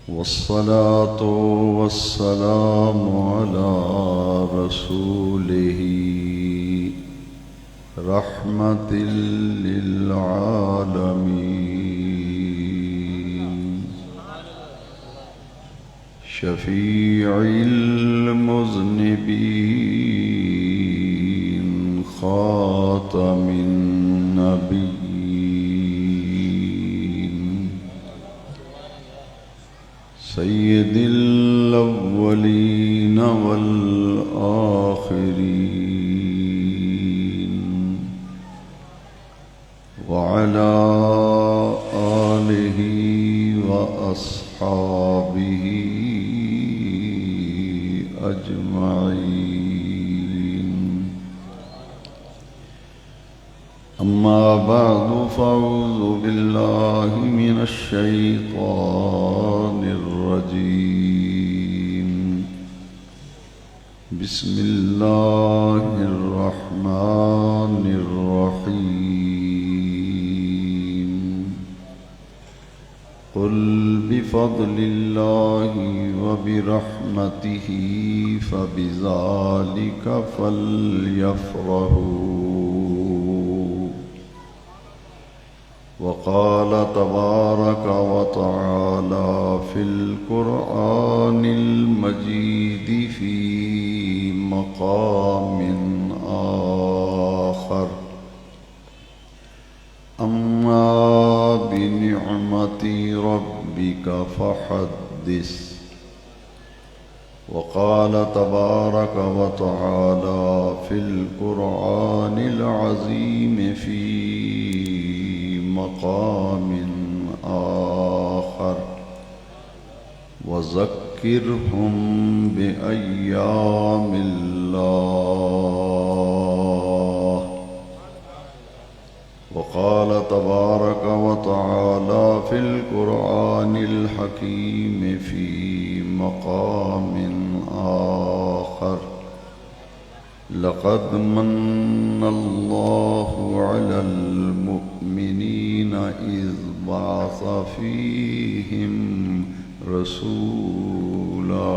والصلاة والسلام على رسوله رحمة للعالمين شفيع المذنبين خاتم النبيين سيد الأولين والآخرين وعلى آله وأصحابه أجمعين. أما بعد فأعوذ بالله من الشيطان الرجيم. بسم الله الرحمن الرحيم. قل بفضل الله وبرحمته فبذلك فليفرحوا. وقال تبارك وتعالى في القرآن المجيد في مقام آخر: أما بنعمة ربك فحدث. وقال تبارك وتعالى في القرآن العظيم في مقام آخر: وذكرهم بأيام الله. وقال تبارك وتعالى في القرآن الحكيم في مقام آخر: لقد من الله على المؤمنين إذ بعث فيهم رسولا.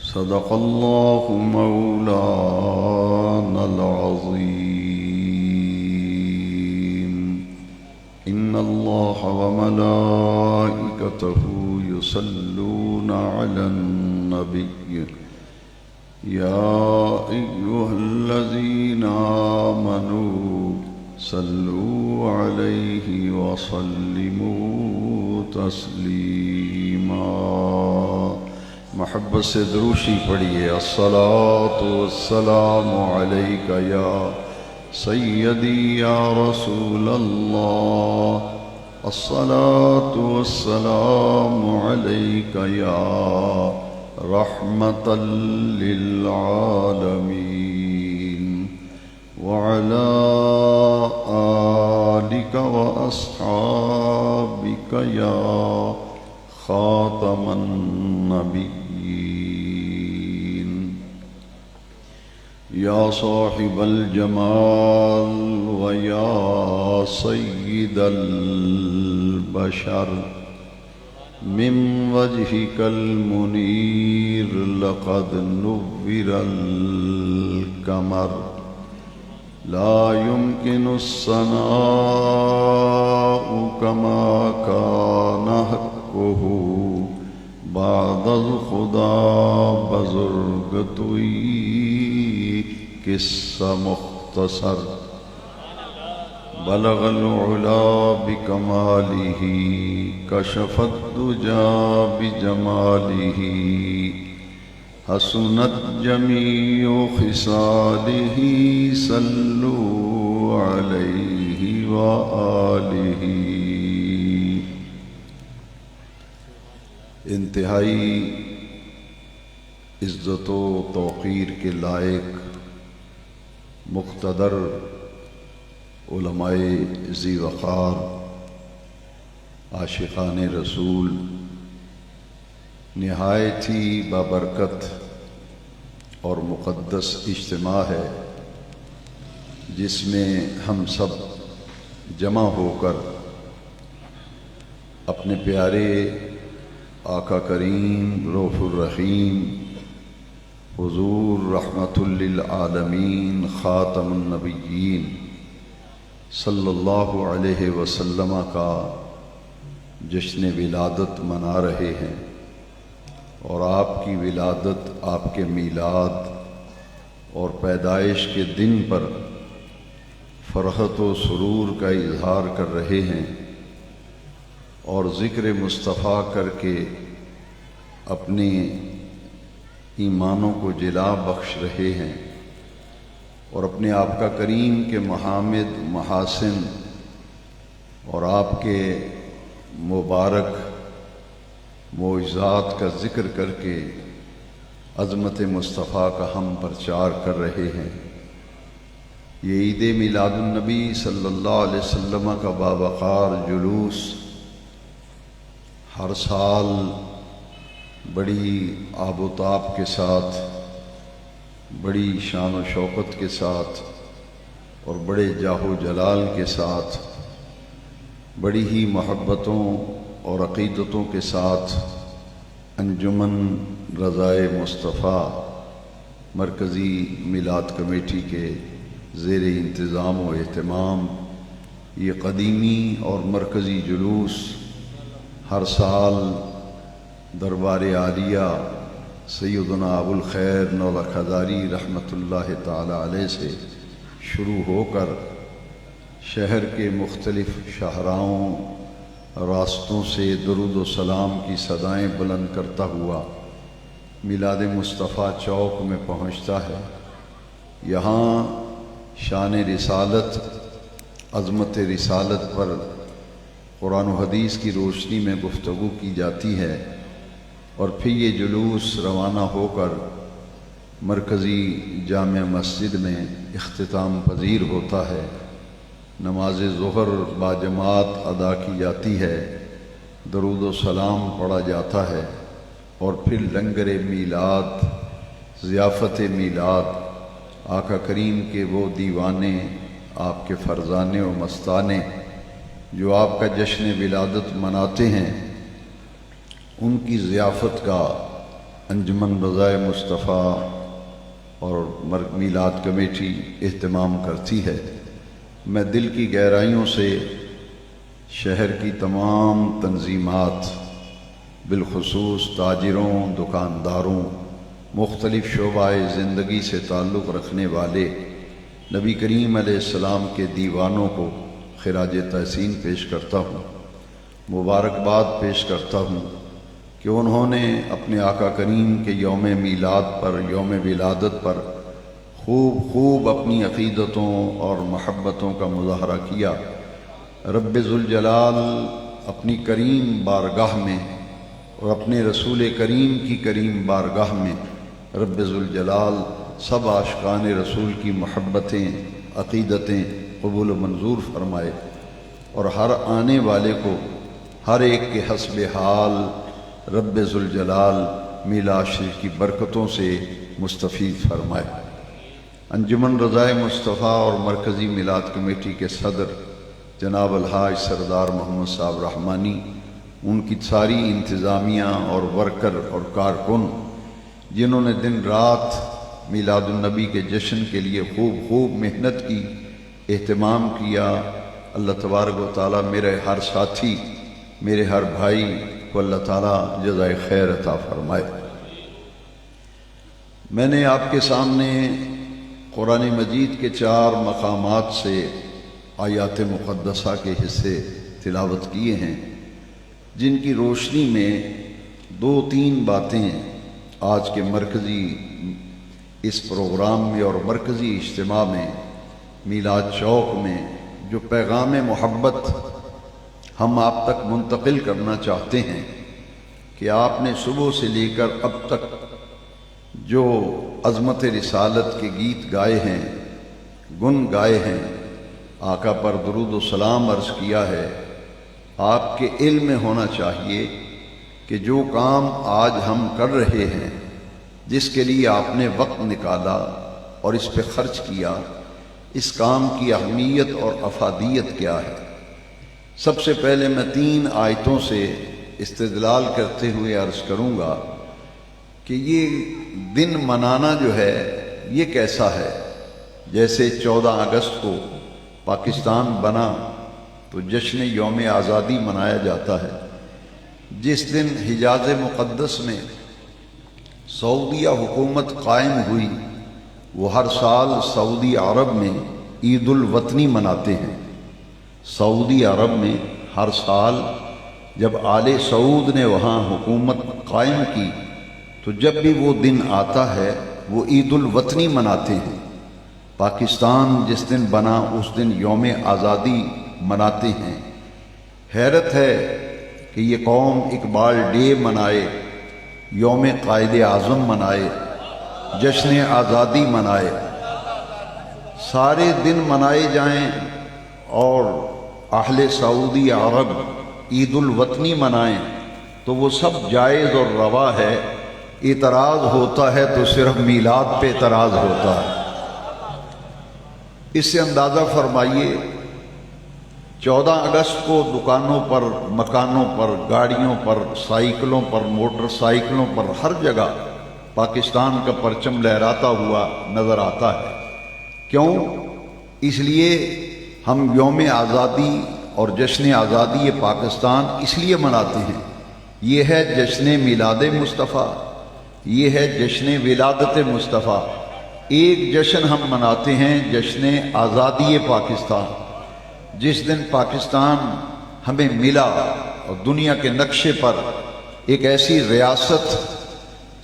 صدق الله مولانا العظيم. إن الله وملائكته يصلون على النبي يا أيها الذين آمنوا صلوا عليه وسلموا تسلیما. محبت سے دروشی پڑھیے. الصلاة والسلام علیک یا سیدی یا رسول اللہ. الصلاة والسلام علیک یا رحمة للعالمين. وعلى آلك وأصحابك يا خاتم النبيين. يا صاحب الجمال ويا سيد البشر، من وجهك المنير لقد نور القمر. لا يمكن الثناء كما كان حقه بعد الخدا بزرگ توئی قصہ مختصر. بلغ العلا بکمالہ کشف الدجا بجمالہ. حسنت جمیع خصالہ صلوا علیہ وآلہ. انتہائی عزت و توقیر کے لائق مقتدر علماء ذی وقار عاشقان رسول، نہایت ہی بابرکت اور مقدس اجتماع ہے جس میں ہم سب جمع ہو کر اپنے پیارے آقا کریم رؤوف الرحیم حضور رحمت للعالمین خاتم النبیین صلی اللہ علیہ وسلم کا جشن ولادت منا رہے ہیں، اور آپ کی ولادت، آپ کے میلاد اور پیدائش کے دن پر فرحت و سرور کا اظہار کر رہے ہیں اور ذکر مصطفیٰ کر کے اپنے ایمانوں کو جلا بخش رہے ہیں، اور اپنے آقا کریم کے محامد محاسن اور آپ کے مبارک معجزات کا ذکر کر کے عظمت مصطفیٰ کا ہم پرچار کر رہے ہیں۔ یہ عید میلاد النبی صلی اللہ علیہ وسلم کا باوقار جلوس ہر سال بڑی آب و تاب کے ساتھ، بڑی شان و شوکت کے ساتھ اور بڑے جاہ و جلال کے ساتھ، بڑی ہی محبتوں اور عقیدتوں کے ساتھ انجمن رضائے مصطفیٰ مرکزی میلاد کمیٹی کے زیر انتظام و اہتمام یہ قدیمی اور مرکزی جلوس ہر سال دربار عالیہ سیدنا ابو الخیر نولہ خضاری رحمۃ اللہ تعالی علیہ سے شروع ہو کر شہر کے مختلف شاہراہوں راستوں سے درود و سلام کی صدائیں بلند کرتا ہوا میلاد مصطفیٰ چوک میں پہنچتا ہے۔ یہاں شان رسالت، عظمت رسالت پر قرآن و حدیث کی روشنی میں گفتگو کی جاتی ہے، اور پھر یہ جلوس روانہ ہو کر مرکزی جامع مسجد میں اختتام پذیر ہوتا ہے۔ نماز ظہر باجماعت ادا کی جاتی ہے، درود و سلام پڑھا جاتا ہے، اور پھر لنگر میلاد، ضیافت میلاد، آقا کریم کے وہ دیوانے، آپ کے فرزانے و مستانے جو آپ کا جشن ولادت مناتے ہیں، ان کی ضیافت کا انجمن رضائے مصطفیٰ اور میلاد کمیٹی اہتمام کرتی ہے۔ میں دل کی گہرائیوں سے شہر کی تمام تنظیمات، بالخصوص تاجروں، دکانداروں، مختلف شعبہ زندگی سے تعلق رکھنے والے نبی کریم علیہ السلام کے دیوانوں کو خراج تحسین پیش کرتا ہوں، مبارکباد پیش کرتا ہوں کہ انہوں نے اپنے آقا کریم کے یوم میلاد پر، یوم ولادت پر خوب اپنی عقیدتوں اور محبتوں کا مظاہرہ کیا۔ رب ذوالجلال اپنی کریم بارگاہ میں اور اپنے رسول کریم کی کریم بارگاہ میں رب ذوالجلال سب عاشقان رسول کی محبتیں، عقیدتیں قبول و منظور فرمائے، اور ہر آنے والے کو ہر ایک کے حسب حال رب ذوالجلال میلاد شریف کی برکتوں سے مستفید فرمائے۔ انجمن رضائے مصطفیٰ اور مرکزی میلاد کمیٹی کے صدر جناب الحاج سردار محمد صاحب رحمانی، ان کی ساری انتظامیہ اور ورکر اور کارکن جنہوں نے دن رات میلاد النبی کے جشن کے لیے خوب محنت کی، اہتمام کیا، اللہ تبارک و تعالیٰ میرے ہر ساتھی، میرے ہر بھائی کو اللہ تعالیٰ جزائے خیر عطا فرمائے۔ میں نے آپ کے سامنے قرآن مجید کے 4 مقامات سے آیات مقدسہ کے حصے تلاوت کیے ہیں، جن کی روشنی میں 2-3 باتیں آج کے مرکزی اس پروگرام میں اور مرکزی اجتماع میں میلاد چوک میں جو پیغام محبت ہم آپ تک منتقل کرنا چاہتے ہیں کہ آپ نے صبح سے لے کر اب تک جو عظمت رسالت کے گیت گائے ہیں، گن گائے ہیں، آقا پر درود و سلام عرض کیا ہے، آپ کے علم میں ہونا چاہیے کہ جو کام آج ہم کر رہے ہیں، جس کے لیے آپ نے وقت نکالا اور اس پہ خرچ کیا، اس کام کی اہمیت اور افادیت کیا ہے۔ سب سے پہلے میں 3 آیتوں سے استدلال کرتے ہوئے عرض کروں گا کہ یہ دن منانا جو ہے یہ کیسا ہے۔ جیسے 14 اگست کو پاکستان بنا تو جشن یوم آزادی منایا جاتا ہے، جس دن حجاز مقدس میں سعودیہ حکومت قائم ہوئی، وہ ہر سال سعودی عرب میں عید الوطنی مناتے ہیں۔ سعودی عرب میں ہر سال جب آل سعود نے وہاں حکومت قائم کی تو جب بھی وہ دن آتا ہے وہ عید الوطنی مناتے ہیں۔ پاکستان جس دن بنا اس دن یوم آزادی مناتے ہیں۔ حیرت ہے کہ یہ قوم اقبال ڈے منائے، یوم قائد اعظم منائے، جشن آزادی منائے، سارے دن منائے جائیں اور اہل سعودی عرب عید الوطنی منائیں تو وہ سب جائز اور روا ہے۔ اعتراض ہوتا ہے تو صرف میلاد پہ اعتراض ہوتا ہے۔ اس سے اندازہ فرمائیے 14 اگست کو دکانوں پر، مکانوں پر، گاڑیوں پر، سائیکلوں پر، موٹر سائیکلوں پر، ہر جگہ پاکستان کا پرچم لہراتا ہوا نظر آتا ہے۔ کیوں؟ اس لیے ہم یوم آزادی اور جشن آزادی پاکستان اس لیے مناتے ہیں، یہ ہے جشن میلاد مصطفیٰ، یہ ہے جشن ولادت مصطفیٰ۔ ایک جشن ہم مناتے ہیں، جشن آزادی پاکستان، جس دن پاکستان ہمیں ملا اور دنیا کے نقشے پر ایک ایسی ریاست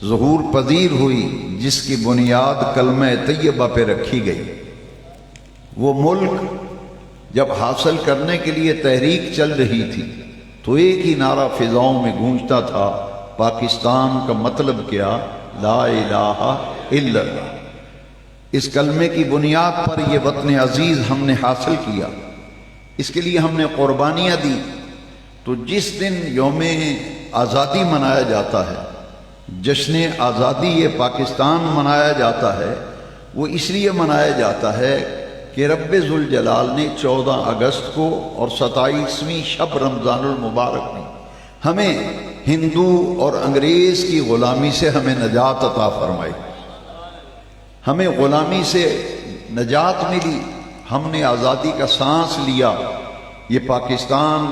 ظہور پذیر ہوئی جس کی بنیاد کلمہ طیبہ پہ رکھی گئی۔ وہ ملک جب حاصل کرنے کے لیے تحریک چل رہی تھی تو ایک ہی نعرہ فضاؤں میں گونجتا تھا، پاکستان کا مطلب کیا؟ لا الہ الا اللہ۔ اس کلمے کی بنیاد پر یہ وطن عزیز ہم نے حاصل کیا، اس کے لیے ہم نے قربانیاں دی۔ تو جس دن یوم آزادی منایا جاتا ہے، جشن آزادی پاکستان منایا جاتا ہے، وہ اس لیے منایا جاتا ہے کہ رب ذوالجلال نے 14 اگست کو اور 27ویں شب رمضان المبارک میں ہمیں ہندو اور انگریز کی غلامی سے ہمیں نجات عطا فرمائی۔ ہمیں غلامی سے نجات ملی، ہم نے آزادی کا سانس لیا۔ یہ پاکستان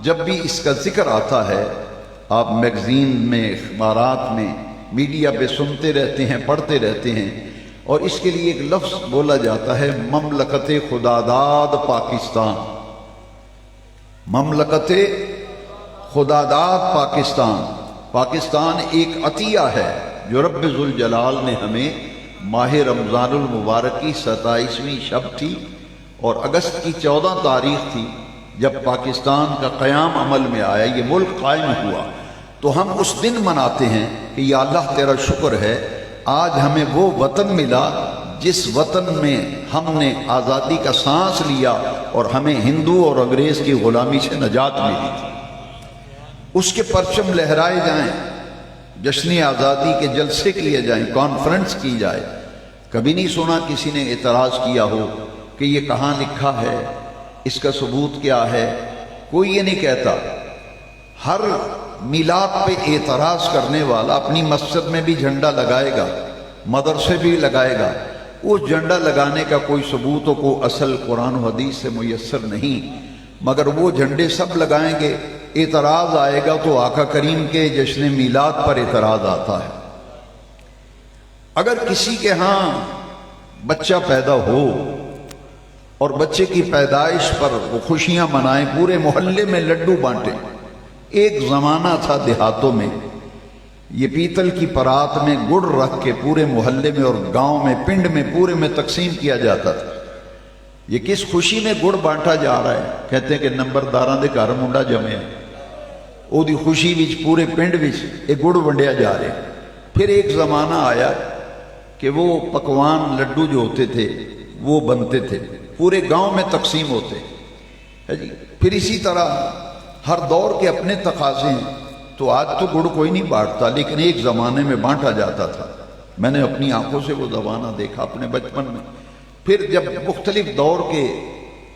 جب بھی اس کا ذکر آتا ہے، آپ میگزین میں، اخبارات میں، میڈیا پہ سنتے رہتے ہیں، پڑھتے رہتے ہیں، اور اس کے لیے ایک لفظ بولا جاتا ہے، مملکت خداداد پاکستان۔ مملکت خداداد پاکستان۔ پاکستان ایک عطیہ ہے جو رب ذوالجلال نے ہمیں ماہ رمضان المبارک کی 27ویں شب تھی اور اگست کی 14 تاریخ تھی جب پاکستان کا قیام عمل میں آیا، یہ ملک قائم ہوا، تو ہم اس دن مناتے ہیں کہ یا اللہ تیرا شکر ہے آج ہمیں وہ وطن ملا جس وطن میں ہم نے آزادی کا سانس لیا اور ہمیں ہندو اور انگریز کی غلامی سے نجات ملی تھی۔ اس کے پرچم لہرائے جائیں، جشن آزادی کے جلسے کیے جائیں، کانفرنس کی جائے۔ کبھی نہیں سنا کسی نے اعتراض کیا ہو کہ یہ کہاں لکھا ہے، اس کا ثبوت کیا ہے، کوئی یہ نہیں کہتا۔ ہر میلاد پہ اعتراض کرنے والا اپنی مسجد میں بھی جھنڈا لگائے گا، مدرسے بھی لگائے گا، اس جھنڈا لگانے کا کوئی ثبوت و کوئی اصل قرآن و حدیث سے میسر نہیں، مگر وہ جھنڈے سب لگائیں گے، اعتراض آئے گا تو آقا کریم کے جشن میلاد پر اعتراض آتا ہے۔ اگر کسی کے ہاں بچہ پیدا ہو اور بچے کی پیدائش پر وہ خوشیاں منائیں، پورے محلے میں لڈو بانٹیں۔ ایک زمانہ تھا دیہاتوں میں، یہ پیتل کی پرات میں گڑ رکھ کے پورے محلے میں اور گاؤں میں، پنڈ میں، پورے میں تقسیم کیا جاتا تھا۔ یہ کس خوشی میں گڑ بانٹا جا رہا ہے؟ کہتے ہیں کہ نمبرداراں دے گھر منڈا جمے، او دی خوشی وچ پورے پنڈ وچ یہ گڑ ونڈیا جا رہے۔ پھر ایک زمانہ آیا کہ وہ پکوان لڈو جو ہوتے تھے وہ بنتے تھے، پورے گاؤں میں تقسیم ہوتے ہے جی۔ پھر اسی طرح ہر دور کے اپنے تقاضے ہیں، تو آج تو گڑ کوئی نہیں بانٹتا، لیکن ایک زمانے میں بانٹا جاتا تھا۔ میں نے اپنی آنکھوں سے وہ زمانہ دیکھا اپنے بچپن میں۔ پھر جب مختلف دور کے،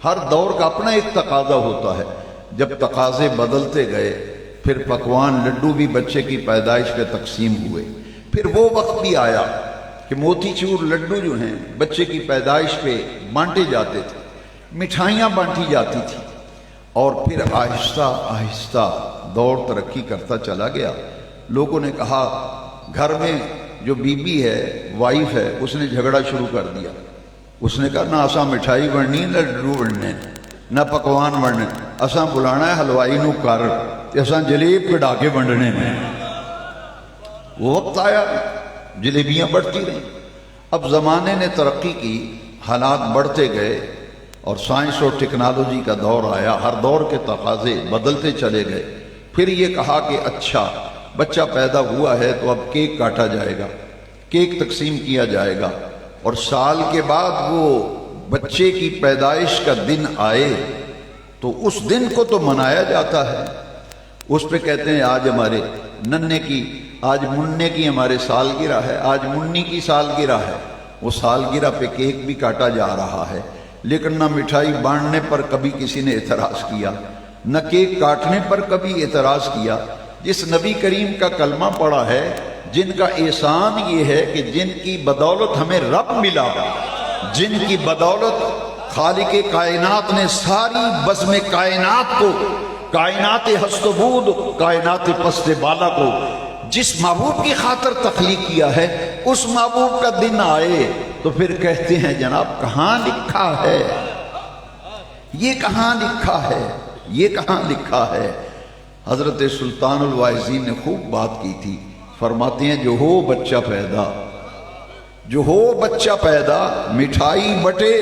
ہر دور کا اپنا ایک تقاضا ہوتا ہے، جب تقاضے بدلتے گئے پھر پکوان لڈو بھی بچے کی پیدائش پہ تقسیم ہوئے۔ پھر وہ وقت بھی آیا کہ موتی چور لڈو جو ہیں بچے کی پیدائش پہ بانٹے جاتے تھے، مٹھائیاں بانٹی جاتی تھی، اور پھر آہستہ آہستہ دور ترقی کرتا چلا گیا۔ لوگوں نے کہا گھر میں جو بیوی ہے، وائف ہے، اس نے جھگڑا شروع کر دیا۔ اس نے کہا نہ اساں مٹھائی بننی نہ لڈو بننے نہ پکوان بننے، اساں بلانا ہے حلوائی نو کر تے اساں جلیب کڈا کے بنڈنے میں۔ وہ وقت آیا جلیبیاں بڑھتی رہیں۔ اب زمانے نے ترقی کی، حالات بڑھتے گئے اور سائنس اور ٹیکنالوجی کا دور آیا، ہر دور کے تقاضے بدلتے چلے گئے۔ پھر یہ کہا کہ اچھا بچہ پیدا ہوا ہے تو اب کیک کاٹا جائے گا، کیک تقسیم کیا جائے گا، اور سال کے بعد وہ بچے کی پیدائش کا دن آئے تو اس دن کو تو منایا جاتا ہے۔ اس پہ کہتے ہیں آج ہمارے ننے کی، آج مننے کی ہمارے سالگرہ ہے، آج منی کی سالگرہ ہے۔ وہ سالگرہ پہ کیک بھی کاٹا جا رہا ہے، لیکن نہ مٹھائی بانٹنے پر کبھی کسی نے اعتراض کیا، نہ کیک کاٹنے پر کبھی اعتراض کیا۔ جس نبی کریم کا کلمہ پڑھا ہے، جن کا احسان یہ ہے کہ جن کی بدولت ہمیں رب ملا، جن کی بدولت خالق کائنات نے ساری بزم کائنات کو، کائنات ہست و بود، کائنات پست بالا کو جس محبوب کی خاطر تخلیق کیا ہے، اس محبوب کا دن آئے تو پھر کہتے ہیں جناب کہاں لکھا ہے، یہ کہاں لکھا ہے، یہ کہاں لکھا ہے۔ حضرت سلطان الواعظین نے خوب بات کی تھی، فرماتے ہیں جو ہو بچہ پیدا، جو ہو بچہ پیدا، مٹھائی بٹے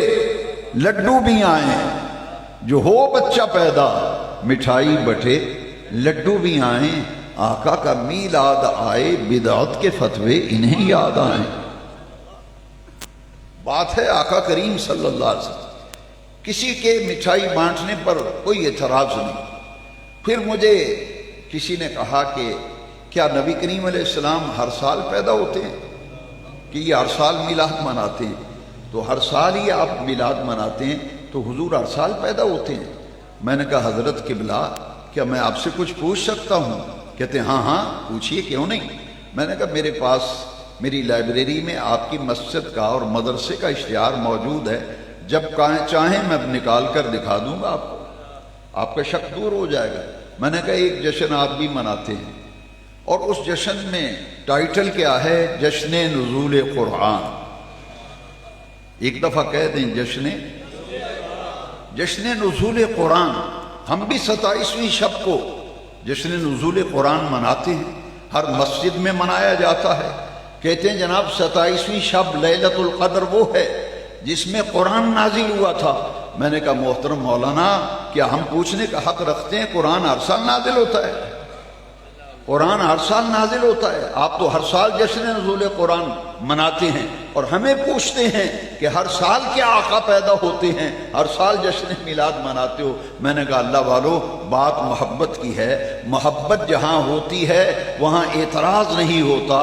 لڈو بھی آئیں، جو ہو بچہ پیدا مٹھائی بٹے لڈو بھی آئیں، آقا کا میلاد آئے بدعت کے فتوے انہیں یاد آئیں۔ بات ہے آقا کریم صلی اللہ علیہ وسلم، کسی کے مٹھائی بانٹنے پر کوئی اعتراض نہیں۔ پھر مجھے کسی نے کہا کہ کیا نبی کریم علیہ السلام ہر سال پیدا ہوتے ہیں کہ یہ ہر سال میلاد مناتے ہیں؟ تو ہر سال ہی آپ میلاد مناتے ہیں تو حضور ہر سال پیدا ہوتے ہیں؟ میں نے کہا حضرت قبلہ کیا میں آپ سے کچھ پوچھ سکتا ہوں؟ کہتے ہیں ہاں ہاں پوچھئے، کیوں نہیں۔ میں نے کہا میرے پاس میری لائبریری میں آپ کی مسجد کا اور مدرسے کا اشتہار موجود ہے، جب چاہیں میں نکال کر دکھا دوں گا آپ کو، آپ کا شک دور ہو جائے گا۔ میں نے کہا ایک جشن آپ بھی مناتے ہیں، اور اس جشن میں ٹائٹل کیا ہے؟ جشن نزول قرآن۔ ایک دفعہ کہہ دیں جشن نزول قرآن۔ ہم بھی 27ویں شب کو جشن نزول قرآن مناتے ہیں، ہر مسجد میں منایا جاتا ہے۔ کہتے ہیں جناب 27ویں شب لیلۃ القدر وہ ہے جس میں قرآن نازل ہوا تھا۔ میں نے کہا محترم مولانا کیا ہم پوچھنے کا حق رکھتے ہیں قرآن ہر سال نازل ہوتا ہے؟ قرآن ہر سال نازل ہوتا ہے، آپ تو ہر سال جشن نزول قرآن مناتے ہیں اور ہمیں پوچھتے ہیں کہ ہر سال کیا آقا پیدا ہوتے ہیں، ہر سال جشن میلاد مناتے ہو؟ میں نے کہا اللہ والو بات محبت کی ہے، محبت جہاں ہوتی ہے وہاں اعتراض نہیں ہوتا،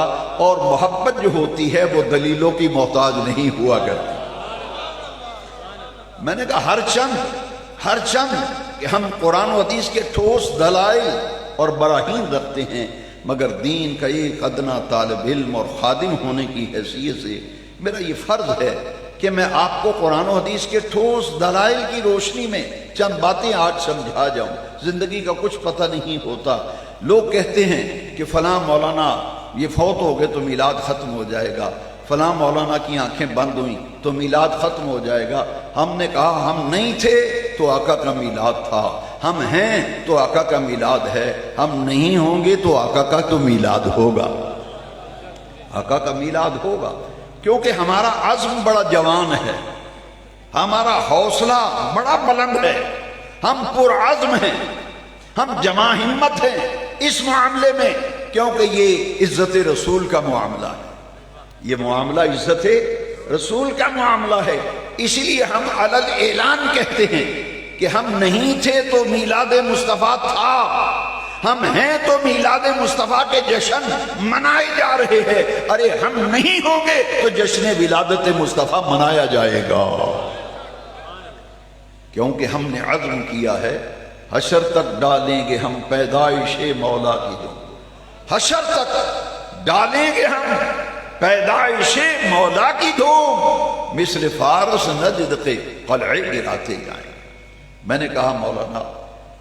اور محبت جو ہوتی ہے وہ دلیلوں کی محتاج نہیں ہوا کرتی۔ میں نے کہا ہر چند کہ ہم قرآن و حدیث کے ٹھوس دلائل اور براہین رکھتے ہیں، مگر دین کا ایک ادنا طالب علم اور خادم ہونے کی حیثیت سے میرا یہ فرض ہے کہ میں آپ کو قرآن و حدیث کے ٹھوس دلائل کی روشنی میں چند باتیں آج سمجھا جاؤں۔ زندگی کا کچھ پتہ نہیں ہوتا۔ لوگ کہتے ہیں کہ فلاں مولانا یہ فوت ہو گئے تو میلاد ختم ہو جائے گا، فلاں مولانا کی آنکھیں بند ہوئیں تو میلاد ختم ہو جائے گا۔ ہم نے کہا ہم نہیں تھے تو آقا کا میلاد تھا، ہم ہیں تو آقا کا میلاد ہے، ہم نہیں ہوں گے تو آقا کا تو میلاد ہوگا، آقا کا میلاد ہوگا، کیونکہ ہمارا عزم بڑا جوان ہے، ہمارا حوصلہ بڑا بلند ہے، ہم پرعزم ہیں، ہم جمع ہمت ہیں اس معاملے میں، کیونکہ یہ عزت رسول کا معاملہ ہے، یہ معاملہ عزت رسول کا معاملہ ہے۔ اس لیے ہم علل اعلان کہتے ہیں کہ ہم نہیں تھے تو میلاد مصطفیٰ تھا، ہم ہیں تو میلاد مصطفیٰ کے جشن منائے جا رہے ہیں، ارے ہم نہیں ہوں گے تو جشن ولادت مصطفیٰ منایا جائے گا، کیونکہ ہم نے عزم کیا ہے حشر تک ڈالیں گے ہم پیدائش مولا کی دھوم، حشر تک ڈالیں گے ہم پیدائش مولا کی دھوم، مثل فارس نجد کے قلعے گراتے جائیں۔ میں نے کہا مولانا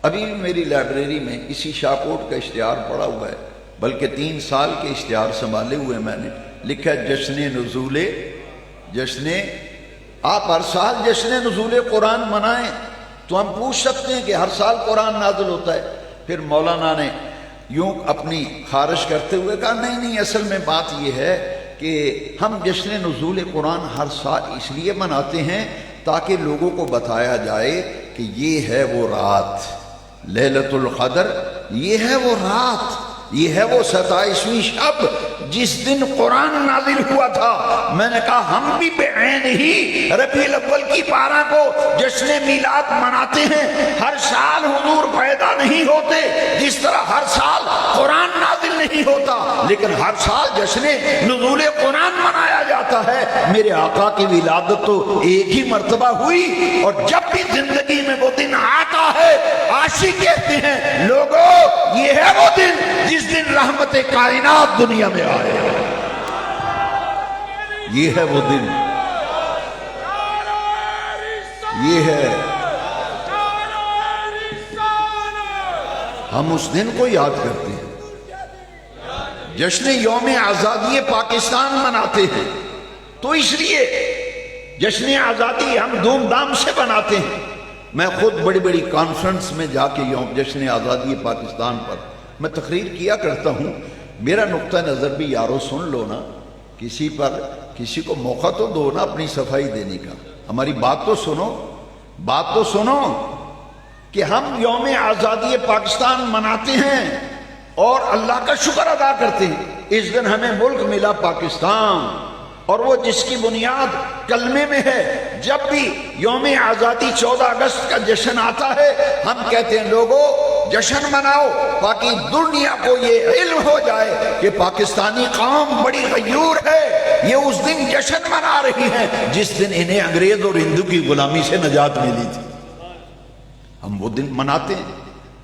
ابھی میری لائبریری میں اسی شاہکوٹ کا اشتہار پڑا ہوا ہے، بلکہ 3 سال کے اشتہار سنبھالے ہوئے میں نے، لکھا ہے جشن نزول، آپ ہر سال جشن نزول قرآن منائیں، تو ہم پوچھ سکتے ہیں کہ ہر سال قرآن نازل ہوتا ہے؟ پھر مولانا نے یوں اپنی خارش کرتے ہوئے کہا نہیں اصل میں بات یہ ہے کہ ہم جشن نزول قرآن ہر سال اس لیے مناتے ہیں تاکہ لوگوں کو بتایا جائے کہ یہ ہے وہ رات لیلۃ القدر، یہ ہے وہ رات، یہ ہے وہ 27ویں شب جس دن قرآن نازل ہوا تھا۔ میں نے کہا ہم بھی بعین ہی ربیع الاول کی 12 کو جشن میلاد مناتے ہیں، ہر سال حضور پیدا نہیں ہوتے جس طرح ہر سال قرآن نازل نہیں ہوتا، لیکن ہر سال جشن نزول قرآن منایا جاتا ہے۔ میرے آقا کی ولادت تو ایک ہی مرتبہ ہوئی، اور جب بھی زندگی میں وہ دن آتا ہے عاشق کہتے ہیں لوگوں یہ ہے وہ دن جس دن رحمت کائنات دنیا میں آئے، یہ ہے وہ دن، یہ ہے، ہم اس دن کو یاد کرتے ہیں۔ جشن یوم آزادی پاکستان مناتے ہیں تو اس لیے جشن آزادی ہم دھوم دھام سے مناتے ہیں۔ میں خود بڑی بڑی کانفرنس میں جا کے جشن آزادی پاکستان پر میں تقریر کیا کرتا ہوں۔ میرا نقطہ نظر بھی یارو سن لو نا، کسی کو موقع تو دو نا اپنی صفائی دینے کا، ہماری بات تو سنو کہ ہم یوم آزادی پاکستان مناتے ہیں اور اللہ کا شکر ادا کرتے ہیں۔ اس دن ہمیں ملک ملا پاکستان، اور وہ جس کی بنیاد کلمے میں ہے۔ جب بھی یوم آزادی 14 اگست کا جشن آتا ہے ہم کہتے ہیں لوگوں جشن مناؤ تاکہ دنیا کو یہ علم ہو جائے کہ پاکستانی قوم بڑی غیور ہے، یہ اس دن جشن منا رہی ہے جس دن انہیں انگریز اور ہندو کی غلامی سے نجات ملی تھی۔ ہم وہ دن مناتے ہیں،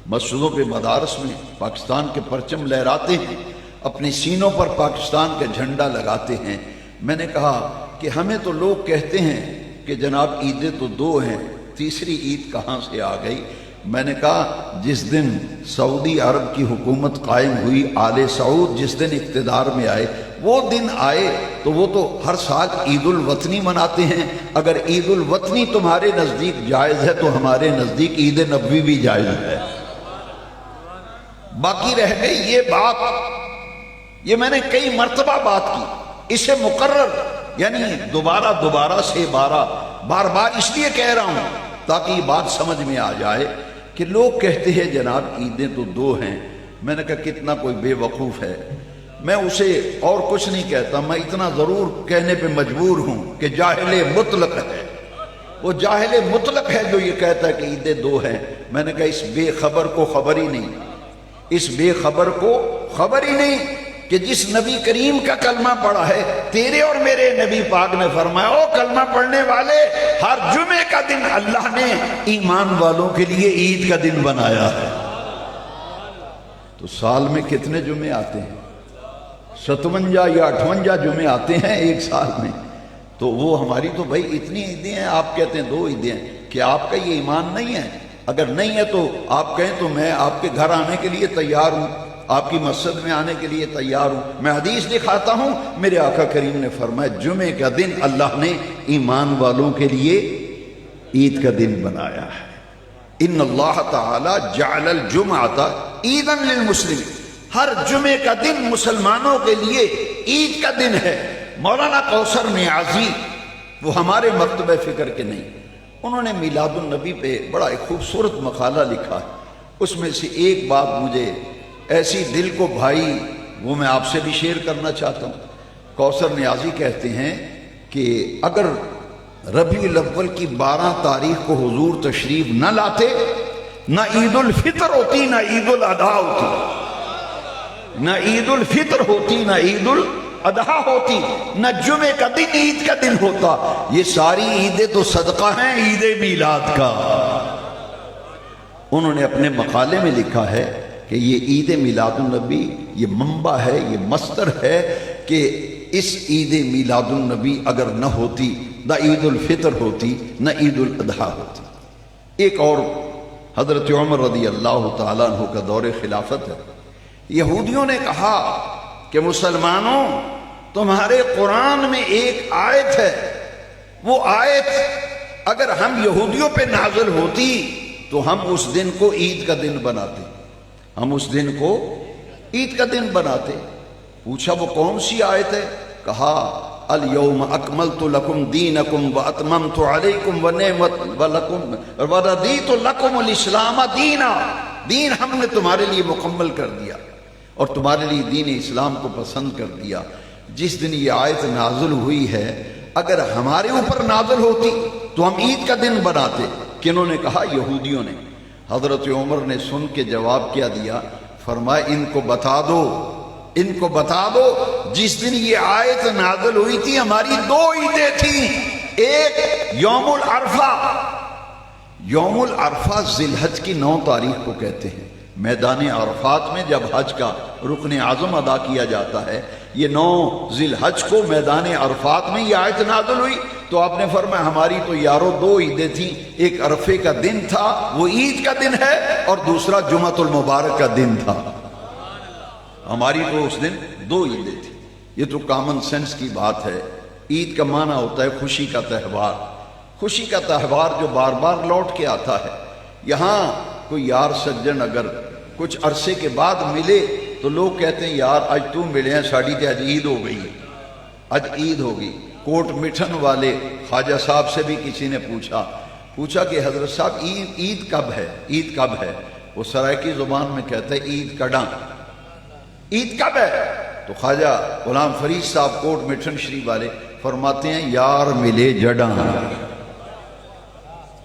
مسجدوں پہ مدارس میں پاکستان کے پرچم لہراتے ہیں، اپنے سینوں پر پاکستان کا جھنڈا لگاتے ہیں۔ میں نے کہا کہ ہمیں تو لوگ کہتے ہیں کہ جناب عیدیں تو 2 ہیں، تیسری عید کہاں سے آ گئی؟ میں نے کہا جس دن سعودی عرب کی حکومت قائم ہوئی، آل سعود جس دن اقتدار میں آئے، وہ دن آئے تو وہ تو ہر سال عید الوطنی مناتے ہیں۔ اگر عید الوطنی تمہارے نزدیک جائز ہے تو ہمارے نزدیک عید نبوی بھی جائز ہے۔ باقی رہ گئی یہ بات، یہ میں نے کئی مرتبہ بات کی، اسے مقرر یعنی دوبارہ سے بار بار اس لیے کہہ رہا ہوں تاکہ یہ بات سمجھ میں آ جائے کہ لوگ کہتے ہیں جناب عیدیں تو 2 ہیں۔ میں نے کہا کتنا کوئی بے وقوف ہے، میں اسے اور کچھ نہیں کہتا، میں اتنا ضرور کہنے پہ مجبور ہوں کہ جاہل مطلق ہے، وہ جاہل مطلق ہے جو یہ کہتا ہے کہ عیدیں 2 ہیں۔ میں نے کہا اس بے خبر کو خبر ہی نہیں، اس بے خبر کو خبر ہی نہیں کہ جس نبی کریم کا کلمہ پڑھا ہے، تیرے اور میرے نبی پاک نے فرمایا او کلمہ پڑھنے والے، ہر جمعے کا دن اللہ نے ایمان والوں کے لیے عید کا دن بنایا ہے۔ تو سال میں کتنے جمعے آتے ہیں؟ 57 یا 58 جمعے آتے ہیں ایک سال میں، تو وہ ہماری تو بھائی اتنی عیدیں ہیں، آپ کہتے ہیں 2 عیدیں ہیں، کہ آپ کا یہ ایمان نہیں ہے؟ اگر نہیں ہے تو آپ کہیں تو میں آپ کے گھر آنے کے لیے تیار ہوں، آپ کی مسجد میں آنے کے لیے تیار ہوں، میں حدیث دکھاتا ہوں، میرے آقا کریم نے فرمایا جمعے کا دن اللہ نے ایمان والوں کے لیے عید کا دن بنایا ہے۔ ان اللہ تعالی جعل الجمعۃ عیدا للمسلمین، ہر جمعے کا دن مسلمانوں کے لیے عید کا دن ہے۔ مولانا کوثر نیازی وہ ہمارے مکتبہ فکر کے نہیں، انہوں نے میلاد النبی پہ بڑا ایک خوبصورت مقالہ لکھا ہے، اس میں سے ایک بات مجھے ایسی دل کو بھائی وہ میں آپ سے بھی شیئر کرنا چاہتا ہوں۔ کوثر نیازی کہتے ہیں کہ اگر ربیع الاول کی 12 تاریخ کو حضور تشریف نہ لاتے، نہ عید الفطر ہوتی نہ عید الاضحیٰ ہوتی، نہ عید الفطر ہوتی نہ عید الاضحیٰ ہوتی، نہ جمعے کا دن عید کا دن ہوتا۔ یہ ساری عیدیں تو صدقہ ہیں عید میلاد کا۔ انہوں نے اپنے مقالے میں لکھا ہے کہ یہ عید میلاد النبی یہ منبع ہے، یہ مصدر ہے کہ اس عید میلاد النبی اگر نہ ہوتی نہ عید الفطر ہوتی نہ عید الاضحیٰ ہوتی۔ ایک اور حضرت عمر رضی اللہ تعالیٰ عنہ کا دور خلافت ہے، یہودیوں نے کہا کہ مسلمانوں تمہارے قرآن میں ایک آیت ہے، وہ آیت اگر ہم یہودیوں پہ نازل ہوتی تو ہم اس دن کو عید کا دن بناتے، ہم اس دن کو عید کا دن بناتے۔ پوچھا وہ کون سی آیت ہے؟ کہا الیوم اکملت لکم دینکم واتممت علیکم ورضیت لکم الاسلام دینا، دین ہم نے تمہارے لیے مکمل کر دیا اور تمہارے لیے دین اسلام کو پسند کر دیا۔ جس دن یہ آیت نازل ہوئی ہے اگر ہمارے اوپر نازل ہوتی تو ہم عید کا دن بناتے۔ کنہوں نے کہا؟ یہودیوں نے۔ حضرت عمر نے سن کے جواب کیا دیا؟ فرمایا ان کو بتا دو، ان کو بتا دو جس دن یہ آیت نازل ہوئی تھی ہماری دو عیدیں تھیں، ایک یوم العرفہ، یوم العرفہ ذی الحج کی 9 تاریخ کو کہتے ہیں، میدان عرفات میں جب حج کا رکن اعظم ادا کیا جاتا ہے، یہ 9 ذی الحج کو میدان عرفات میں یہ آیت نازل ہوئی۔ تو آپ نے فرمایا ہماری تو یارو 2 عیدیں تھیں، ایک عرفے کا دن تھا وہ عید کا دن ہے اور دوسرا جمعۃ المبارک کا دن تھا، ہماری تو اس دن 2 عیدیں تھیں۔ یہ تو کامن سینس کی بات ہے۔ عید کا معنی ہوتا ہے خوشی کا تہوار، خوشی کا تہوار جو بار بار لوٹ کے آتا ہے۔ یہاں کوئی یار سجن اگر کچھ عرصے کے بعد ملے تو لوگ کہتے ہیں یار آج تو ملے ہیں ساڑی تے آج عید ہو گئی، آج عید ہو گئی۔ کوٹ مٹھن والے خواجہ صاحب سے بھی کسی نے پوچھا کہ حضرت صاحب عید کب ہے، عید کب ہے؟ وہ سرائیکی زبان میں کہتا ہے عید کڈاں، عید کب ہے؟ تو خواجہ غلام فرید صاحب کوٹ مٹھن شریف والے فرماتے ہیں یار ملے جڈاں،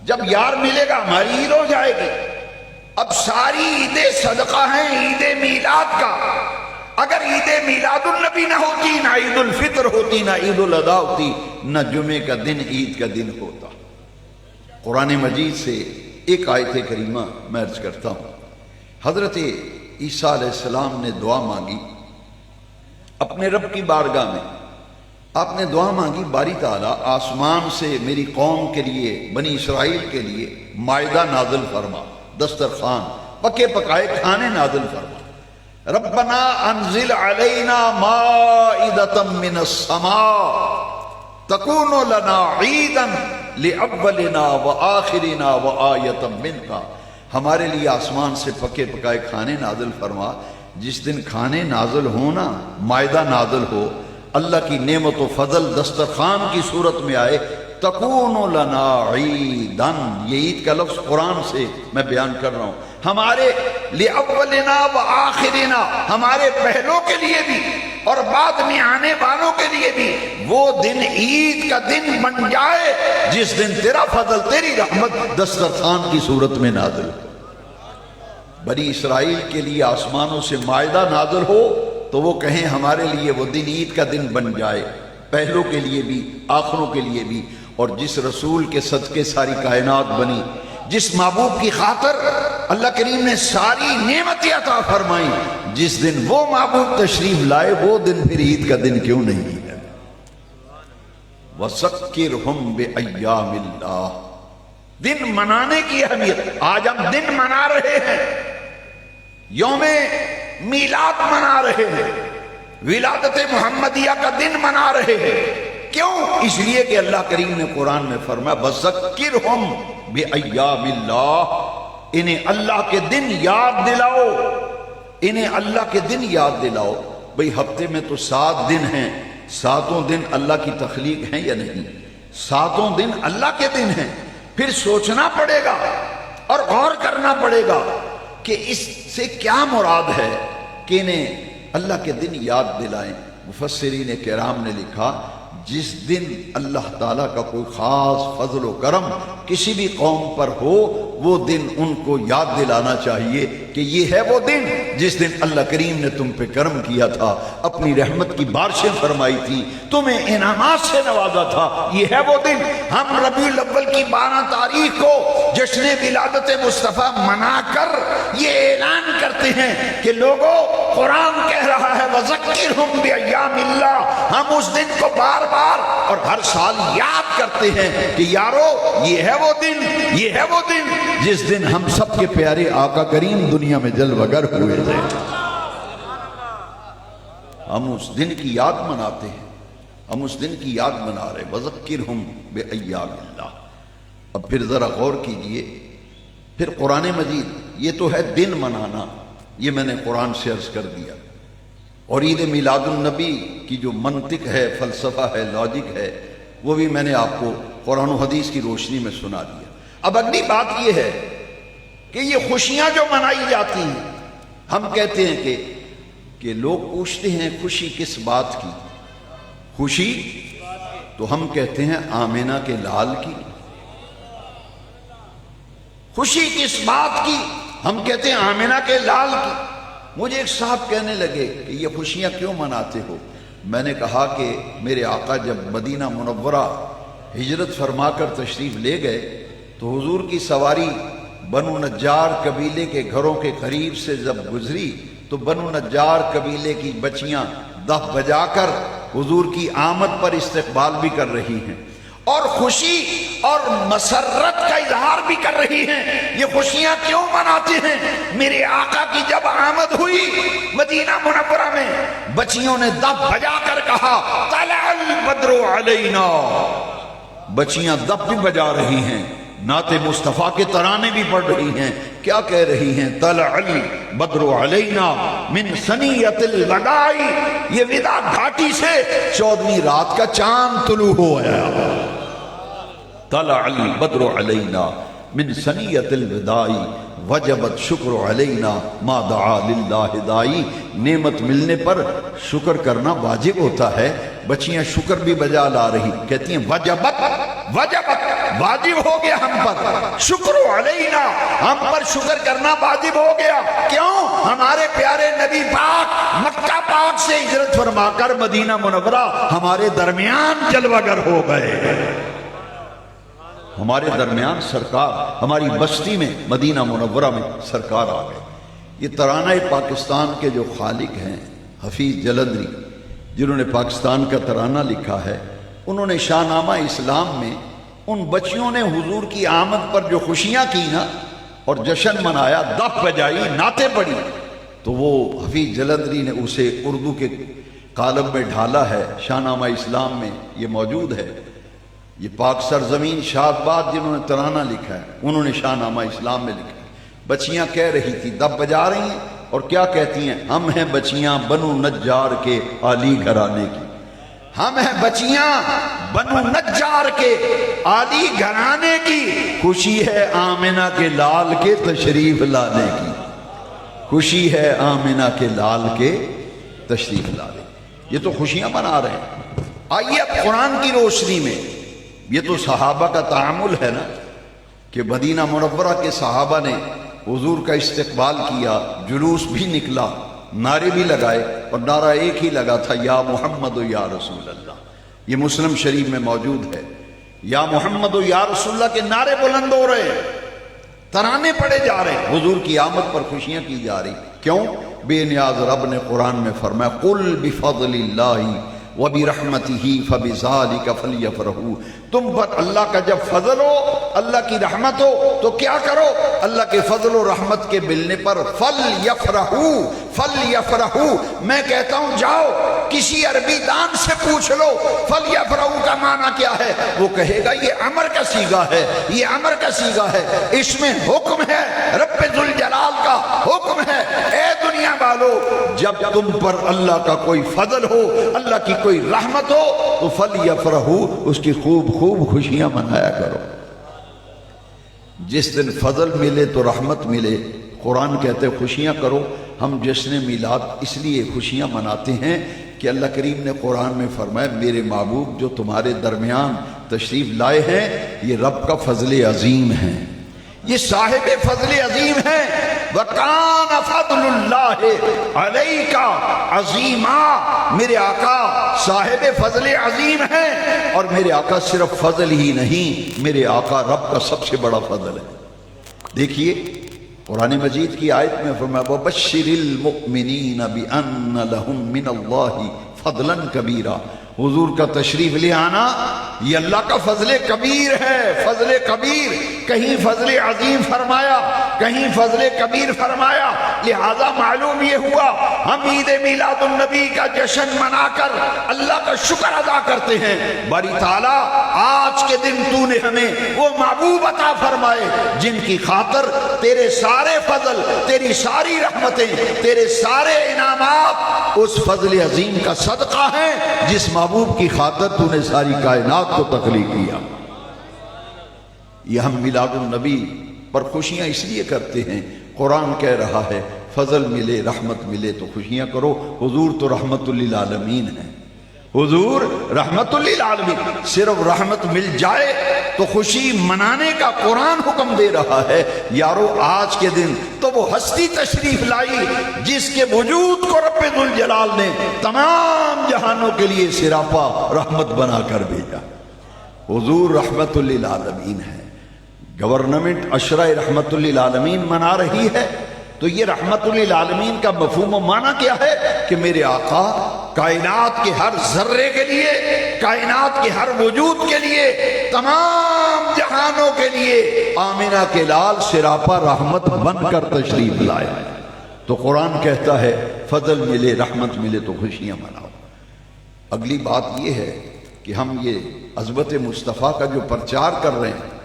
جب یار ملے گا ہماری عید ہو جائے گی۔ اب ساری عیدیں صدقہ ہیں عید میلاد کا، اگر عید میلاد النبی نہ ہوتی نہ عید الفطر ہوتی نہ عید الاضحیٰ ہوتی نہ جمعے کا دن عید کا دن ہوتا۔ قرآن مجید سے ایک آیت کریمہ میں عرض کرتا ہوں۔ حضرت عیسیٰ علیہ السلام نے دعا مانگی اپنے رب کی بارگاہ میں، آپ نے دعا مانگی باری تعالیٰ آسمان سے میری قوم کے لیے بنی اسرائیل کے لیے مائدہ نازل فرما، دسترخوان پکے پکائے کھانے نازل فرما۔ ربنا انزل علینا مائدۃ من السماء تکون لنا عیدا لاولنا وآخرنا وآیۃ منک، ہمارے لیے آسمان سے پکے پکائے کھانے نازل فرما۔ جس دن کھانے نازل ہونا، مائدہ نازل ہو، اللہ کی نعمت و فضل دسترخوان کی صورت میں آئے، تکون لنا عیدن، یہ عید کا لفظ قرآن سے میں بیان کر رہا ہوں، ہمارے لأولنا وآخرنا، ہمارے پہلوں کے لیے بھی اور بعد میں آنے والوں کے لیے بھی وہ دن عید کا دن بن جائے جس دن تیرا فضل تیری رحمت دسترخوان کی صورت میں نازل ہو۔ بنی اسرائیل کے لیے آسمانوں سے مائدہ نازل ہو تو وہ کہیں ہمارے لیے وہ دن عید کا دن بن جائے، پہلوں کے لیے بھی آخروں کے لیے بھی۔ اور جس رسول کے صدقے ساری کائنات بنی، جس محبوب کی خاطر اللہ کریم نے ساری نعمتیں عطا فرمائیں، جس دن وہ محبوب تشریف لائے وہ دن پھر عید کا دن کیوں نہیں ہے؟ وَذَكِّرْهُمْ بِأَيَّامِ اللَّهِ، دن منانے کی اہمیت۔ آج ہم دن منا رہے ہیں، یوم میلاد منا رہے ہیں، ولادت محمدیہ کا دن منا رہے ہیں، کیوں؟ اس لیے کہ اللہ کریم نے قرآن میں فرمایا وَذَكِّرْهُمْ بِأَيَّامِ اللَّهِ، انہیں اللہ کے دن یاد دلاؤ، انہیں اللہ کے دن یاد دلاؤ۔ بھئی ہفتے میں تو 7 دن ہیں، 7 دن اللہ کی تخلیق ہیں یا نہیں؟ 7 دن اللہ کے دن ہیں۔ پھر سوچنا پڑے گا اور غور کرنا پڑے گا کہ اس سے کیا مراد ہے کہ انہیں اللہ کے دن یاد دلائیں۔ مفسرین کرام نے لکھا جس دن اللہ تعالیٰ کا کوئی خاص فضل و کرم کسی بھی قوم پر ہو، وہ دن ان کو یاد دلانا چاہیے کہ یہ ہے وہ دن جس دن اللہ کریم نے تم پہ کرم کیا تھا، اپنی رحمت کی بارشیں فرمائی تھی، تمہیں انعامات سے نوازا تھا، یہ ہے وہ دن۔ ہم ربیع الاول کی 12 تاریخ کو جشن ولادت مصطفیٰ منا کر یہ اعلان کرتے ہیں کہ لوگوں قرآن کہہ رہا ہے وَذَكِّرْهُمْ بِأَيَّامِ اللَّهِ، ہم اس دن کو بار بار اور ہر سال یاد کرتے ہیں کہ یارو یہ ہے وہ دن، یہ ہے وہ دن جس دن ہم سب کے پیارے آقا کریم دنیا میں جلوہ گر ہوئے تھے۔ ہم اس دن کی یاد مناتے ہیں، ہم اس دن کی یاد منا رہے ہیں وَذَكِّرْهُمْ بِأَيَّامِ اللَّهِ۔ اب پھر ذرا غور کیجئے، پھر قرآن مجید یہ تو ہے دن منانا، یہ میں نے قرآن سے عرض کر دیا، اور عید میلاد النبی کی جو منطق ہے، فلسفہ ہے، لاجک ہے، وہ بھی میں نے آپ کو قرآن و حدیث کی روشنی میں سنا دیا۔ اب اگلی بات یہ ہے کہ یہ خوشیاں جو منائی جاتی ہیں، ہم کہتے ہیں کہ لوگ پوچھتے ہیں خوشی کس بات کی؟ خوشی تو ہم کہتے ہیں آمینہ کے لال کی۔ خوشی کس بات کی؟ ہم کہتے ہیں آمینہ کے لال کی۔ مجھے ایک صاحب کہنے لگے کہ یہ خوشیاں کیوں مناتے ہو؟ میں نے کہا کہ میرے آقا جب مدینہ منورہ ہجرت فرما کر تشریف لے گئے تو حضور کی سواری بنو نجار قبیلے کے گھروں کے قریب سے جب گزری تو بنو نجار قبیلے کی بچیاں دف بجا کر حضور کی آمد پر استقبال بھی کر رہی ہیں اور خوشی اور مسرت کا اظہار بھی کر رہی ہیں۔ یہ خوشیاں کیوں مناتے ہیں؟ میرے آقا کی جب آمد ہوئی مدینہ منورہ میں، بچیوں نے دف بجا کر کہا طلع البدر علینا۔ بچیاں دف بھی بجا رہی ہیں، نعت مصطفیٰ کے ترانے بھی پڑھ رہی ہیں۔ کیا کہہ رہی ہیں؟ طلع البدر علینا من ثنیۃ الوداع، یہ وداع گھاٹی سے 14ویں رات کا چاند طلوع ہو آیا۔ طلع البدر علینا من ثنیۃ الوداع وجبت شکر علینا ما دعا للہ دائی۔ نعمت ملنے پر شکر کرنا واجب ہوتا ہے۔ بچیاں شکر بھی بجا لا رہی، کہتی ہیں وجبت واجب ہو گیا ہم پر، شکر علینا ہم پر شکر کرنا واجب ہو گیا۔ کیوں؟ ہمارے پیارے نبی پاک مکہ پاک سے ہجرت فرما کر مدینہ منورہ ہمارے درمیان جلوہ گر ہو گئے۔ ہمارے درمیان سرکار، ہماری بستی میں مدینہ منورہ میں سرکار آ گئے۔ یہ ترانہ پاکستان کے جو خالق ہیں حفیظ جلندری، جنہوں نے پاکستان کا ترانہ لکھا ہے، انہوں نے شاہ نامہ اسلام میں ان بچیوں نے حضور کی آمد پر جو خوشیاں کی نا اور جشن منایا، دف بجائی، نعتیں پڑھی، تو وہ حفیظ جلندری نے اسے اردو کے کالم میں ڈھالا ہے، شاہ نامہ اسلام میں یہ موجود ہے۔ یہ پاک سرزمین شاد باد جنہوں نے ترانہ لکھا ہے، انہوں نے شاہ نامہ اسلام میں لکھا ہے۔ بچیاں کہہ رہی تھی، دف بجا رہی ہیں، اور کیا کہتی ہیں؟ ہم ہیں بچیاں بنو نجار کے عالی گھرانے کی، ہم ہیں بچیاں بنو نجار کے عالی گھرانے کی، خوشی ہے آمنہ کے لال کے تشریف لانے کی، خوشی ہے آمنہ کے لال کے تشریف لانے۔ یہ تو خوشیاں منا رہے ہیں۔ آئیے اب قرآن کی روشنی میں، یہ تو صحابہ کا تعامل ہے نا، کہ مدینہ منورہ کے صحابہ نے حضور کا استقبال کیا، جلوس بھی نکلا، نعرے بھی لگائے، اور نعرہ ایک ہی لگا تھا، یا محمد و یا رسول اللہ۔ یہ مسلم شریف میں موجود ہے، یا محمد و یا رسول اللہ کے نعرے بلند ہو رہے ہیں، ترانے پڑے جا رہے ہیں، حضور کی آمد پر خوشیاں کی جا رہی۔ کیوں؟ بے نیاز رب نے قرآن میں فرمایا قل بفضل اللہ وَبِرَحْمَتِهِ فَبِذَلِكَ فَلْيَفْرَحُوا۔ تم پر اللہ کا جب فضل ہو، اللہ کی رحمت ہو، تو کیا کرو؟ اللہ کے فضل و رحمت کے ملنے پر فَلْيَفْرَحُوا۔ میں کہتا ہوں جاؤ کسی عربی دان سے پوچھ لو فَلْيَفْرَحُوا کا معنی کیا ہے، وہ کہے گا یہ امر کا صیغہ ہے، یہ امر کا صیغہ ہے، اس میں حکم ہے، رب ذوالجلال کا حکم ہے۔ اے دنیا والو، جب تم پر اللہ کا کوئی فضل ہو، اللہ کی کوئی رحمت ہو، تو فَلْيَفْرَحُوا، اس کی خوب خوشیاں منایا کرو۔ جس دن فضل ملے تو رحمت ملے، قرآن کہتے خوشیاں کرو۔ ہم جشن میلاد اس لیے خوشیاں مناتے ہیں کہ اللہ کریم نے قرآن میں فرمایا میرے محبوب جو تمہارے درمیان تشریف لائے ہیں یہ رب کا فضل عظیم ہے، یہ صاحب فضل عظیم ہے۔ وَكَانَ فَضْلُ اللَّهِ عَلَيْكَ عَظِيمًا، میرے آقا صاحب فضل عظیم ہیں، اور میرے آقا صرف فضل ہی نہیں، میرے آقا رب کا سب سے بڑا فضل ہے۔ دیکھیے قرآن مجید کی آیت میں فرمایا وَبَشِّرِ الْمُؤْمِنِينَ بِأَنَّ لَهُم مِّنَ اللَّهِ فَضْلًا كَبِيرًا۔ حضور کا تشریف لے آنا یہ اللہ کا فضل کبیر ہے، فضل کبیر، کہیں فضل عظیم فرمایا، کہیں فضل کبیر فرمایا۔ لہذا معلوم یہ ہوا ہم عید میلاد النبی کا جشن منا کر اللہ کا شکر ادا کرتے ہیں۔ باری تعالیٰ آج کے دن تو نے ہمیں وہ محبوب عطا فرمائے جن کی خاطر تیرے سارے فضل، تیری ساری رحمتیں، تیرے سارے انعامات اس فضل عظیم کا صدقہ ہیں جس محبوب کی خاطر تو نے ساری کائنات کو تخلیق کیا۔ یہ ہم میلاد النبی پر خوشیاں اس لیے کرتے ہیں، قرآن کہہ رہا ہے فضل ملے، رحمت ملے تو خوشیاں کرو۔ حضور تو رحمت للعالمین ہے، حضور رحمت للعالمین، صرف رحمت مل جائے تو خوشی منانے کا قرآن حکم دے رہا ہے۔ یارو آج کے دن تو وہ ہستی تشریف لائی جس کے وجود کو رب ذوالجلال نے تمام جہانوں کے لیے سراپا رحمت بنا کر بھیجا۔ حضور رحمت للعالمین ہے، گورنمنٹ عشرہ رحمت للعالمین منا رہی ہے، تو یہ رحمت للعالمین کا مفہوم و معنی کیا ہے کہ میرے آقا کائنات کے ہر ذرے کے لیے، کائنات کے ہر وجود کے لیے، تمام جہانوں کے لیے آمنہ کے لال سراپا رحمت بن کر تشریف لائے۔ تو قرآن کہتا ہے فضل ملے، رحمت ملے تو خوشیاں مناؤ۔ اگلی بات یہ ہے کہ ہم یہ عظمت مصطفیٰ کا جو پرچار کر رہے ہیں،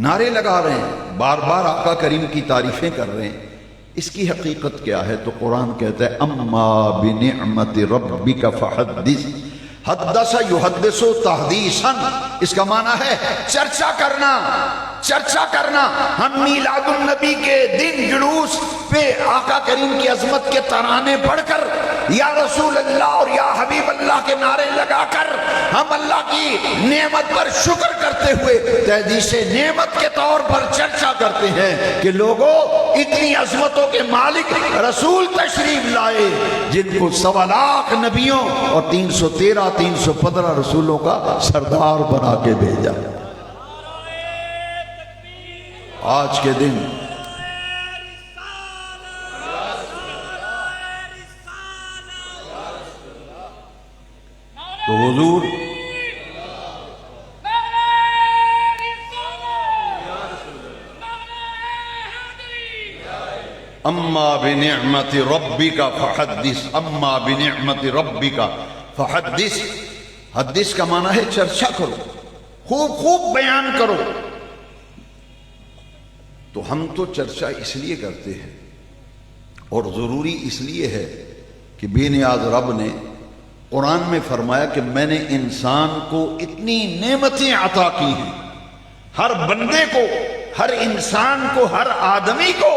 نعرے لگا رہے ہیں، بار بار آقا کریم کی تعریفیں کر رہے ہیں، اس کی حقیقت کیا ہے؟ تو قرآن کہتا ہے اما بنعمت ربک فحدث، حدث یحدث تحدیثا، اس کا معنی ہے چرچا کرنا، چرچا کرنا۔ ہم میلاد النبی کے دن جلوس پہ آقا کریم کی عظمت کے ترانے پڑھ کر، یا رسول اللہ اور یا حبیب اللہ کے نعرے لگا کر ہم اللہ کی نعمت پر شکر کرتے ہوئے تحدیث نعمت کے طور پر چرچا کرتے ہیں کہ لوگوں اتنی عظمتوں کے مالک رسول تشریف لائے جن کو 1.25 لاکھ نبیوں اور 315 رسولوں کا سردار بنا کے بھیجا۔ آج کے دن تو حضور اما بنعمت ربک فحدث، اما بنعمت ربک فحدث، حدث کا معنی ہے چرچا کرو، خوب خوب بیان کرو۔ تو ہم تو چرچا اس لیے کرتے ہیں اور ضروری اس لیے ہے کہ بے نیاز رب نے قرآن میں فرمایا کہ میں نے انسان کو اتنی نعمتیں عطا کی ہیں، ہر بندے کو، ہر انسان کو، ہر آدمی کو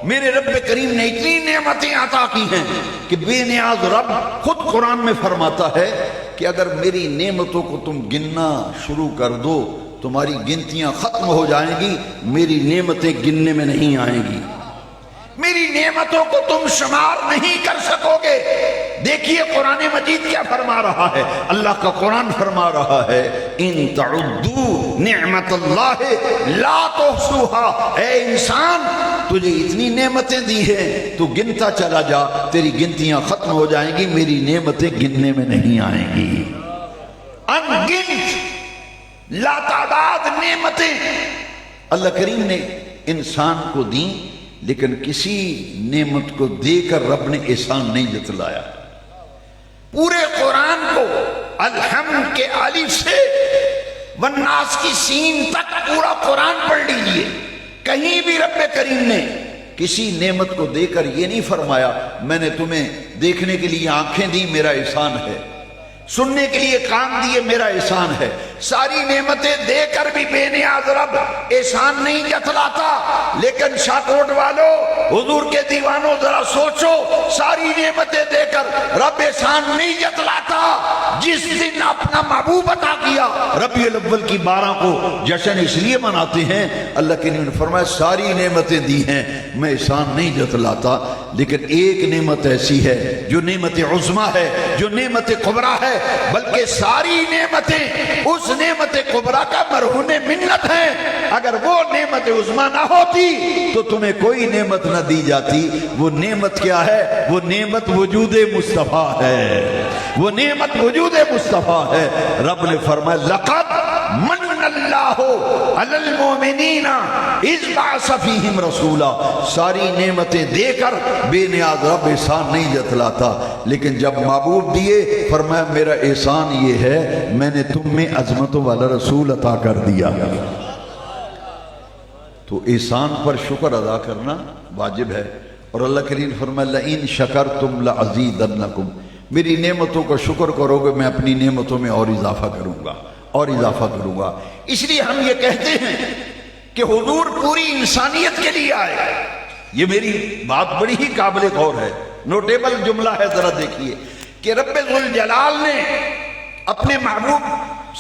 میرے رب کریم نے اتنی نعمتیں عطا کی ہیں کہ بے نیاز رب خود قرآن میں فرماتا ہے کہ اگر میری نعمتوں کو تم گننا شروع کر دو تمہاری گنتیاں ختم ہو جائیں گی، میری نعمتیں گننے میں نہیں آئیں گی، میری نعمتوں کو تم شمار نہیں کر سکو گے۔ دیکھیے قرآن مجید کیا فرما رہا ہے، اللہ کا قرآن فرما رہا ہے ان تعدوا نعمت اللہ لا تحصوها، اے انسان تجھے اتنی نعمتیں دی ہیں تو گنتا چلا جا، تیری گنتیاں ختم ہو جائیں گی، میری نعمتیں گننے میں نہیں آئیں گی۔ ان گنت لا تعداد نعمتیں اللہ کریم نے انسان کو دیں، لیکن کسی نعمت کو دے کر رب نے احسان نہیں جتلایا۔ پورے قرآن کو الحمد کے الف سے والناس کی سین تک پورا قرآن پڑھ لیجئے، کہیں بھی رب کریم نے کسی نعمت کو دے کر یہ نہیں فرمایا میں نے تمہیں دیکھنے کے لیے آنکھیں دی میرا احسان ہے، سننے کے لیے کان دیے میرا احسان ہے۔ ساری نعمتیں دے کر بھی بے نیاز رب احسان نہیں جتلاتا، لیکن شاکوٹ والو، حضور کے دیوانوں ذرا سوچو، ساری نعمتیں دے کر رب احسان نہیں جتلاتا۔ جس دن اپنا محبوب عطا کیا، ربیع الاول کی 12 کو جشن اس لیے مناتے ہیں، اللہ کے نبی نے فرمایا ساری نعمتیں دی ہیں میں احسان نہیں جتلاتا، لیکن ایک نعمت ایسی ہے جو نعمت عظمیٰ ہے، جو نعمت کبریٰ ہے، بلکہ ساری نعمتیں اس اس نعمت کبریٰ کا مرہون منت ہے. اگر وہ نعمت عظمیٰ نہ ہوتی تو تمہیں کوئی نعمت نہ دی جاتی. وہ نعمت کیا ہے؟ وہ نعمت وجود مصطفیٰ ہے. وہ نعمت وجود مصطفیٰ ہے. رب نے فرمایا لقد من اللہ علی المؤمنین اذ بعث فیہم رسولا. ساری نعمتیں دے کر بے نیاز رب احسان نہیں جتلاتا، لیکن جب محبوب دیے فرمایا میرا احسان یہ ہے میں نے تم میں عظمتوں والا رسول عطا کر دیا. تو احسان پر شکر ادا کرنا واجب ہے. اور اللہ کریم فرمایا لئن شکرتم لازیدنکم. میری نعمتوں کا شکر کرو گے میں اپنی نعمتوں میں اور اضافہ کروں گا اور اضافہ کروں گا. اس لیے ہم یہ کہتے ہیں کہ حضور پوری انسانیت کے لیے آئے. یہ میری بات بڑی ہی قابل غور ہے، نوٹیبل جملہ ہے. ذرا دیکھیے کہ رب ذوالجلال نے اپنے محبوب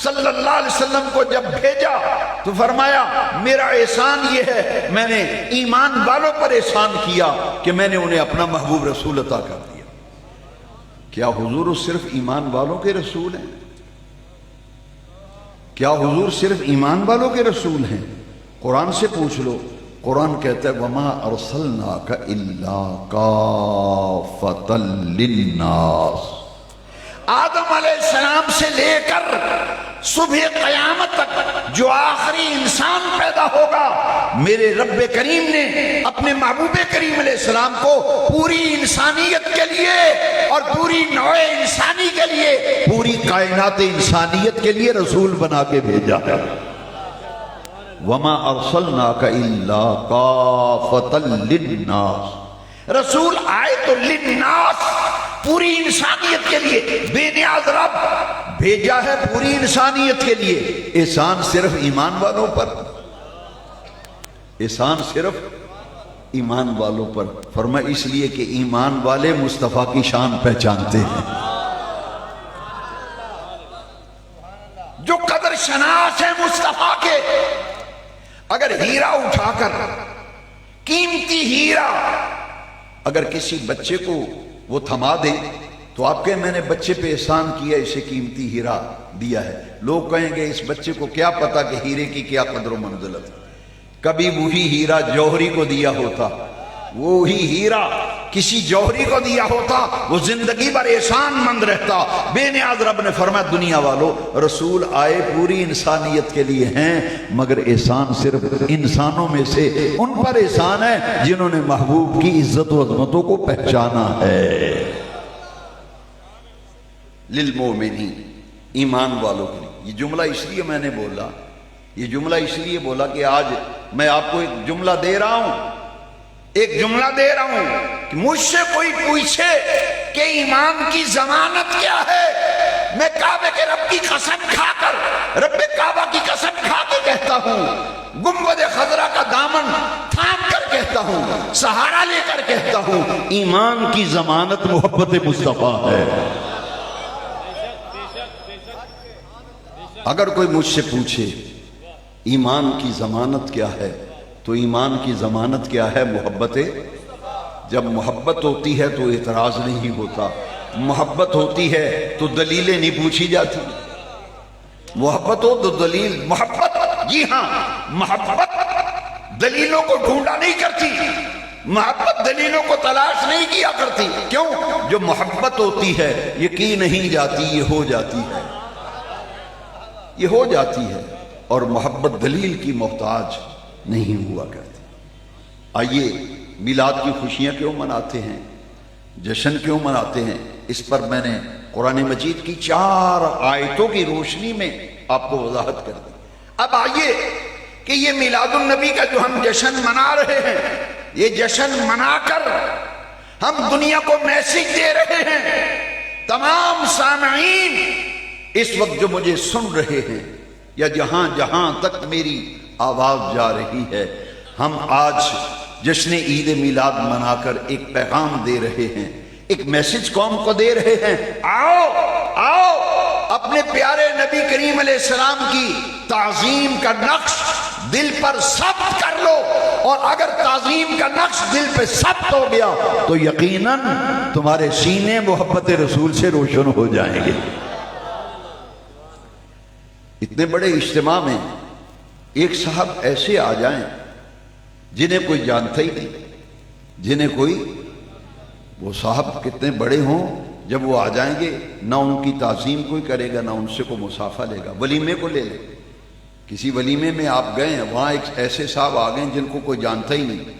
صلی اللہ علیہ وسلم کو جب بھیجا تو فرمایا میرا احسان یہ ہے میں نے ایمان والوں پر احسان کیا کہ میں نے انہیں اپنا محبوب رسول عطا کر دیا. کیا حضور صرف ایمان والوں کے رسول ہیں؟ کیا حضور صرف ایمان والوں کے رسول ہیں؟ قرآن سے پوچھ لو. قرآن کہتا ہے وَمَا أَرْسَلْنَاكَ إِلَّا كَافَّةً لِلنَّاسِ. آدم علیہ السلام سے لے کر صبح قیامت تک جو آخری انسان پیدا ہوگا میرے رب کریم نے اپنے محبوب کریم علیہ السلام کو پوری انسانیت کے لیے اور پوری نوع انسانی کے لیے پوری کائنات انسانیت کے لیے رسول بنا کے بھیجا. وَمَا أَرْسَلْنَاكَ إِلَّا كَافَّةً لِلنَّاسِ. رسول آئے تو للناس پوری انسانیت کے لیے. بے نیاز رب بھیجا ہے پوری انسانیت کے لیے. احسان صرف ایمان والوں پر، احسان صرف ایمان والوں پر. فرمایا اس لیے کہ ایمان والے مصطفیٰ کی شان پہچانتے ہیں. جو قدر شناس ہے مصطفیٰ کے. اگر ہیرا اٹھا کر قیمتی ہیرا اگر کسی بچے کو وہ تھما دیں تو آپ کہیں میں نے بچے پہ احسان کیا اسے قیمتی ہیرا دیا ہے. لوگ کہیں گے اس بچے کو کیا پتا کہ ہیرے کی کیا قدر و منزلت. کبھی وہی ہیرا جوہری کو دیا ہوتا، وہی ہیرا کسی جوہری کو دیا ہوتا وہ زندگی بھر احسان مند رہتا. بے نیاز رب نے فرمایا دنیا والوں رسول آئے پوری انسانیت کے لیے ہیں مگر احسان صرف انسانوں میں سے ان پر احسان ہے جنہوں نے محبوب کی عزت و عظمتوں کو پہچانا ہے. للمؤمنین ایمان والوں کے لیے. یہ جملہ اس لیے میں نے بولا، یہ جملہ اس لیے بولا کہ آج میں آپ کو ایک جملہ دے رہا ہوں، ایک جملہ دے رہا ہوں کہ مجھ سے کوئی پوچھے کہ ایمان کی ضمانت کیا ہے، میں کعبے کے رب کی قسم کھا کر رب کعبہ کی قسم کھا کے کہتا ہوں، گنبد خضرا کا دامن تھام کر کہتا ہوں، سہارا لے کر کہتا ہوں ایمان کی ضمانت محبت مصطفیٰ ہے. اگر کوئی مجھ سے پوچھے ایمان کی ضمانت کیا ہے تو ایمان کی ضمانت کیا ہے؟ محبت. جب محبت ہوتی ہے تو اعتراض نہیں ہوتا، محبت ہوتی ہے تو دلیلیں نہیں پوچھی جاتی. محبت ہو تو دلیل، محبت جی ہاں محبت دلیلوں کو ڈھونڈا نہیں کرتی، محبت دلیلوں کو تلاش نہیں کیا کرتی. کیوں؟ جو محبت ہوتی ہے یقین نہیں جاتی، یہ ہو جاتی ہے، یہ ہو جاتی ہے. اور محبت دلیل کی محتاج نہیں ہوا کرتی. آئیے میلاد کی خوشیاں کیوں مناتے ہیں، جشن کیوں مناتے ہیں، اس پر میں نے قرآن مجید کی 4 آیتوں کی روشنی میں آپ کو وضاحت کر دی. اب آئیے کہ یہ میلاد النبی کا جو ہم جشن منا رہے ہیں، یہ جشن منا کر ہم دنیا کو میسج دے رہے ہیں. تمام سامعین اس وقت جو مجھے سن رہے ہیں یا جہاں جہاں تک میری آواز جا رہی ہے، ہم آج جشن عید میلاد منا کر ایک پیغام دے رہے ہیں، ایک میسج قوم کو دے رہے ہیں. آؤ آؤ اپنے پیارے نبی کریم علیہ السلام کی تعظیم کا نقش دل پر ثبت کر لو، اور اگر تعظیم کا نقش دل پہ ثبت ہو گیا تو یقیناً تمہارے سینے محبت رسول سے روشن ہو جائیں گے. اتنے بڑے اجتماع میں ایک صاحب ایسے آ جائیں جنہیں کوئی جانتا ہی نہیں، جنہیں کوئی، وہ صاحب کتنے بڑے ہوں، جب وہ آ جائیں گے نہ ان کی تعظیم کوئی کرے گا، نہ ان سے کوئی مسافہ لے گا۔ ولیمے کو لے لیں، کسی ولیمے میں آپ گئے ہیں، وہاں ایک ایسے صاحب آ گئے جن کو کوئی جانتا ہی نہیں،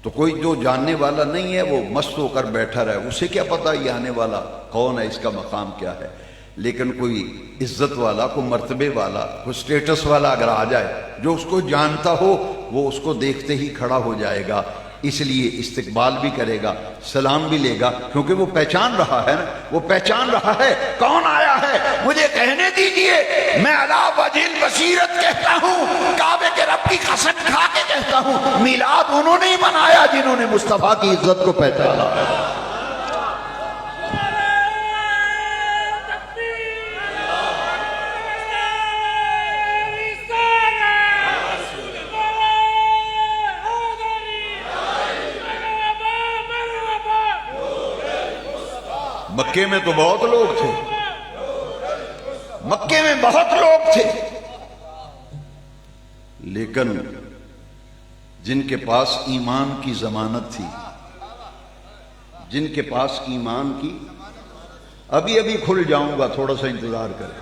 تو کوئی جو جاننے والا نہیں ہے وہ مست ہو کر بیٹھا رہے، اسے کیا پتا یہ آنے والا کون ہے، اس کا مقام کیا ہے۔ لیکن کوئی عزت والا، کوئی مرتبے والا، کوئی سٹیٹس والا اگر آ جائے جو اس کو جانتا ہو، وہ اس کو دیکھتے ہی کھڑا ہو جائے گا، اس لیے استقبال بھی کرے گا، سلام بھی لے گا، کیونکہ وہ پہچان رہا ہے نا، وہ پہچان رہا ہے کون آیا ہے۔ مجھے کہنے دیجئے، میں علی وجہ البصیرت کہتا ہوں، کعبے کے رب کی قسم کھا کے کہتا ہوں، میلاد انہوں نے ہی منایا جنہوں نے مصطفیٰ کی عزت کو پہچانا۔ مکے میں تو بہت لوگ تھے، مکے میں بہت لوگ تھے، لیکن جن کے پاس ایمان کی ضمانت تھی، جن کے پاس ایمان کی، ابھی ابھی کھل جاؤں گا، تھوڑا سا انتظار کریں۔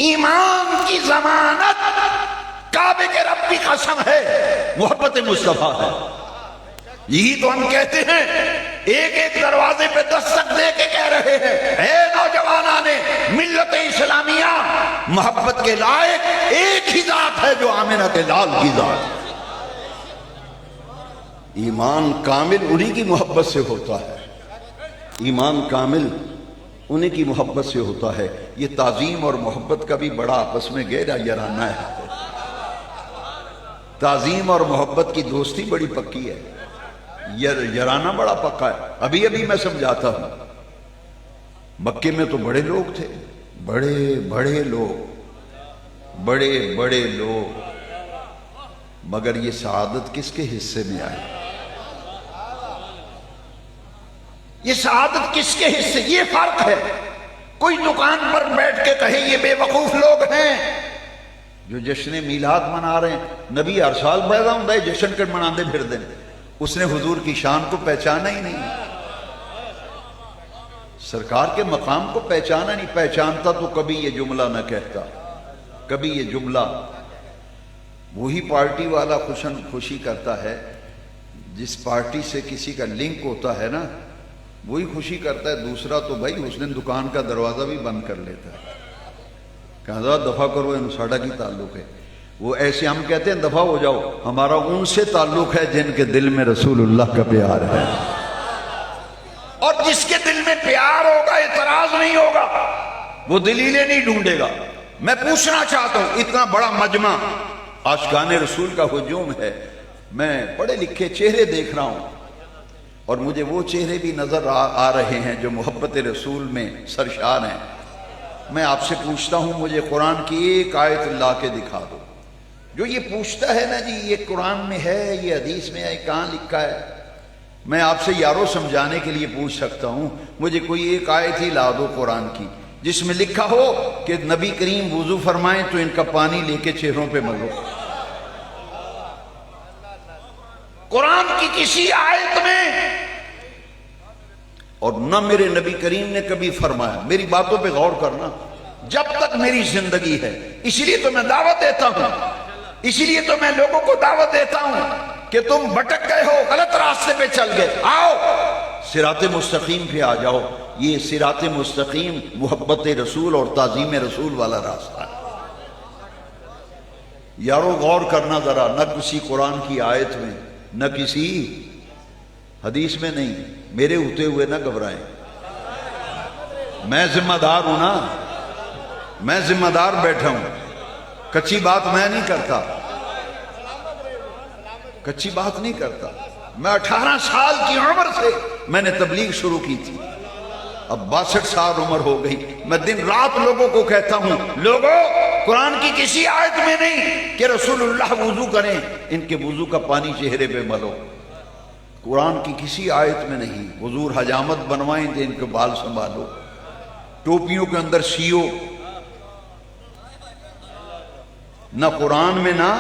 ایمان کی ضمانت، کعبے کے رب کی قسم ہے، محبت مصطفیٰ ہے۔ یہی تو ہم کہتے ہیں، ایک ایک دروازے پہ دستک دے کے کہہ رہے ہیں، اے نوجوانان ملت اسلامیہ، محبت کے لائق ایک ہی ذات ہے جو آمنہ کے لال کی ذات۔ ایمان کامل انہی کی محبت سے ہوتا ہے، ایمان کامل انہی کی محبت سے ہوتا ہے۔ یہ تعظیم اور محبت کا بھی بڑا آپس میں گہرا یارانہ ہے، تعظیم اور محبت کی دوستی بڑی پکی ہے، یارانہ بڑا پکا ہے۔ ابھی ابھی میں سمجھاتا ہوں، مکے میں تو بڑے لوگ تھے، بڑے بڑے لوگ، بڑے بڑے لوگ، مگر یہ سعادت کس کے حصے میں آئی؟ یہ سعادت کس کے حصے؟ یہ فرق ہے۔ کوئی دکان پر بیٹھ کے کہے یہ بے وقوف لوگ ہیں جو جشن میلاد منا رہے ہیں، نبی ہر سال پیدا ہوں دے جشن کر مناندے پھر دیں، اس نے حضور کی شان کو پہچانا ہی نہیں، سرکار کے مقام کو پہچانا نہیں، پہچانتا تو کبھی یہ جملہ نہ کہتا، کبھی یہ جملہ۔ وہی پارٹی والا خوشی کرتا ہے جس پارٹی سے کسی کا لنک ہوتا ہے نا، وہی خوشی کرتا ہے، دوسرا تو بھائی اس نے دکان کا دروازہ بھی بند کر لیتا ہے، کہا دفعہ کرو ان ساڑا کی تعلق ہے۔ وہ ایسے ہم کہتے ہیں دفعہ ہو جاؤ، ہمارا ان سے تعلق ہے جن کے دل میں رسول اللہ کا پیار ہے، اور جس کے دل میں پیار ہوگا اعتراض نہیں ہوگا، وہ دلیلیں نہیں ڈھونڈے گا۔ میں پوچھنا چاہتا ہوں، اتنا بڑا مجمع عاشقان رسول کا ہجوم ہے، میں پڑھے لکھے چہرے دیکھ رہا ہوں، اور مجھے وہ چہرے بھی نظر آ رہے ہیں جو محبت رسول میں سرشار ہیں۔ میں آپ سے پوچھتا ہوں، مجھے قرآن کی ایک آیت لا کے دکھا دو۔ جو یہ پوچھتا ہے نا جی یہ قرآن میں ہے، یہ حدیث میں ہے، کہاں لکھا ہے، میں آپ سے یارو سمجھانے کے لیے پوچھ سکتا ہوں، مجھے کوئی ایک آیت ہی لا دو قرآن کی جس میں لکھا ہو کہ نبی کریم وضو فرمائیں تو ان کا پانی لے کے چہروں پہ ملو۔ قرآن کی کسی آیت میں، اور نہ میرے نبی کریم نے کبھی فرمایا، میری باتوں پہ غور کرنا، جب تک میری زندگی ہے۔ اسی لیے تو میں دعوت دیتا ہوں، اسی لیے تو میں لوگوں کو دعوت دیتا ہوں کہ تم بھٹک گئے ہو، غلط راستے پہ چل گئے، آؤ صراط مستقیم پہ آ جاؤ۔ یہ صراط مستقیم محبت رسول اور تعظیم رسول والا راستہ ہے۔ یارو غور کرنا ذرا، نہ کسی قرآن کی آیت میں، نہ کسی حدیث میں نہیں، میرے ہوتے ہوئے نہ گھبرائیں، میں ذمہ دار ہوں نا، میں ذمہ دار بیٹھا ہوں، کچی بات میں نہیں کرتا، کچی بات نہیں کرتا۔ میں 18 سال کی عمر سے میں نے تبلیغ شروع کی تھی، اب 62 سال عمر ہو گئی، میں دن رات لوگوں کو کہتا ہوں، لوگوں قرآن کی کسی آیت میں نہیں کہ رسول اللہ وضو کریں، ان کے وضو کا پانی چہرے پہ ملو، قرآن کی کسی آیت میں نہیں، حضور حجامت بنوائیں تو ان کے بال سنبھالو، ٹوپیوں کے اندر سیو، نہ قرآن میں نہ.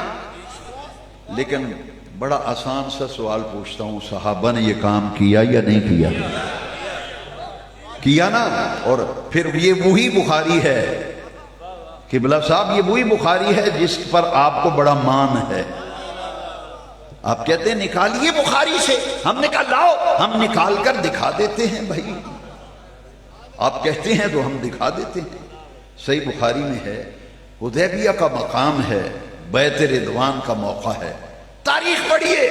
لیکن بڑا آسان سا سوال پوچھتا ہوں، صحابہ نے یہ کام کیا یا نہیں کیا؟ کیا نا. اور پھر یہ وہی بخاری ہے قبلہ صاحب، یہ وہی بخاری ہے جس پر آپ کو بڑا مان ہے. آپ کہتے ہیں نکالیے بخاری سے، ہم نے کہا لاؤ، ہم نکال کر دکھا دیتے ہیں بھائی. آپ کہتے ہیں تو ہم دکھا دیتے ہیں. صحیح بخاری میں ہے، حدیبیہ کا مقام ہے، بیعت رضوان کا موقع ہے. تاریخ پڑھیے،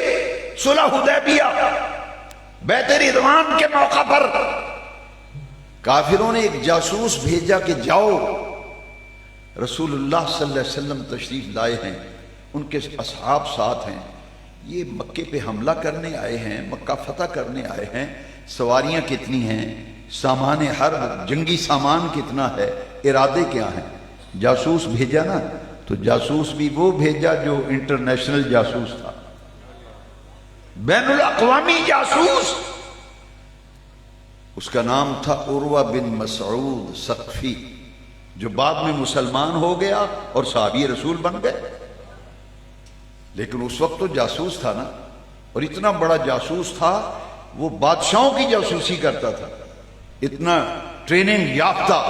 صلح حدیبیہ، بیعت رضوان کے موقع پر کافروں نے ایک جاسوس بھیجا کہ جاؤ، رسول اللہ صلی اللہ علیہ وسلم تشریف لائے ہیں، ان کے اصحاب ساتھ ہیں، یہ مکے پہ حملہ کرنے آئے ہیں، مکہ فتح کرنے آئے ہیں، سواریاں کتنی ہیں، سامان حرب، جنگی سامان کتنا ہے، ارادے کیا ہیں. جاسوس بھیجا نا، تو جاسوس بھی وہ بھیجا جو انٹرنیشنل جاسوس تھا، بین الاقوامی جاسوس. اس کا نام تھا عروہ بن مسعود ثقفی، جو بعد میں مسلمان ہو گیا اور صحابی رسول بن گئے. لیکن اس وقت تو جاسوس تھا نا، اور اتنا بڑا جاسوس تھا، وہ بادشاہوں کی جاسوسی کرتا تھا. اتنا ٹریننگ یافتہ،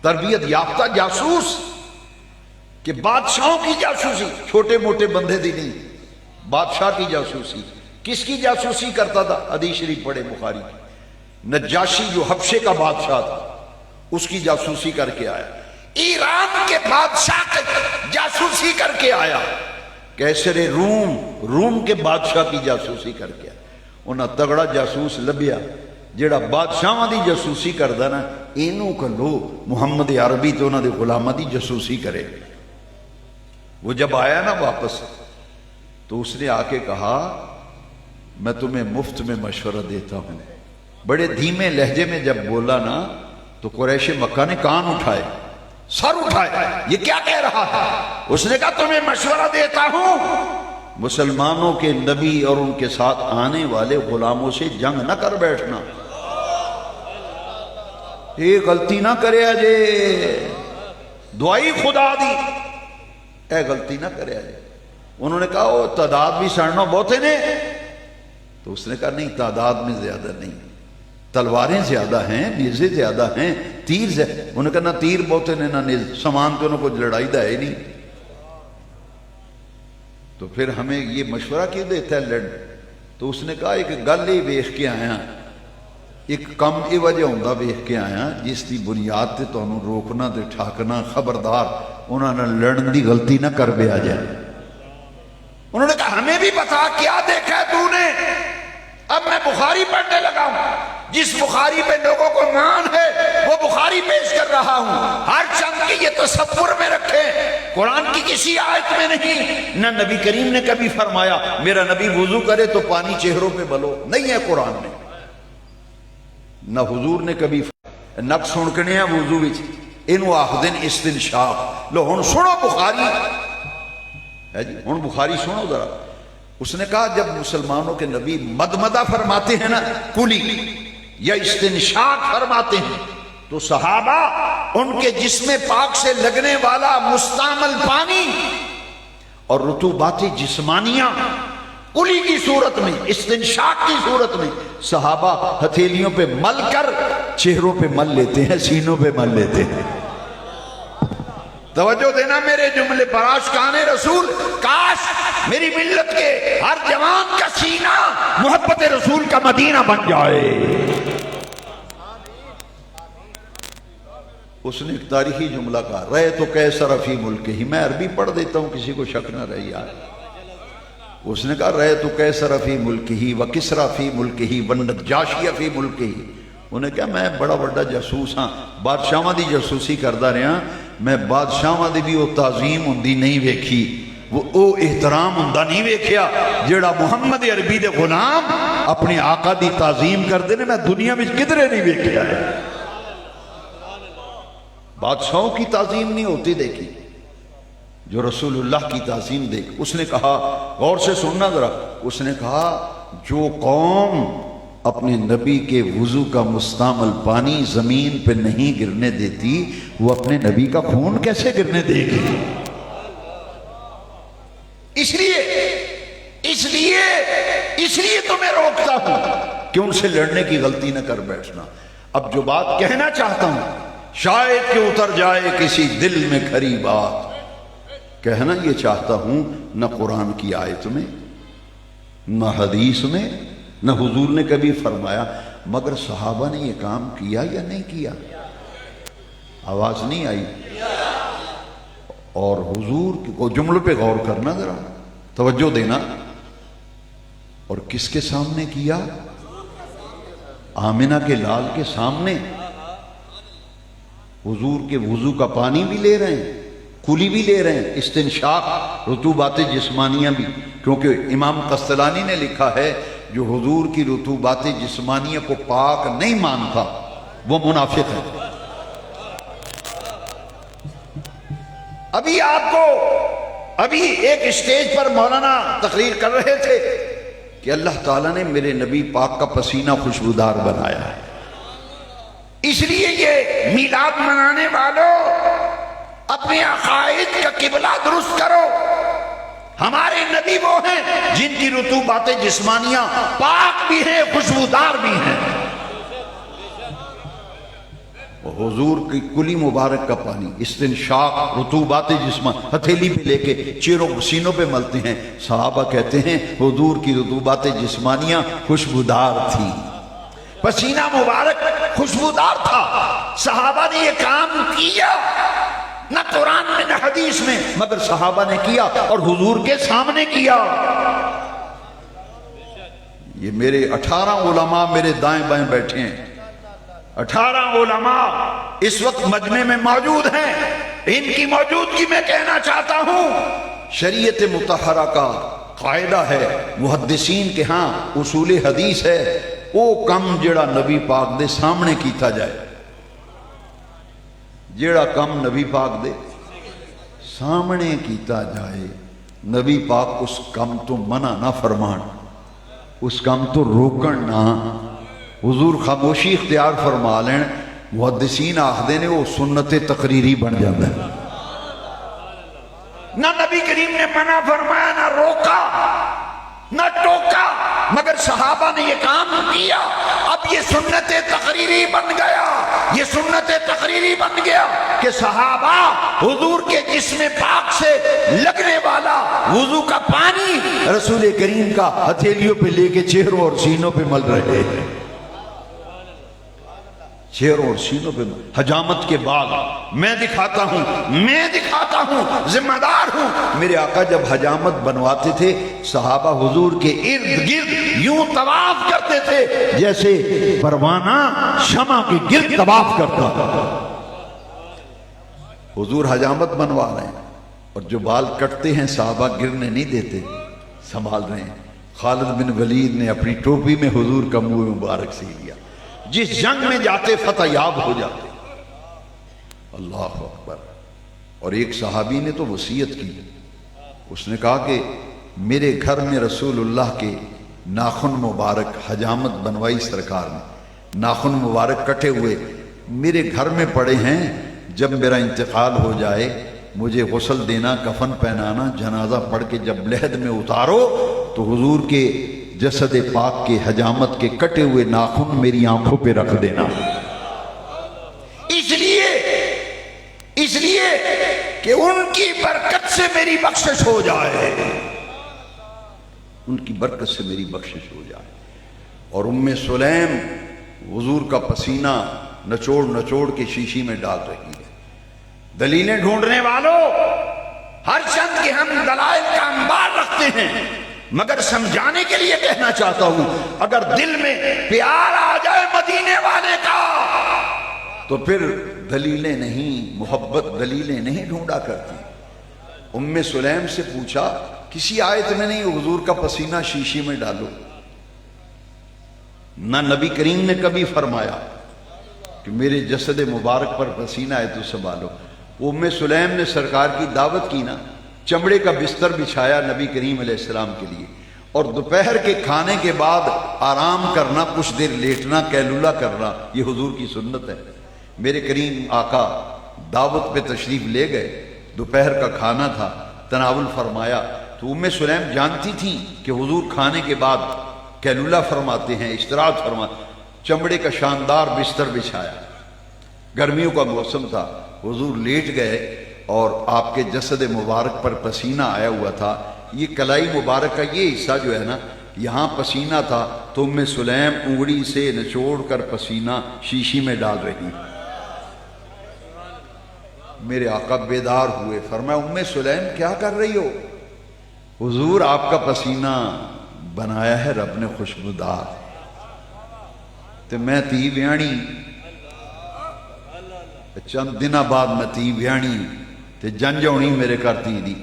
تربیت یافتہ جاسوس کہ بادشاہوں کی جاسوسی، چھوٹے موٹے بندے دی نہیں، بادشاہ کی جاسوسی. کس کی جاسوسی کرتا تھا؟ حدیث شریف پڑھے بخاری کی. نجاشی جو حبشے کا بادشاہ تھا، اس کی جاسوسی کر کے آیا. ایران کے بادشاہ کی جاسوسی کر کے آیا. کیسر روم کے بادشاہ کی جاسوسی کر کے آیا. انہاں تگڑا جاسوس لبیا جیڑا بادشاہاں دی جاسوسی کردا نا، اینوں کلو محمد عربی تو انہاں دے غلاماں دی جاسوسی کرے. وہ جب آیا نا واپس، تو اس نے آ کے کہا میں تمہیں مفت میں مشورہ دیتا ہوں. بڑے دھیمے لہجے میں جب بولا نا، تو قریش مکہ نے کان اٹھائے، سر اٹھائے، یہ کیا کہہ رہا ہے؟ اس نے کہا تمہیں مشورہ دیتا ہوں، مسلمانوں کے نبی اور ان کے ساتھ آنے والے غلاموں سے جنگ نہ کر بیٹھنا. یہ غلطی نہ کرے جے، دعائی خدا دی، اے غلطی نہ کرے جے. انہوں نے کہا وہ تعداد بھی سڑنا بہتے نے، تو اس نے کہا نہیں، تعداد میں زیادہ نہیں، تلواریں زیادہ ہیں، نیزے زیادہ ہیں، تیر زیادہ. انہوں نے کہا نہ تیر بہتے نے نہ نیز، سامان تو انہوں کو لڑائی دا ہے نہیں. تو پھر ہمیں یہ مشورہ کیوں دیتا ہے لڑ؟ تو اس نے کہا ایک گل ہی ویخ کے آیا، ایک کم یہ وجہ ہوندا ویخ کے آیا جس کی بنیاد تے تانوں روکنا تے ٹھاکنا. خبردار انہوں نے لڑن دی غلطی نہ کر بے آ جائے. انہوں نے کہا ہمیں بھی بتا کیا دیکھا ہے تو نے. اب میں بخاری پڑھنے لگا ہوں، جس بخاری پہ لوگوں کو مان ہے وہ بخاری پیش کر رہا ہوں. ہر چند کی یہ تصور میں رکھیں، قرآن کی کسی آیت میں نہیں. نہ نبی کریم نے کبھی فرمایا میرا نبی وضو کرے تو پانی چہروں پہ بلو، نہیں ہے قرآن میں. نہ حضور نے کبھی نک سنکنے ہیں وضو وچ، انہوں آخدن استنشاق. لو ہن سنو بخاری ہے جی، ہن بخاری سنو ذرا. اس نے کہا جب مسلمانوں کے نبی مدمدہ فرماتے ہیں نا، کلی یا استنشاق فرماتے ہیں، تو صحابہ ان کے جسم پاک سے لگنے والا مستعمل پانی اور رطوبات جسمانیاں کلی کی صورت میں، استنشاق کی صورت میں، صحابہ ہتھیلیوں پہ مل کر چہروں پہ مل لیتے ہیں، سینوں پہ مل لیتے ہیں. توجہ دینا میرے جملے پر. عاشقان رسول، کاش میری ملت کے ہر جوان کا سینہ محبت رسول کا مدینہ بن جائے. اس نے ایک تاریخی جملہ کہا، رہے تو کیسر فی ملک ہی. میں عربی پڑھ دیتا ہوں کسی کو شک نہ رہی یار. اس نے کہا رہے تو کیسر فی ملک ہی و کسرا فی ملک ہی و نجاشی فی ملک ہی. انہیں کہا میں بڑا بڑا جاسوس ہاں، بادشاہاں دی جاسوسی کردا رہا، میں بادشاہاں دی بھی وہ تعظیم ہوندی نہیں ویکھی، وہ احترام ہوندا نہیں ویکھیا جیڑا محمد عربی دے غلام اپنے آقا دی تعظیم کردے نے. میں دنیا میں کدھرے نہیں ویکھیا ہے. بادشاہوں کی تعظیم نہیں ہوتی دیکھی، جو رسول اللہ کی تعظیم دیکھ. اس نے کہا غور سے سننا ذرا، اس نے کہا جو قوم اپنے نبی کے وضو کا مستعمل پانی زمین پہ نہیں گرنے دیتی، وہ اپنے نبی کا خون کیسے گرنے دے گی؟ اس لیے تمہیں روکتا ہوں کہ ان سے لڑنے کی غلطی نہ کر بیٹھنا۔ اب جو بات کہنا چاہتا ہوں، شاید کہ اتر جائے کسی دل میں کھری بات، کہنا یہ چاہتا ہوں نہ قرآن کی آیت میں، نہ حدیث میں، نہ حضور نے کبھی فرمایا، مگر صحابہ نے یہ کام کیا یا نہیں کیا؟ آواز نہیں آئی؟ اور حضور کو جملوں پہ غور کرنا، ذرا توجہ دینا۔ اور کس کے سامنے کیا؟ آمنہ کے لال کے سامنے۔ حضور کے وضو کا پانی بھی لے رہے ہیں، کلی بھی لے رہے ہیں، استنشاق، رطوبات جسمانیہ بھی، کیونکہ امام قسطلانی نے لکھا ہے جو حضور کی رطوبات جسمانیہ کو پاک نہیں مانتا وہ منافق ہے۔ ابھی ایک اسٹیج پر مولانا تقریر کر رہے تھے کہ اللہ تعالیٰ نے میرے نبی پاک کا پسینہ خوشبودار بنایا ہے، اس لیے یہ میلاد منانے والوں اپنے عقائد کا قبلہ درست کرو۔ ہمارے نبی وہ ہیں جن کی رطوبات جسمانیہ پاک بھی ہیں، خوشبودار بھی ہیں۔ حضور کی کلی مبارک کا پانی، استنشاق، رطوبات جسم ہتھیلی پہ لے کے چیروں سینوں پہ ملتے ہیں۔ صحابہ کہتے ہیں حضور کی رطوبات جسمانیہ خوشبودار تھی، پسینہ مبارک خوشبودار تھا۔ صحابہ نے یہ کام کیا، نہ قرآن میں نہ حدیث میں، مگر صحابہ نے کیا اور حضور کے سامنے کیا۔ یہ میرے 18 علماء میرے دائیں بائیں بیٹھے ہیں، 18 علماء اس وقت مجمع میں موجود ہیں۔ ان کی موجودگی میں کہنا چاہتا ہوں، شریعت مطہرہ کا قاعدہ ہے، محدثین کے ہاں اصول حدیث ہے، او کم جڑا نبی پاک دے سامنے کیتا جائے، جڑا کم نبی پاک دے سامنے کیتا جائے، نبی پاک اس کم تو منع نہ فرمان، اس کم تو روکن نہ۔ حضور خاموشی اختیار فرما لین، محدثین آخدے نے وہ سنت تقریری بن جاتا ہے۔ نہ نبی کریم نے منع فرمایا، نہ روکا، نہ ٹوکا، مگر صحابہ نے یہ کام کیا۔ اب یہ سنت تقریری بن گیا، یہ سنت تقریری بن گیا کہ صحابہ حضور کے جسم پاک سے لگنے والا وضو کا پانی رسول کریم کا ہتھیلیوں پہ لے کے چہروں اور سینوں پہ مل رہے ہیں، چہروں اور سینوں پہ۔ حجامت کے بعد میں دکھاتا ہوں، ذمہ دار ہوں۔ میرے آقا جب حجامت بنواتے تھے، صحابہ حضور کے ارد گرد یوں طواف کرتے تھے جیسے پروانہ شمع کے گرد طواف کرتا تھا۔ حضور حجامت بنوا رہے ہیں اور جو بال کٹتے ہیں صحابہ گرنے نہیں دیتے، سنبھال رہے ہیں۔ خالد بن ولید نے اپنی ٹوپی میں حضور کا منہ مبارک سی لیا، جس جنگ میں جاتے فتح یاب ہو جاتے۔ اللہ اکبر۔ اور ایک صحابی نے تو وصیت کی، اس نے کہا کہ میرے گھر میں رسول اللہ کے ناخن مبارک حجامت بنوائی سرکار نے، ناخن مبارک کٹے ہوئے میرے گھر میں پڑے ہیں، جب میرا انتقال ہو جائے مجھے غسل دینا، کفن پہنانا، جنازہ پڑھ کے جب لحد میں اتارو تو حضور کے جسد پاک کے حجامت کے کٹے ہوئے ناخن میری آنکھوں پہ رکھ دینا، اس لیے کہ ان کی برکت سے میری بخشش ہو جائے، ان کی برکت سے میری بخشش ہو جائے۔ اور ام سلیم حضور کا پسینہ نچوڑ نچوڑ کے شیشی میں ڈال رہی ہے۔ دلیلیں ڈھونڈنے والوں، ہر چند کے ہم دلائل کا انبار رکھتے ہیں، مگر سمجھانے کے لیے کہنا چاہتا ہوں، اگر دل میں پیار آ جائے مدینے والے کا تو پھر دلیلیں نہیں، محبت دلیلیں نہیں ڈھونڈا کرتی۔ ام سلیم سے پوچھا، کسی آیت میں نہیں حضور کا پسینہ شیشی میں ڈالو، نہ نبی کریم نے کبھی فرمایا کہ میرے جسد مبارک پر پسینہ ہے تو سنبھالو۔ ام سلیم نے سرکار کی دعوت کی نا، چمڑے کا بستر بچھایا نبی کریم علیہ السلام کے لیے، اور دوپہر کے کھانے کے بعد آرام کرنا، کچھ دیر لیٹنا، کیلولہ کرنا، یہ حضور کی سنت ہے۔ میرے کریم آقا دعوت پہ تشریف لے گئے، دوپہر کا کھانا تھا، تناول فرمایا تو ام سلیم جانتی تھی کہ حضور کھانے کے بعد کیلولہ فرماتے ہیں، استراحت فرماتے، چمڑے کا شاندار بستر بچھایا، گرمیوں کا موسم تھا، حضور لیٹ گئے اور آپ کے جسد مبارک پر پسینہ آیا ہوا تھا۔ یہ کلائی مبارک کا یہ حصہ جو ہے نا، یہاں پسینہ تھا تو ام سلیم انگلی سے نچوڑ کر پسینہ شیشی میں ڈال رہی۔ میرے آقا بیدار ہوئے، فرمایا ام سلیم کیا کر رہی ہو؟ حضور آپ کا پسینہ بنایا ہے رب نے خوشبودار، تو میں تھی ویانی، چند دن بعد میں تھی ویانی تے جنج ہونی میرے گھر تھی دی،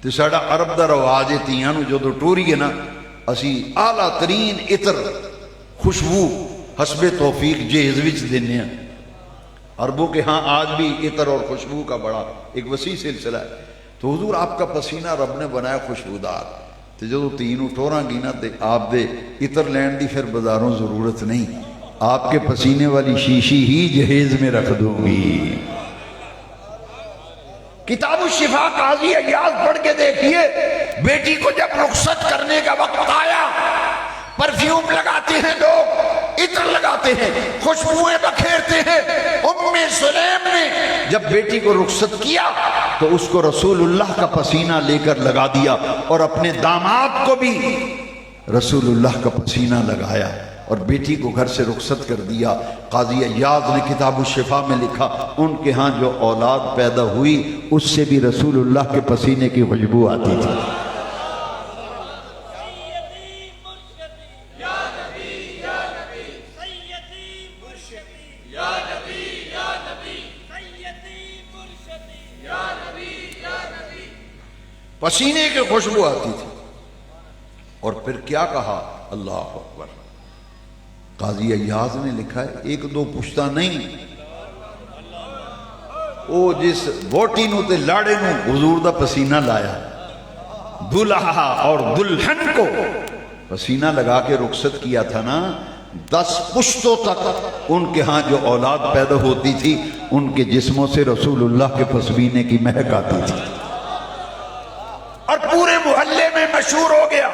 تے ساڈا عرب دا رواج ہے تیاں نو جدوں ٹوریے نا اسی اعلیٰ ترین عطر خوشبو حسب توفیق جہیز وچ دینے ہیں۔ عربوں کے ہاں آج بھی عطر اور خوشبو کا بڑا ایک وسیع سلسلہ ہے۔ تو حضور آپ کا پسینہ رب نے بنایا خوشبودار، تے جدوں تین ٹوراں گی نا تے آپ دے عطر لین دی پھر بازاروں ضرورت نہیں، آپ کے پسینے والی شیشی ہی جہیز میں رکھ دوں گی۔ کتاب الشفا قاضی ایاز پڑھ کے دیکھیے، بیٹی کو جب رخصت کرنے کا وقت آیا، پرفیوم لگاتے ہیں لوگ، عطر لگاتے ہیں، خوشبوئیں بکھیرتے ہیں۔ ام سلیم نے جب بیٹی کو رخصت کیا تو اس کو رسول اللہ کا پسینہ لے کر لگا دیا، اور اپنے داماد کو بھی رسول اللہ کا پسینہ لگایا اور بیٹی کو گھر سے رخصت کر دیا۔ قاضی ایاز نے کتاب الشفا میں لکھا ان کے ہاں جو اولاد پیدا ہوئی اس سے بھی رسول اللہ کے پسینے کی خوشبو آتی تھی۔ پسینے کی خوشبو آتی تھی۔ اور پھر کیا کہا؟ اللہ اکبر۔ قاضی ایاز نے لکھا ہے ایک دو پشتہ نہیں، او جس ووٹی نو تے لاڑے نو حضور دا پسینہ لایا، دلہا اور دلہن کو پسینہ لگا کے رخصت کیا تھا نا، 10 پشتوں تک ان کے ہاں جو اولاد پیدا ہوتی تھی ان کے جسموں سے رسول اللہ کے پسینے کی مہک آتی تھی، اور پورے محلے میں مشہور ہو گیا،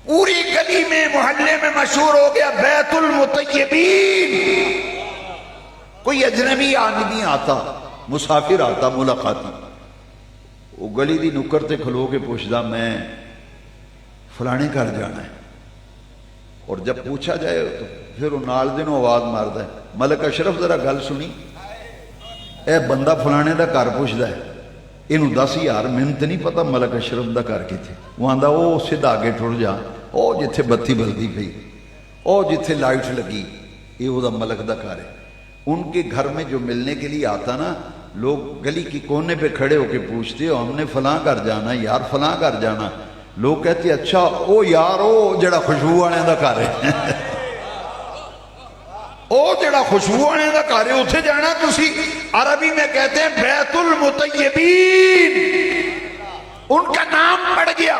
پوری گلی میں محلے میں مشہور ہو گیا بیت المطیبین۔ کوئی اجنبی آدمی آتا، مسافر آتا، ملاقاتی، وہ گلی دی نکر تے کھلو کے پوچھدا میں فلانے گھر جانا ہے، اور جب پوچھا جائے تو پھر وہ نال دنوں آواز ماردا ہے، ملک اشرف ذرا گل سنی، اے بندہ فلانے دا گھر پوچھدا ہے، انہوں 10,000 منت نہیں پتا ملک اشرف دا کر کے تھے، وہ آندا او سیدھا آگے ٹر جا، او جتھے بتی بلدی پئی، او جتھے لائٹ لگی، یہ وہ دا ملک دا کار ہے۔ ان کے گھر میں جو ملنے کے لیے آتا نا، لوگ گلی کی کونے پہ کھڑے ہو کے پوچھتے ہو ہم نے فلاں گھر جانا یار، فلاں گھر جانا، لوگ کہتے اچھا او یار او جڑا خوشبو والے دا کار ہے، او جڑا خوشبو آنے دا کار ہے اتھے جانا تسی۔ عربی میں کہتے ہیں بیت المطیبین، ان کا نام پڑ گیا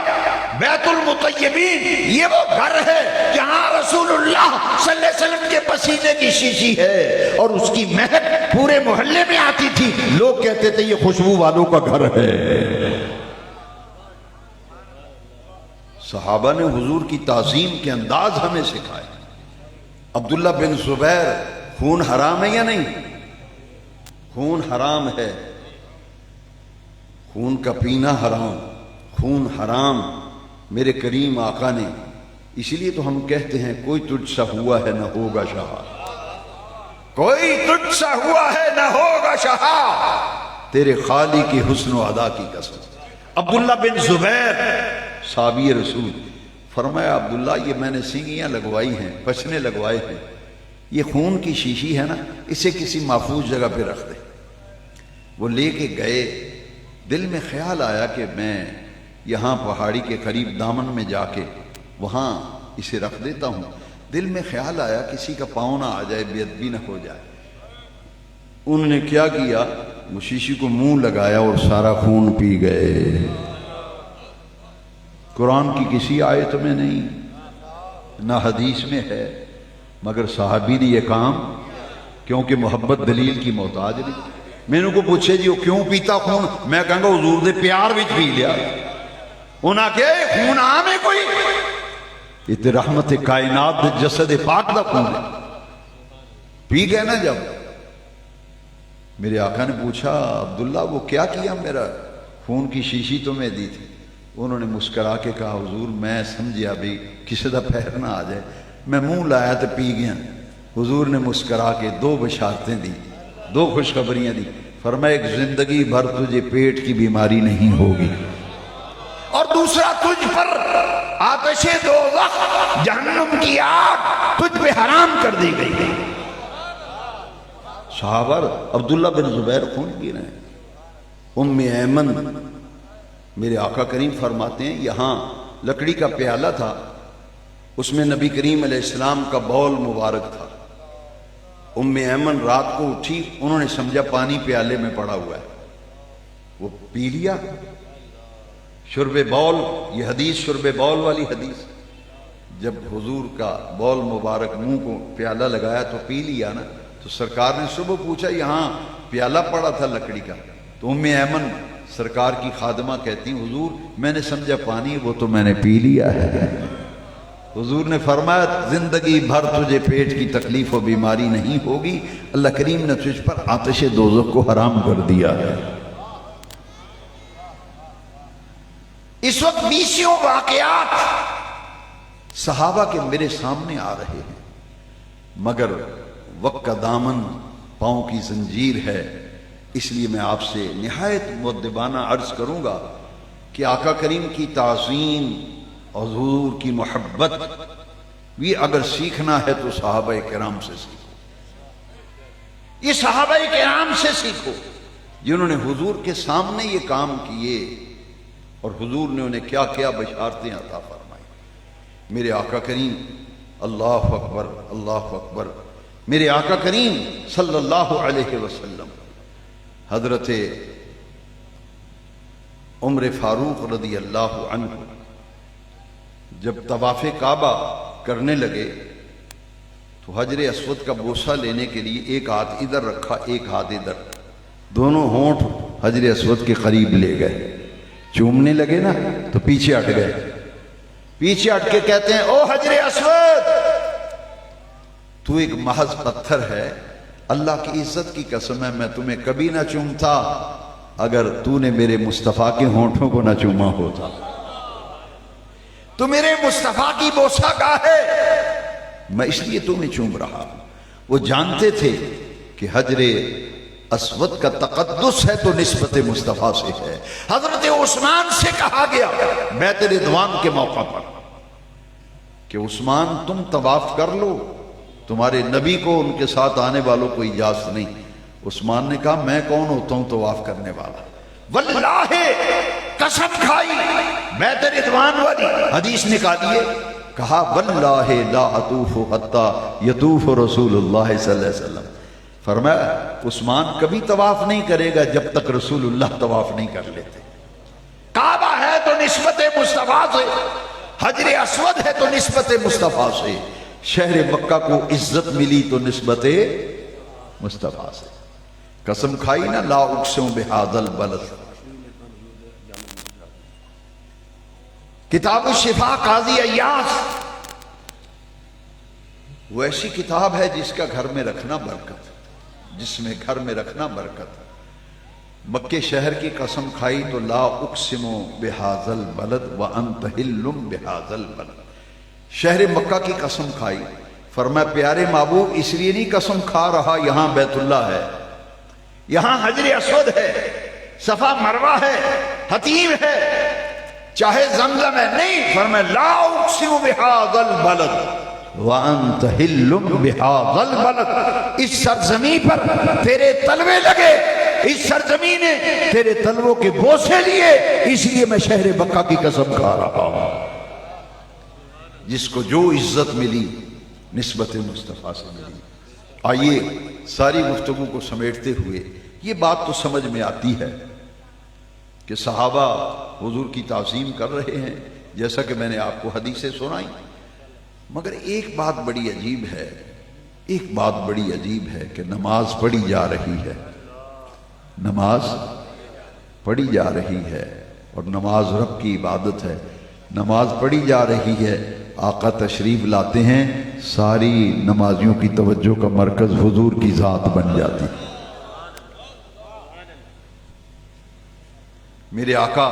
بیت المطیبین، یہ وہ گھر ہے جہاں رسول اللہ صلی اللہ علیہ وسلم کے پسینے کی شیشی ہے اور اس کی مہک پورے محلے میں آتی تھی، لوگ کہتے تھے یہ خوشبو والوں کا گھر ہے۔ صحابہ نے حضور کی تعظیم کے انداز ہمیں سکھائے۔ عبداللہ بن زبیر، خون حرام ہے یا نہیں؟ خون حرام ہے، خون کا پینا حرام، خون حرام میرے کریم آقا نے، اسی لیے تو ہم کہتے ہیں کوئی تجھ سا ہوا ہے نہ ہوگا شہا، کوئی تجھ سا ہوا ہے نہ ہوگا شہا، تیرے خالی کی حسن و ادا کی قسم۔ عبداللہ بن زبیر صحابی رسول، فرمایا عبداللہ یہ میں نے سینگیاں لگوائی ہیں، پچھنے لگوائے ہیں، یہ خون کی شیشی ہے نا، اسے کسی محفوظ جگہ پہ رکھ دے۔ وہ لے کے گئے، دل میں خیال آیا کہ میں یہاں پہاڑی کے قریب دامن میں جا کے وہاں اسے رکھ دیتا ہوں، دل میں خیال آیا کسی کا پاؤں نہ آ جائے، بے ادبی نہ ہو جائے۔ انہوں نے کیا کیا، وہ شیشی کو منہ لگایا اور سارا خون پی گئے۔ قرآن کی کسی آیت میں نہیں، نہ حدیث میں ہے، مگر صحابی نے یہ کام کیونکہ محبت دلیل کی محتاج نہیں۔ مینوں کو پوچھے جی وہ کیوں پیتا خون، میں کہوں گا حضور دے پیار وچ پی لیا۔ انہاں کہ خون عام ہے کوئی، یہ تے رحمت کائنات دے جسد پاک دا خون ہے، پی گئے نا جب۔ میرے آقا نے پوچھا عبداللہ وہ کیا کیا، میرا خون کی شیشی تمہیں دی تھی؟ انہوں نے مسکرا کے کہا حضور میں سمجھیا بھی کسی دا پیر نہ آ جائے، میں منہ لایا تو پی گیا۔ حضور نے مسکرا کے دو بشارتیں دی، دو خوشخبریاں دی، فرمایا ایک زندگی بھر تجھے پیٹ کی بیماری نہیں ہوگی، اور دوسرا تجھ پر آتش دوزخ جہنم کی آگ تجھ پہ حرام کر دی گئی۔ صحابہ عبداللہ بن زبیر خون پی رہے ہیں۔ ام ایمن میرے آقا کریم فرماتے ہیں یہاں لکڑی کا پیالہ تھا، اس میں نبی کریم علیہ السلام کا بول مبارک تھا۔ ام ایمن رات کو اٹھی، انہوں نے سمجھا پانی پیالے میں پڑا ہوا ہے، وہ پی لیا۔ شرب بول، یہ حدیث شرب بول والی حدیث، جب حضور کا بول مبارک منہ کو پیالہ لگایا تو پی لیا نا، تو سرکار نے صبح پوچھا یہاں پیالہ پڑا تھا لکڑی کا، تو ام ایمن سرکار کی خادمہ کہتی ہیں حضور میں نے سمجھا پانی، وہ تو میں نے پی لیا ہے۔ حضور نے فرمایا زندگی بھر تجھے پیٹ کی تکلیف و بیماری نہیں ہوگی، اللہ کریم نے تجھ پر آتش دوزخ کو حرام کر دیا ہے۔ اس وقت بیسیوں واقعات صحابہ کے میرے سامنے آ رہے ہیں، مگر وقت کا دامن پاؤں کی زنجیر ہے، اس لیے میں آپ سے نہایت مؤدبانہ عرض کروں گا کہ آقا کریم کی تعظیم اور حضور کی محبت بھی اگر سیکھنا ہے تو صحابہ کرام سے سیکھو، یہ صحابہ کرام سے سیکھو جنہوں نے حضور کے سامنے یہ کام کیے اور حضور نے انہیں کیا کیا بشارتیں عطا فرمائی۔ میرے آقا کریم اللہ اکبر اللہ اکبر، میرے آقا کریم صلی اللہ علیہ وسلم حضرت عمر فاروق رضی اللہ عنہ جب طواف کعبہ کرنے لگے تو حجر اسود کا بوسہ لینے کے لیے ایک ہاتھ ادھر رکھا ایک ہاتھ ادھر، دونوں ہونٹ حجر اسود کے قریب لے گئے، چومنے لگے نا تو پیچھے ہٹ گئے، پیچھے ہٹ کے کہتے ہیں او حجر اسود تو ایک محض پتھر ہے، اللہ کی عزت کی قسم ہے میں تمہیں کبھی نہ چومتا اگر تو نے میرے مصطفیٰ کے ہونٹوں کو نہ چوما ہوتا، تو میرے مصطفیٰ کی بوسہ گاہ ہے، میں اس لیے تمہیں چوم رہا ہوں۔ وہ جانتے تھے کہ حجر اسود کا تقدس ہے تو نسبت مصطفیٰ سے ہے۔ حضرت عثمان سے کہا گیا بیعت رضوان کے موقع پر کہ عثمان تم طواف کر لو، تمہارے نبی کو ان کے ساتھ آنے والوں کو اجازت نہیں۔ عثمان نے کہا میں کون ہوتا ہوں طواف کرنے والا، واللہ قسم کھائی بیعت رضوان والی حدیث نکالیے، کہا واللہ لا اطوف حتی یطوف رسول اللہ صلی اللہ علیہ وسلم، فرمایا عثمان کبھی طواف نہیں کرے گا جب تک رسول اللہ طواف نہیں کر لیتے۔ کعبہ ہے تو نسبت مصطفیٰ سے، حجر اسود ہے تو نسبت مصطفیٰ سے، شہر مکہ کو عزت ملی تو نسبت مصطفیٰ سے۔ قسم کھائی نا لا اقسم بہذا البلد۔ کتاب الشفا قاضی ایاز، وہ ایسی کتاب ہے جس کا گھر میں رکھنا برکت، جس میں گھر میں رکھنا برکت۔ مکے شہر کی قسم کھائی تو لا اقسم بہذا البلد وانت حل بہذا البلد، شہر مکہ کی قسم کھائی، فرمایا پیارے محبوب اس لیے نہیں قسم کھا رہا یہاں بیت اللہ ہے، یہاں حجر اسود ہے، صفا مروہ ہے، حتیم ہے، چاہے زمزم ہے، نہیں، فرمایا لا اقسم بہذا البلد وانت حل بہذا البلد، اس سرزمین پر تیرے تلوے لگے، اس سرزمین نے تیرے تلووں کے بوسے لیے، اس لیے میں شہر مکہ کی قسم کھا رہا ہوں۔ جس کو جو عزت ملی نسبت مصطفیٰ سے ملی۔ آئیے ساری گفتگو کو سمیٹتے ہوئے یہ بات تو سمجھ میں آتی ہے کہ صحابہ حضور کی تعظیم کر رہے ہیں، جیسا کہ میں نے آپ کو حدیثیں سنائی. مگر ایک بات بڑی عجیب ہے، ایک بات بڑی عجیب ہے کہ نماز پڑھی جا رہی ہے، نماز پڑھی جا رہی ہے، اور نماز رب کی عبادت ہے. نماز پڑھی جا رہی ہے، آقا تشریف لاتے ہیں، ساری نمازیوں کی توجہ کا مرکز حضور کی ذات بن جاتی. میرے آقا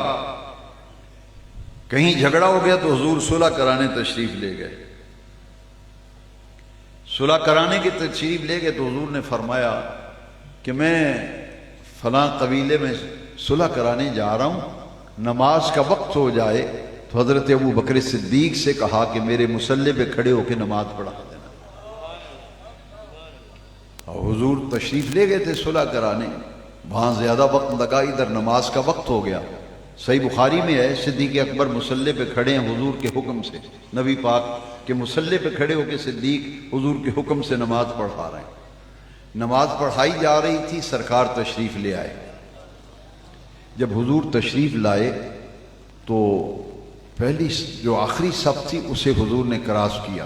کہیں جھگڑا ہو گیا تو حضور صلح کرانے تشریف لے گئے. صلح کرانے کی تشریف لے گئے تو حضور نے فرمایا کہ میں فلاں قبیلے میں صلح کرانے جا رہا ہوں، نماز کا وقت ہو جائے تو حضرت ابو بکر صدیق سے کہا کہ میرے مصلی پہ کھڑے ہو کے نماز پڑھا دینا. اور حضور تشریف لے گئے تھے صلح کرانے، وہاں زیادہ وقت لگا، ادھر نماز کا وقت ہو گیا. صحیح بخاری میں ہے صدیق اکبر مصلی پہ کھڑے ہیں حضور کے حکم سے، نبی پاک کے مصلی پہ کھڑے ہو کے صدیق حضور کے حکم سے نماز پڑھا رہے ہیں. نماز پڑھائی جا رہی تھی، سرکار تشریف لے آئے. جب حضور تشریف لائے تو پہلی جو آخری صف تھی اسے حضور نے کراس کیا،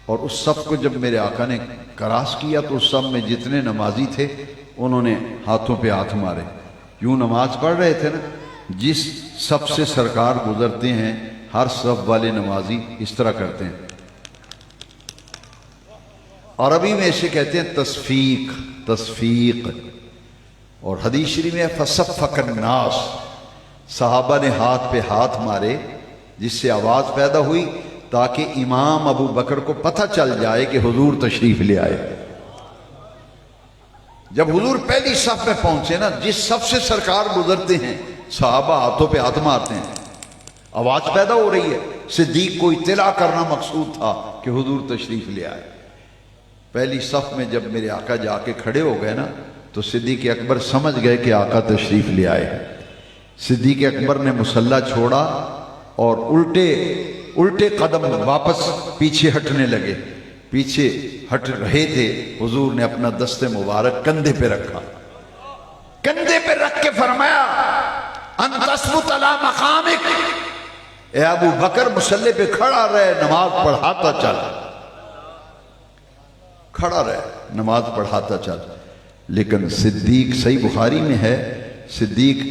اور اس صف کو جب میرے آقا نے کراس کیا تو اس صف میں جتنے نمازی تھے انہوں نے ہاتھوں پہ ہاتھ مارے. یوں نماز پڑھ رہے تھے نا، جس صف سے سرکار گزرتے ہیں ہر صف والے نمازی اس طرح کرتے ہیں. عربی میں اسے کہتے ہیں تصفیق، تصفیق. اور حدیث شریف میں فصفق الناس، صحابہ نے ہاتھ پہ ہاتھ مارے جس سے آواز پیدا ہوئی تاکہ امام ابو بکر کو پتہ چل جائے کہ حضور تشریف لے آئے. جب حضور پہلی صف میں پہنچے نا، جس صف سے سرکار گزرتے ہیں صحابہ ہاتھوں پہ ہاتھ مارتے ہیں، آواز پیدا ہو رہی ہے. صدیق کو اطلاع کرنا مقصود تھا کہ حضور تشریف لے آئے. پہلی صف میں جب میرے آقا جا کے کھڑے ہو گئے نا تو صدیق اکبر سمجھ گئے کہ آقا تشریف لے آئے. صدیق اکبر نے مصلی چھوڑا اور الٹے قدم واپس پیچھے ہٹنے لگے. پیچھے ہٹ رہے تھے، حضور نے اپنا دست مبارک کندھے پہ رکھا، کندھے پہ رکھ کے فرمایا ان تثبت علی مقامک، اے ابو بکر مصلی پہ کھڑا رہے، نماز پڑھاتا چل، کھڑا رہے نماز پڑھاتا چل. لیکن صدیق، صحیح بخاری میں ہے، صدیق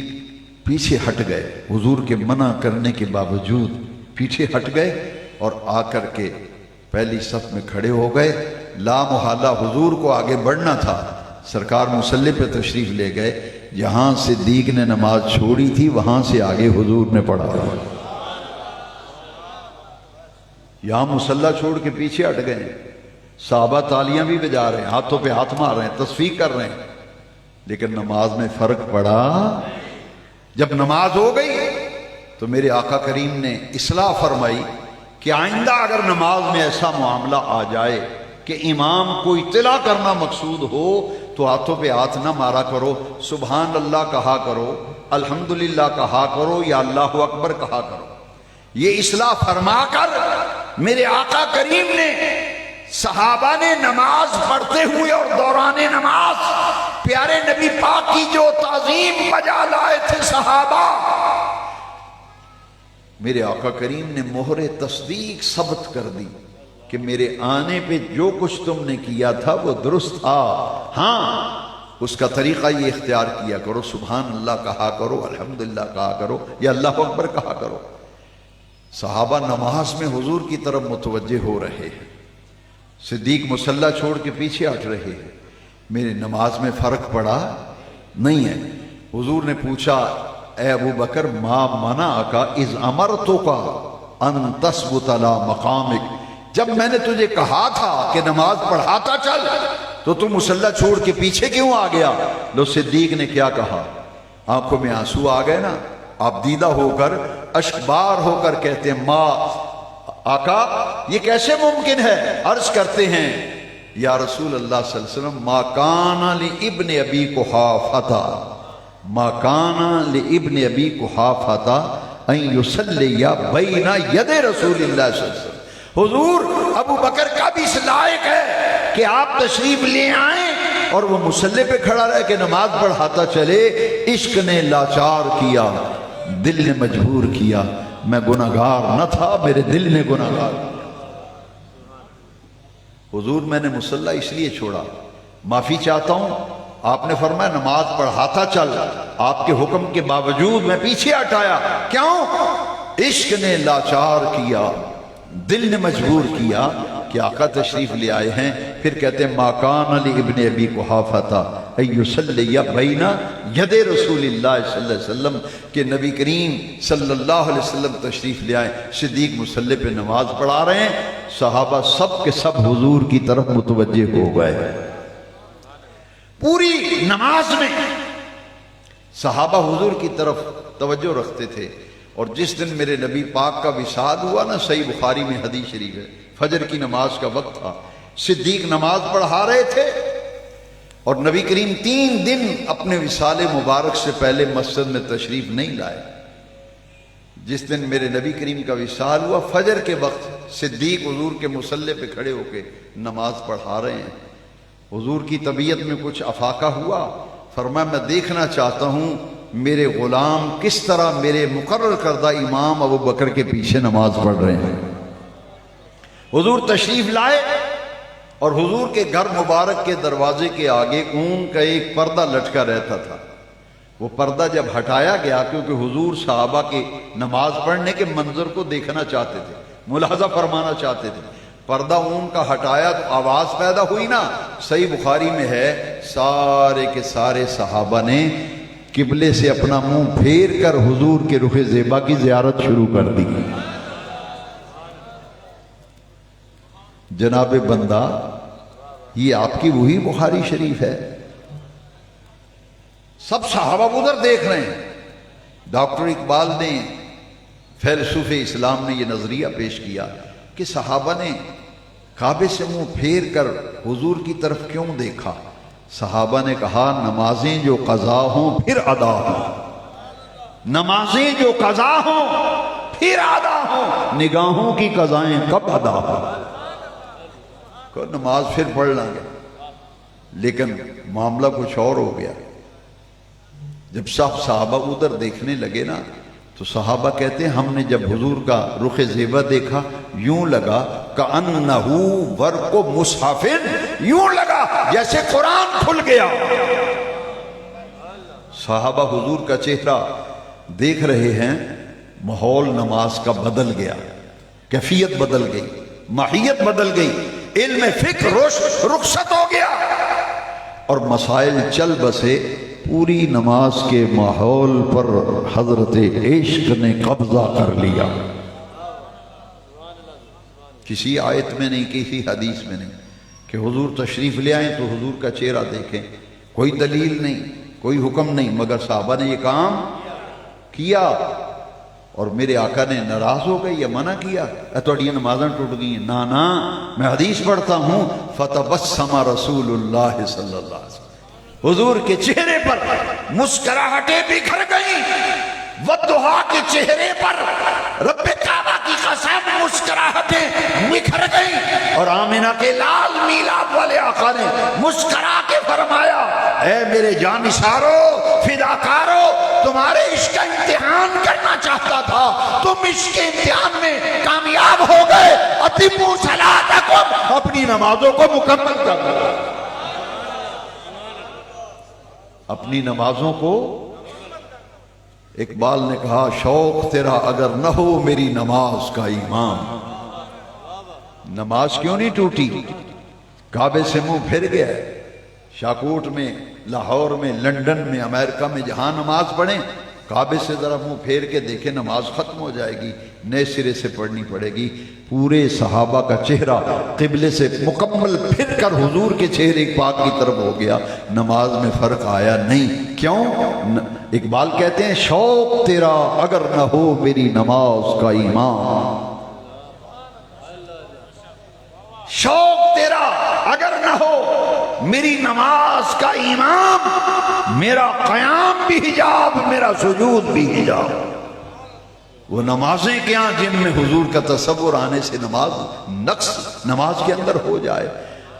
پیچھے ہٹ گئے، حضور کے منع کرنے کے باوجود پیچھے ہٹ گئے اور آ کر کے پہلی صف میں کھڑے ہو گئے. لا محالہ حضور کو آگے بڑھنا تھا، سرکار مصلی پہ تشریف لے گئے، جہاں صدیق نے نماز چھوڑی تھی وہاں سے آگے حضور نے پڑھا. یہاں مصلی چھوڑ کے پیچھے ہٹ گئے، صحابہ تالیاں بھی بجا رہے ہیں، ہاتھوں پہ ہاتھ مار رہے ہیں، تصفیق کر رہے ہیں، لیکن نماز میں فرق پڑا. جب نماز ہو گئی تو میرے آقا کریم نے اصلاح فرمائی کہ آئندہ اگر نماز میں ایسا معاملہ آ جائے کہ امام کو اطلاع کرنا مقصود ہو تو ہاتھوں پہ ہاتھ نہ مارا کرو، سبحان اللہ کہا کرو، الحمدللہ کہا کرو، یا اللہ اکبر کہا کرو. یہ اصلاح فرما کر میرے آقا کریم نے صحابہ نے نماز پڑھتے ہوئے اور دوران نماز پیارے نبی پاک کی جو تعظیم بجا لائے تھے صحابہ، میرے آقا کریم نے مہر تصدیق ثبت کر دی کہ میرے آنے پہ جو کچھ تم نے کیا تھا وہ درست تھا. ہاں، اس کا طریقہ یہ اختیار کیا کرو، سبحان اللہ کہا کرو، الحمدللہ کہا کرو، یا اللہ اکبر کہا کرو. صحابہ نماز میں حضور کی طرف متوجہ ہو رہے ہیں، صدیق مصلی چھوڑ کے پیچھے ہٹ رہے ہیں. میرے نماز میں فرق پڑا نہیں ہے. حضور نے پوچھا اے ابو بکر ما منعک اذ امرتک ان تثبت علی مقامک، جب میں نے تجھے کہا تھا کہ نماز پڑھاتا چل تو تم مصلی چھوڑ کے پیچھے کیوں آ گیا؟ لو صدیق نے کیا کہا، آنکھوں میں آنسو آ گئے نا، آپ دیدہ ہو کر اشکبار ہو کر کہتے ہیں ما آقا یہ کیسے ممکن ہے؟ عرض کرتے ہیں یا رسول اللہ صلی اللہ علیہ وسلم ما کان لابن ابی قحافہ، ما کان لابن ابی قحافہ ان یصلی بین ید رسول اللہ صلی اللہ علیہ وسلم. حضور ابو بکر کا بھی اس لائق ہے کہ آپ تشریف لے آئیں اور وہ مصلی پہ کھڑا رہ کے نماز پڑھاتا چلے. عشق نے لاچار کیا، دل نے مجبور کیا، میں گناہگار نہ تھا، میرے دل نے گناہگار کیا۔ حضور میں نے مصلی اس لیے چھوڑا، معافی چاہتا ہوں، آپ نے فرمایا نماز پڑھاتا چل، آپ کے حکم کے باوجود میں پیچھے ہٹایا، کیوں؟ عشق نے لاچار کیا، دل نے مجبور کیا کہ آقا تشریف لے آئے ہیں۔ پھر کہتے ہیں ما کان علی ابن ابی قحافہ ان یصلی بین ید رسول اللہ صلی اللہ علیہ وسلم، کہ نبی کریم صلی اللہ علیہ وسلم تشریف لے آئے، صدیق مصلی پہ نماز پڑھا رہے ہیں، صحابہ سب کے سب حضور کی طرف متوجہ ہو گئے۔ پوری نماز میں صحابہ حضور کی طرف توجہ رکھتے تھے۔ اور جس دن میرے نبی پاک کا وصال ہوا نا، صحیح بخاری میں حدیث شریف ہے، فجر کی نماز کا وقت تھا، صدیق نماز پڑھا رہے تھے اور نبی کریم 3 دن اپنے وصال مبارک سے پہلے مسجد میں تشریف نہیں لائے۔ جس دن میرے نبی کریم کا وصال ہوا، فجر کے وقت صدیق حضور کے مصلی پہ کھڑے ہو کے نماز پڑھا رہے ہیں۔ حضور کی طبیعت میں کچھ افاقہ ہوا، فرمایا میں دیکھنا چاہتا ہوں میرے غلام کس طرح میرے مقرر کردہ امام ابو بکر کے پیچھے نماز پڑھ رہے ہیں۔ حضور تشریف لائے اور حضور کے گھر مبارک کے دروازے کے آگے اون کا ایک پردہ لٹکا رہتا تھا۔ وہ پردہ جب ہٹایا گیا، کیونکہ حضور صحابہ کے نماز پڑھنے کے منظر کو دیکھنا چاہتے تھے، ملاحظہ فرمانا چاہتے تھے، پردہ اون کا ہٹایا تو آواز پیدا ہوئی نا، صحیح بخاری میں ہے، سارے کے سارے صحابہ نے قبلے سے اپنا منہ پھیر کر حضور کے رخ زیبا کی زیارت شروع کر دی۔ جناب بندہ، یہ آپ کی وہی بخاری شریف ہے، سب صحابہ ادھر دیکھ رہے ہیں۔ ڈاکٹر اقبال نے، فیلسوف اسلام نے یہ نظریہ پیش کیا کہ صحابہ نے کعبے سے منہ پھیر کر حضور کی طرف کیوں دیکھا؟ صحابہ نے کہا نمازیں جو قضا ہوں پھر ادا ہوں، نمازیں جو قضا ہوں پھر ادا ہوں، نگاہوں کی قضائیں کب ادا ہوں؟ نماز پھر پڑھ لیں گے، لیکن معاملہ کچھ اور ہو گیا۔ جب سب صحابہ ادھر دیکھنے لگے نا، تو صحابہ کہتے ہیں ہم نے جب حضور کا رخ زیبا دیکھا، یوں لگا کأنہ ورق مصحف، یوں لگا جیسے قرآن کھل گیا۔ صحابہ حضور کا چہرہ دیکھ رہے ہیں، ماحول نماز کا بدل گیا، کیفیت بدل گئی، ماہیت بدل گئی، علم فکر رخصت ہو گیا اور مسائل چل بسے۔ پوری نماز کے ماحول پر حضرت عشق نے قبضہ کر لیا۔ کسی آیت میں نہیں، کسی حدیث میں نہیں کہ حضور تشریف لے آئیں تو حضور کا چہرہ دیکھیں، کوئی دلیل نہیں، کوئی حکم نہیں، مگر صحابہ نے یہ کام کیا۔ اور میرے آقا نے ناراض ہو گئے یا منع کیا تھوڑی نمازیں ٹوٹ گئی ہیں؟ نا میں حدیث پڑھتا ہوں، فتبسم رسول اللہ صلی اللہ علیہ وسلم، حضور کے چہرے پر مسکراہٹیں بکھر گئیں، والضحیٰ کے چہرے پر رب کعبہ کی قسم مسکراہٹیں بکھر گئیں، اور آمنہ کے لال میلاد والے آقا نے مسکرا کے فرمایا اے میرے جانثارو، فداکارو، تمہارے عشق کا امتحان کرنا چاہتا تھا، تم عشق کے امتحان میں کامیاب ہو گئے، اتموا صلاتکم، اپنی نمازوں کو مکمل کر دو، اپنی نمازوں کو۔ اقبال نے کہا شوق تیرا اگر نہ ہو میری نماز کا امام، نماز کیوں نہیں ٹوٹی؟ کعبے سے منہ پھر گیا، شاکوٹ میں، لاہور میں، لندن میں، امریکہ میں جہاں نماز پڑھیں، کعبے سے ذرا منہ پھیر کے دیکھیں، نماز ختم ہو جائے گی، نئے سرے سے پڑھنی پڑے گی۔ پورے صحابہ کا چہرہ قبلے سے مکمل پھر کر حضور کے چہرے پاک کی طرف ہو گیا، نماز میں فرق آیا نہیں۔ کیوں؟ اقبال کہتے ہیں شوق تیرا اگر نہ ہو میری نماز کا امام، شوق تیرا اگر نہ ہو میری نماز کا امام، میرا قیام بھی حجاب، میرا سجود بھی حجاب۔ وہ نمازیں کیا جن میں حضور کا تصور آنے سے نماز نقص نماز کے اندر ہو جائے۔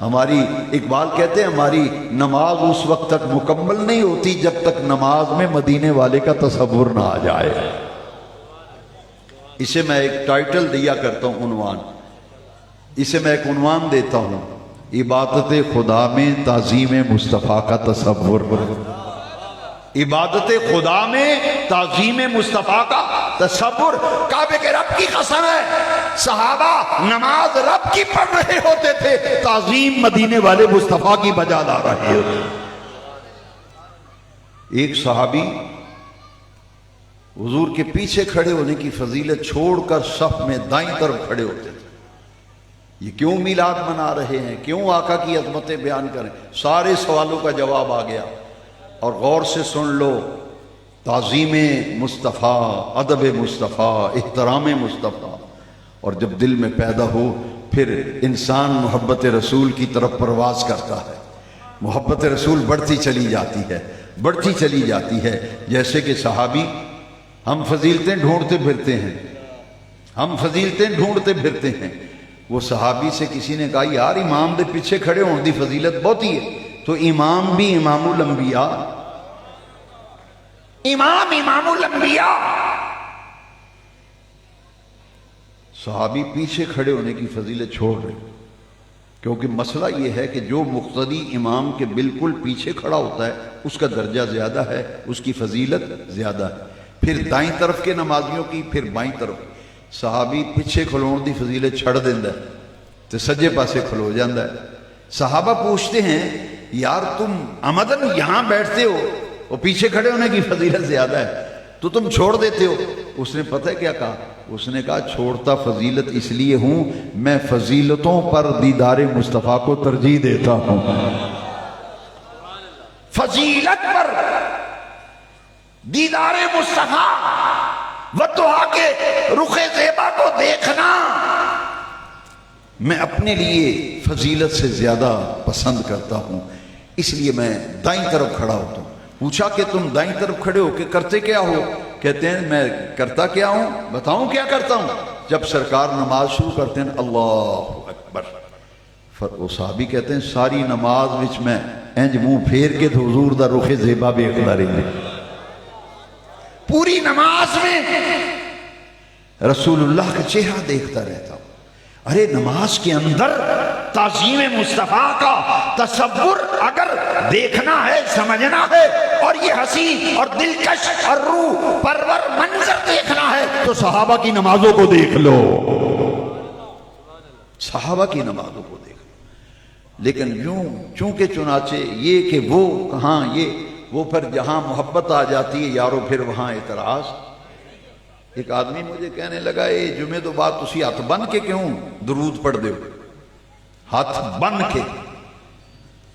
ہماری اقبال کہتے ہیں ہماری نماز اس وقت تک مکمل نہیں ہوتی جب تک نماز میں مدینے والے کا تصور نہ آ جائے۔ اسے میں ایک ٹائٹل دیا کرتا ہوں، عنوان، اسے میں ایک عنوان دیتا ہوں، عبادت خدا میں تعظیم مصطفیٰ کا تصور۔ عبادت خدا میں تعظیم مصطفیٰ کا تصور۔ کعبے کے رب کی قسم ہے، صحابہ نماز رب کی پڑھ رہے ہوتے تھے، تعظیم مدینے والے مصطفیٰ کی بجا لا رہے ہوتے۔ ایک صحابی حضور کے پیچھے کھڑے ہونے کی فضیلت چھوڑ کر صف میں دائیں طرف کھڑے ہوتے تھے۔ یہ کیوں میلاد منا رہے ہیں، کیوں آقا کی عظمتیں بیان کریں؟ سارے سوالوں کا جواب آ گیا۔ اور غور سے سن لو، تعظیم مصطفیٰ، ادب مصطفیٰ، احترام مصطفیٰ، اور جب دل میں پیدا ہو پھر انسان محبت رسول کی طرف پرواز کرتا ہے، محبت رسول بڑھتی چلی جاتی ہے، بڑھتی چلی جاتی ہے۔ جیسے کہ صحابی، ہم فضیلتیں ڈھونڈتے پھرتے ہیں، ہم فضیلتیں ڈھونڈتے پھرتے ہیں۔ وہ صحابی سے کسی نے کہا یار امام دے پیچھے کھڑے ہون دی فضیلت بہت ہی ہے، تو امام بھی امام الانبیاء، امام الانبیاء۔ صحابی پیچھے کھڑے ہونے کی فضیلت چھوڑ رہے، کیونکہ مسئلہ یہ ہے کہ جو مقتدی امام کے بالکل پیچھے کھڑا ہوتا ہے اس کا درجہ زیادہ ہے، اس کی فضیلت زیادہ ہے۔ پھر دائیں طرف کے نمازیوں کی، پھر بائیں طرف۔ صحابی پیچھے کھلون دی فضیلت چھڑ دیندہ ہے تو سجے پاسے کھلو جاندہ ہے۔ صحابہ پوچھتے ہیں یار تم عمدن یہاں بیٹھتے ہو، وہ پیچھے کھڑے ہونے کی فضیلت زیادہ ہے، تو تم چھوڑ دیتے ہو۔ اس نے پتہ ہے کیا کہا؟ اس نے کہا چھوڑتا فضیلت اس لیے ہوں، میں فضیلتوں پر دیدار مصطفیٰ کو ترجیح دیتا ہوں۔ فضیلت پر دیدار مصطفیٰ والدعا کے رخ زیبا کو دیکھنا میں اپنے لیے فضیلت سے زیادہ پسند کرتا ہوں، اس لیے میں دائیں طرف کھڑا ہوتا ہوں۔ پوچھا کہ تم دائیں طرف کھڑے ہو کہ کرتے کیا ہو؟ کہتے ہیں میں کرتا کیا ہوں، بتاؤں کیا کرتا ہوں؟ جب سرکار نماز شروع کرتے ہیں اللہ اکبر، وہ صحابی کہتے ہیں ساری نماز وچ میں انج منہ پھیر کے تو حضور دا رخ زیبا ویکھدا رہندا، پوری نماز میں رسول اللہ کا چہرہ دیکھتا رہتا ہوں۔ ارے نماز کے اندر تعظیم مصطفیٰ کا تصور اگر دیکھنا ہے، سمجھنا ہے، اور یہ حسین اور دلکش اور روح پرور منظر دیکھنا ہے تو صحابہ کی نمازوں کو دیکھ لو، صحابہ کی نمازوں کو دیکھ لو۔ لیکن یوں چونکہ چنانچہ یہ کہ وہ کہاں، یہ وہ پھر جہاں محبت آ جاتی ہے یارو پھر وہاں اعتراض۔ ایک آدمی مجھے کہنے لگا اے جمعے تو بات تسی ہاتھ بن کے کیوں درود پڑھ دے، ہاتھ بن کے؟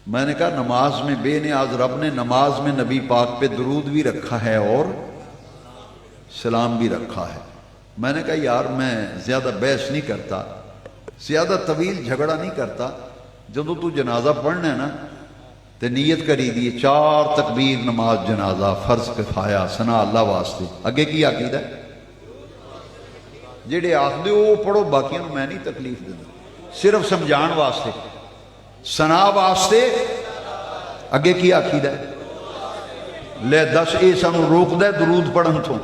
میں نے کہا نماز میں بے نیاز رب نے نماز میں نبی پاک پہ درود بھی رکھا ہے اور سلام بھی رکھا ہے۔ میں نے کہا یار میں زیادہ بحث نہیں کرتا، زیادہ طویل جھگڑا نہیں کرتا، جب تو جنازہ پڑھنا ہے نا تے نیت کری دیئے 4 تکبیر نماز جنازہ فرض کفایہ ثنا اللہ واسطے، اگے کی عقیدہ ہے؟ جڑے آخدے ہو پڑھو، باقیوں میں نہیں تکلیف دینا، صرف سمجھان واسطے، ثنا واسطے، اگے کی عقیدہ ہے؟ لے دس اے سانو روک دے درود پڑھن تو۔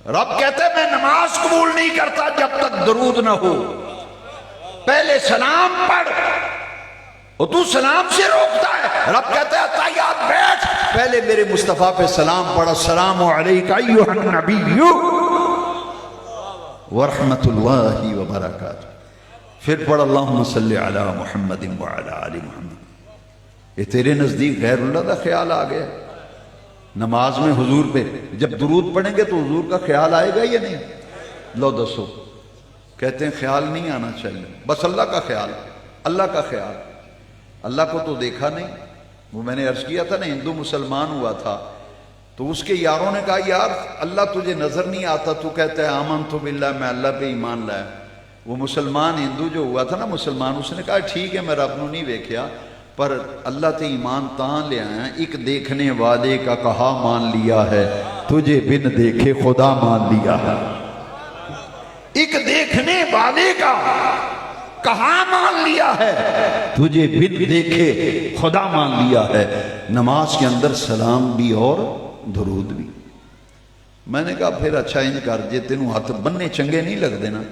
رب کہتے ہیں میں نماز قبول نہیں کرتا جب تک درود نہ ہو، پہلے سلام پڑھ، اور تو سلام سے روکتا ہے۔ رب کہتے ہیں تحیات بیٹھ، پہلے میرے مصطفیٰ پہ سلام پڑھا، السلام علیکہ ایھا النبی ورحمت اللہ وبرکاتہ، پھر پڑھ اللہم صلی علی محمد وعلی آل محمد۔ یہ تیرے نزدیک غیر اللہ کا خیال آ گیا؟ نماز میں حضور پہ جب درود پڑھیں گے تو حضور کا خیال آئے گا یا نہیں؟ لو دسو۔ کہتے ہیں خیال نہیں آنا چاہیے، بس اللہ کا خیال، اللہ کا خیال۔ اللہ کو تو دیکھا نہیں۔ وہ میں نے عرض کیا تھا نا، ہندو مسلمان ہوا تھا تو اس کے یاروں نے کہا یار اللہ تجھے نظر نہیں آتا، تو کہتا ہے آمنت باللہ، میں اللہ پہ ایمان لایا۔ وہ مسلمان ہندو جو ہوا تھا نا مسلمان، اس نے کہا ٹھیک ہے میں رب نو نہیں ویکھیا پر اللہ تے ایمان تاں لے آیا، ایک دیکھنے والے کا کہا مان لیا ہے، تجھے بن دیکھے خدا مان لیا ہے۔ ایک دیکھنے والے کا کہاں مان لیا ہے، تجھے بن دیکھے خدا مان لیا ہے۔ نماز کے اندر سلام بھی اور درود بھی۔ میں نے کہا پھر اچھا انج کر جے تینوں ہاتھ بننے چنگے نہیں لگتے نا،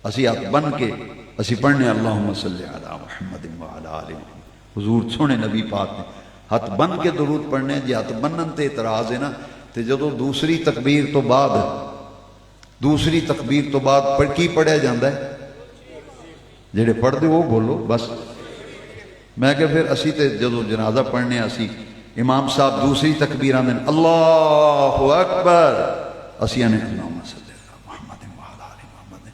اسی ہاتھ بن کے اسی پڑھنے اللہم صلی علی محمد وعلی آل محمد، حضور سونے نبی پاک نے ہاتھ بن کے درود پڑھنے، جی ہاتھ بنن تے اعتراض ہے نا، تے جدو دوسری تکبیر تو بعد پڑھ کی پڑھیا جاندہ ہے، جڑے پڑھ دے وہ بولو بس۔ میں کہ پھر اسی تے جدو جنازہ پڑھنے اسی امام صاحب دوسری تکبیر آنے اللہ اکبر، اسی آنے اللہم صلی علی محمد وعلی آل محمد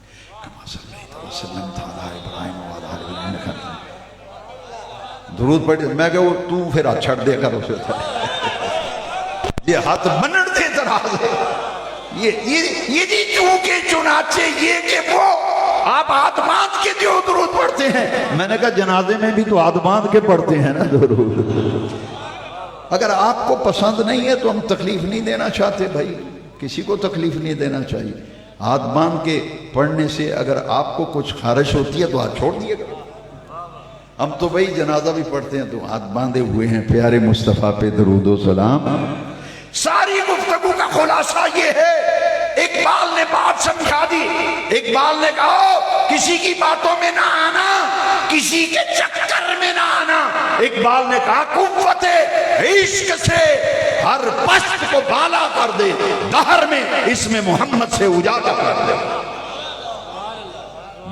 کما صلیت وسلمت علی ابراہیم وعلی آل ابراہیم انک حمید مجید، درود پڑھ۔ میں کہ وہ تو پھر ہاتھ چھڑ دے کر اسے تھا، یہ ہاتھ بنن دے اعتراض ہے، یہ جی چونکہ چنانچہ یہ کہ وہ آپ ہاتھ باندھ کے جو درود پڑھتے ہیں۔ میں نے کہا جنازے میں بھی تو ہاتھ باندھ کے پڑھتے ہیں نا درود۔ اگر آپ کو پسند نہیں ہے تو ہم تکلیف نہیں دینا چاہتے بھائی، کسی کو تکلیف نہیں دینا چاہیے۔ ہاتھ باندھ کے پڑھنے سے اگر آپ کو کچھ خارش ہوتی ہے تو ہاتھ چھوڑ دیے گا۔ ہم تو بھائی جنازہ بھی پڑھتے ہیں تو ہاتھ باندھے ہوئے ہیں پیارے مصطفیٰ پہ درود و سلام۔ ساری گفتگو کا خلاصہ یہ ہے، اقبال نے بات سمجھا دی۔ اقبال نے کہا کسی کی باتوں میں نہ آنا، کسی کے چکر میں نہ آنا۔ اقبال نے کہا قوت عشق سے ہر پشت کو بالا کر دے، دہر میں اس میں محمد سے اجاگر کر دے۔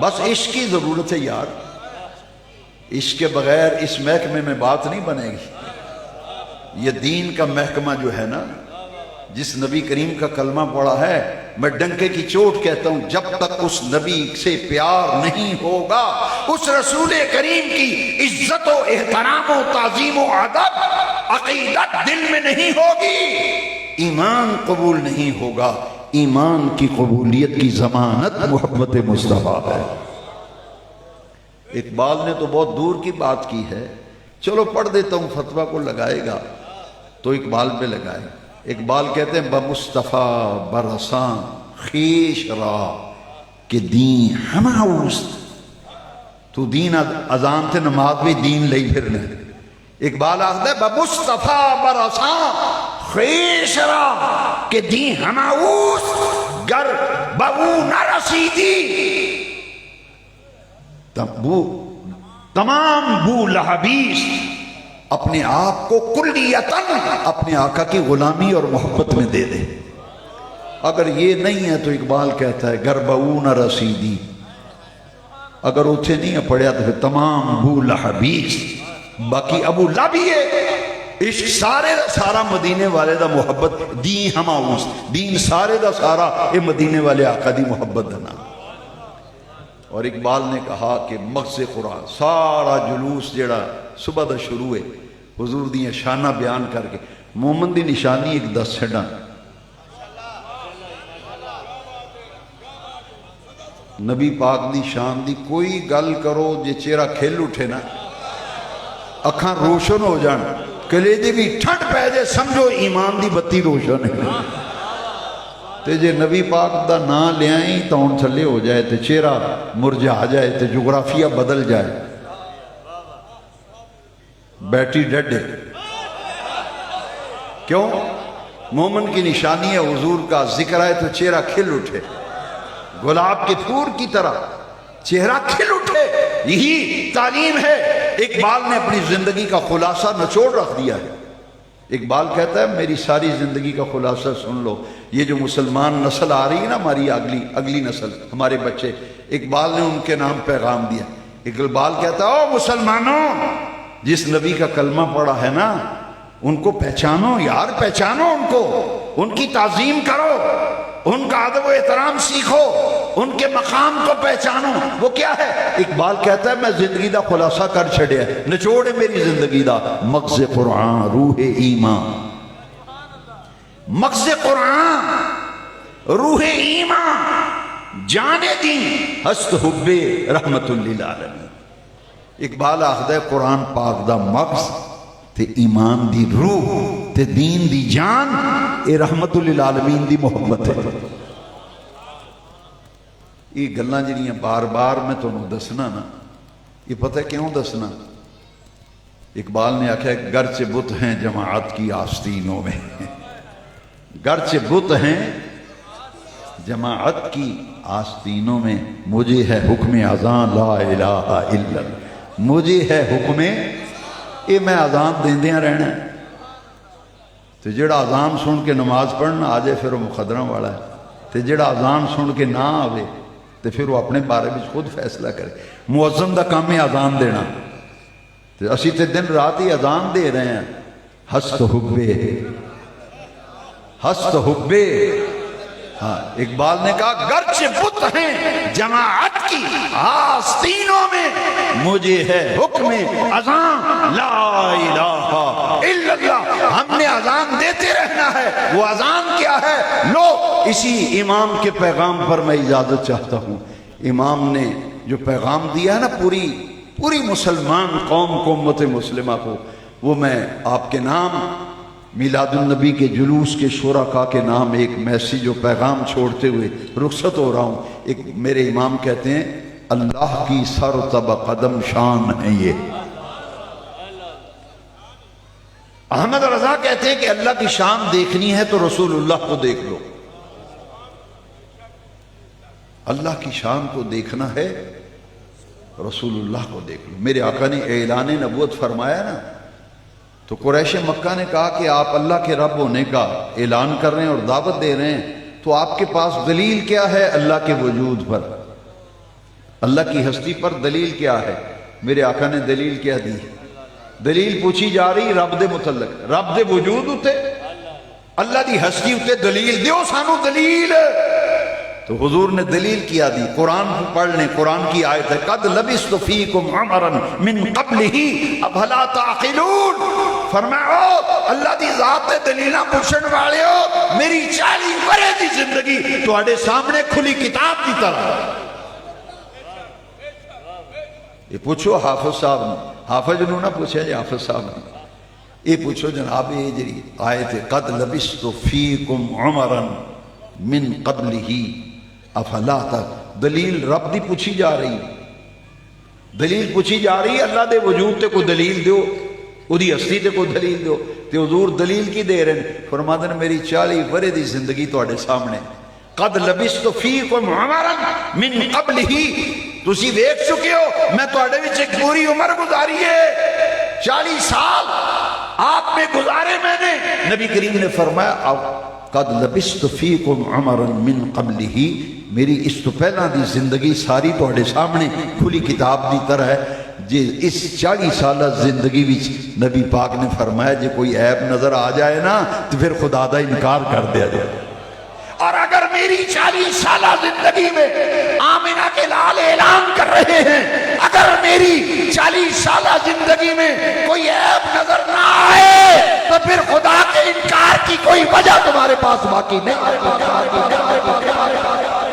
بس عشق کی ضرورت ہے یار، عشق کے بغیر اس محکمے میں بات نہیں بنے گی۔ یہ دین کا محکمہ جو ہے نا، جس نبی کریم کا کلمہ پڑھا ہے، میں ڈنکے کی چوٹ کہتا ہوں، جب تک اس نبی سے پیار نہیں ہوگا، اس رسول کریم کی عزت و احترام و تعظیم و ادب عقیدت دل میں نہیں ہوگی، ایمان قبول نہیں ہوگا۔ ایمان کی قبولیت کی ضمانت محبت مصطفیٰ ہے۔ اقبال نے تو بہت دور کی بات کی ہے، چلو پڑھ دیتا ہوں، فتویٰ کو لگائے گا تو اقبال پہ لگائے۔ اقبال کہتے ہیں بمصطفیٰ برساں خیش را کہ دین ہماؤست، تو دین اذان تے نماز بھی دین لئی پھرنے۔ اقبال آخر ہے بمصطفیٰ برساں خیش را کہ دین ہماؤست، گر بہو نہ رسیدی تمام بو لہبیس، اپنے آپ کو کلیتاً اپنے آقا کی غلامی اور محبت میں دے دے۔ اگر یہ نہیں ہے تو اقبال کہتا ہے گر بہو نہ رسیدی، اگر اتھے نہیں ہے پڑھیا تو پھر تمام بو لہبیس، باقی ابو لہبی ہے۔ عشق سارے دا سارا مدینے والے دا محبت، دین ہماؤس، دین سارے دا سارا اے مدینے والے آقا دی محبت دنا۔ اور اقبال نے کہا کہ مغز قرآن سارا جلوس جڑا صبح دا شروع ہے حضور دی شانہ بیان کر کے، مومن دی نشانی ایک دس چھڑا، نبی پاک دی شان دی کوئی گل کرو جے چہرہ کھل اٹھے نا، اکھاں روشن ہو جان، کلیجے بھی ٹھنڈ پہ جے، سمجھو ایمان دی بتی روشن ہے۔ تے جے نبی پاک دا نام لے آئیں تون تھلے ہو جائے، تے چہرہ مرجع جائے، تے جغرافیہ بدل جائے، بیٹری ڈیڈ ہے۔ کیوں؟ مومن کی نشانی ہے حضور کا ذکر آئے تو چہرہ کھل اٹھے، گلاب کے پھول کی طرح چہرہ کھل اٹھے۔ یہی تعلیم ہے۔ اقبال نے اپنی زندگی کا خلاصہ نچوڑ رکھ دیا ہے۔ اقبال کہتا ہے میری ساری زندگی کا خلاصہ سن لو، یہ جو مسلمان نسل آ رہی ہے نا، ہماری اگلی نسل، ہمارے بچے، اقبال نے ان کے نام پیغام دیا۔ اقبال کہتا ہے او مسلمانوں، جس نبی کا کلمہ پڑھا ہے نا، ان کو پہچانو یار، پہچانو ان کو، ان کی تعظیم کرو، ان کا ادب و احترام سیکھو، ان کے مقام کو پہچانو۔ وہ کیا ہے؟ اقبال کہتا ہے میں زندگی دا خلاصہ کر چھڑیا، نچوڑ ہے میری زندگی دا، مغز قرآن روح ایمان، مغز قرآن روح ایمان، جان دین ہست حب رحمت للعالمین۔ اقبال آخدہ ہے قرآن پاک دا مغز تے ایمان دی روح تے دین دی جان، اے رحمت للعالمین دی محبت ہے۔ یہ گلاں جڑیاں بار بار میں تمہیں دسنا نا، یہ پتہ کیوں دسنا؟ اقبال نے آکھا گرچہ بت ہیں جماعت کی آستینوں میں، گرچہ بت ہیں جماعت کی آستینوں میں مجھے ہے حکم اذان لا الہ الا اللہ، مجھے ہے حکم یہ میں اذان دیندیاں رہنا ہے۔ تو جڑا اذان سن کے نماز پڑھنا آ جائے پھر وہ مقدرہ والا ہے، تو جڑا اذان سن کے نہ آوے تو پھر وہ اپنے بارے میں خود فیصلہ کرے۔ مؤذن دا کام ہے اذان دینا، تو اسی تے دن رات ہی اذان دے رہے ہیں۔ ہست حبے، ہست حبے، ہاں اقبال نے کہا گرچہ بت ہیں جماعت کی آستینوں میں مجھے ہے حکم اذان لا الہ الا اللہ، ہم نے اذان دیتے رہنا ہے۔ وہ اذان کیا ہے؟ لو اسی امام کے پیغام پر میں اجازت چاہتا ہوں۔ امام نے جو پیغام دیا ہے نا پوری مسلمان قوم کو، امت مسلمہ کو، وہ میں آپ کے نام میلاد النبی کے جلوس کے شرکاء کے نام ایک میسیج و پیغام چھوڑتے ہوئے رخصت ہو رہا ہوں۔ ایک میرے امام کہتے ہیں اللہ کی سر تب قدم شان ہے یہ۔ احمد رضا کہتے ہیں کہ اللہ کی شان دیکھنی ہے تو رسول اللہ کو دیکھ لو۔ اللہ کی شان کو دیکھنا ہے رسول اللہ کو دیکھ لو۔ میرے آقا نے اعلان نبوت فرمایا نا، تو قریش مکہ نے کہا کہ آپ اللہ کے رب ہونے کا اعلان کر رہے ہیں اور دعوت دے رہے ہیں، تو آپ کے پاس دلیل کیا ہے اللہ کے وجود پر، اللہ کی ہستی پر دلیل کیا ہے؟ میرے آقا نے دلیل کیا دی؟ دلیل پوچھی جا رہی رب دے متعلق، رب دے وجود اتے، اللہ دی ہستی اتے دلیل دیو سانو دلیل۔ تو حضور نے دلیل کیا دی، قرآن پڑھ لیں، قرآن کی آیت ہے قد لبثت فیکم عمرا من قبلہ افلا تعقلون۔ فرماؤ اللہ دی ذات دلیلاں پوچھن والے ہو، میری 40 برے دی زندگی تواڈے سامنے کھلی کتاب کی طرح۔ یہ پوچھو حافظ صاحب نے، حافظ نے نہ پوچھا جی، حافظ صاحب نے یہ پوچھو جناب، یہ جی آیت قد لبثت فیکم عمرا من قبلہ افلا تک، دلیل رب دی پوچھی جا رہی، دلیل پوچھی جا رہی اللہ دے وجود تے کوئی دلیل دیو، اودی ہستی تے کوئی دلیل دیو۔ تے حضور دلیل کی دے رہے ہیں؟ فرماتے ہیں میری 40 برے دی زندگی تواڈے سامنے، قد لبثت فیکم عمرا من قبلہ، تسی دیکھ چکے ہو میں تواڈے وچ ایک پوری عمر گزاری ہے، 40 سال آپ میں گزارے میں نے۔ نبی کریم نے فرمایا قد لبثت فیکم عمرا من قبلہ، میری اس تو پہلا دی زندگی ساری تواڈے سامنے کھلی کتاب دی طرح ہے۔ جی اس 40 سالہ زندگی وچ نبی پاک نے فرمایا جی کوئی عیب نظر آ جائے نا تو پھر خدا دا انکار کر دیا جائے۔ اور اگر میری 40 سالہ زندگی میں آمنہ کے لال اعلان کر رہے ہیں، اگر میری 40 سالہ زندگی میں کوئی عیب نظر نہ آئے تو پھر خدا کے انکار کی کوئی وجہ تمہارے پاس باقی نہیں،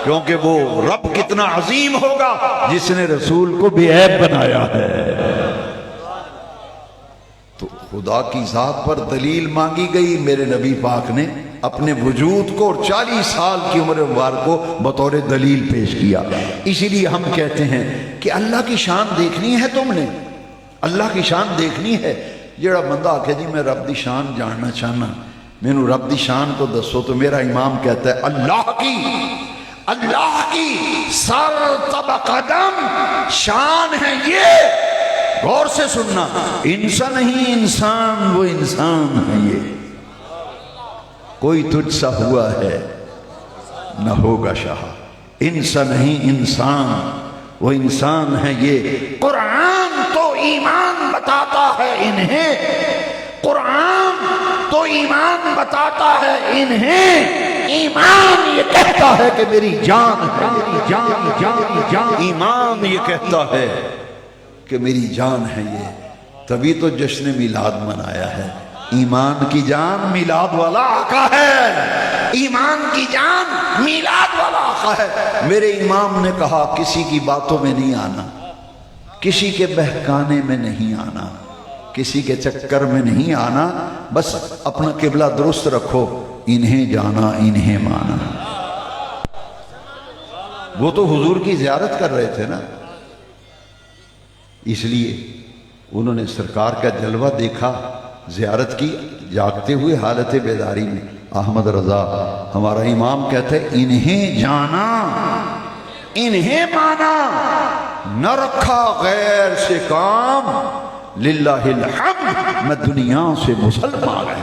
کیونکہ وہ رب کتنا عظیم ہوگا جس نے رسول کو بے عیب بنایا ہے۔ تو خدا کی ذات پر دلیل مانگی گئی، میرے نبی پاک نے اپنے وجود کو اور 40 سال کی عمر مبارک کو بطور دلیل پیش کیا۔ اسی لیے ہم کہتے ہیں کہ اللہ کی شان دیکھنی ہے، تم نے اللہ کی شان دیکھنی ہے۔ جڑا بندہ آکھے جی میں رب دی شان جاننا چاہنا، مینوں رب دی شان کو دسو، تو میرا امام کہتا ہے اللہ کی سر تب قدم شان ہے یہ، غور سے سننا، انسان نہیں انسان، وہ انسان ہے یہ، کوئی تجھ سا ہوا ہے نہ ہوگا شاہ، انسان نہیں انسان، وہ انسان ہے یہ۔ قرآن تو ایمان بتاتا ہے انہیں، قرآن تو ایمان بتاتا ہے انہیں، ایمان یہ کہتا ہے کہ میری جان ہے، جان ایمان یہ کہتا ہے کہ میری جان ہے یہ، تبھی تو جشن میلاد منایا ہے۔ ایمان کی جان میلاد والا آقا ہے، ایمان کی جان میلاد والا آقا ہے۔ میرے امام نے کہا کسی کی باتوں میں نہیں آنا، کسی کے بہکانے میں نہیں آنا، کسی کے چکر میں نہیں آنا، بس اپنا قبلہ درست رکھو، انہیں جانا انہیں مانا۔ وہ تو حضور کی زیارت کر رہے تھے نا، اس لیے انہوں نے سرکار کا جلوہ دیکھا، زیارت کی، جاگتے ہوئے حالت بیداری میں احمد رضا ہمارا امام کہتے ہیں انہیں جانا انہیں مانا نہ رکھا غیر سے کام للہ الحمد میں دنیا سے مسلمان ہے۔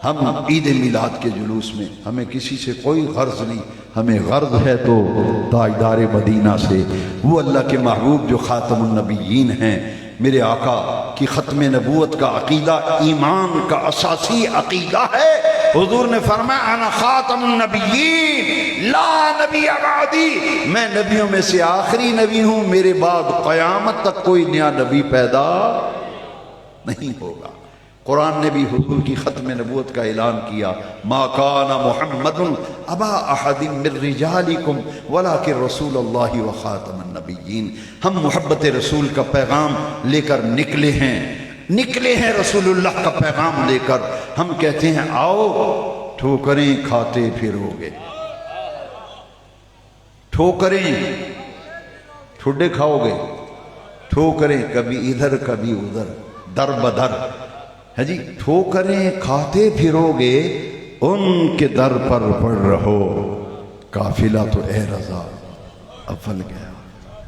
ہم عید میلاد کے جلوس میں ہمیں کسی سے کوئی غرض نہیں، ہمیں غرض ہے تو تاجدار مدینہ سے، وہ اللہ کے محبوب جو خاتم النبیین ہیں، میرے آقا کی ختم نبوت کا عقیدہ ایمان کا اساسی عقیدہ ہے۔ حضور نے فرمایا انا خاتم النبیین لا نبی بعدی، میں نبیوں میں سے آخری نبی ہوں، میرے بعد قیامت تک کوئی نیا نبی پیدا نہیں ہوگا۔ قرآن نے بھی حضور کی ختم نبوت کا اعلان کیا، ما کان محمد ابا احد من رجالکم ولکن رسول اللہ و خاتم النبیین۔ ہم محبت رسول کا پیغام لے کر نکلے ہیں رسول اللہ کا پیغام لے کر۔ ہم کہتے ہیں آؤ ٹھوکریں کھاتے پھرو گے، ٹھوکریں ٹھڈے کھاؤ گے، ٹھوکریں کبھی ادھر کبھی ادھر در بدر ہے جی، ٹھوکریں کھاتے پھرو گے ان کے در پر پڑ رہو، قافلہ تو اے رضا اول گیا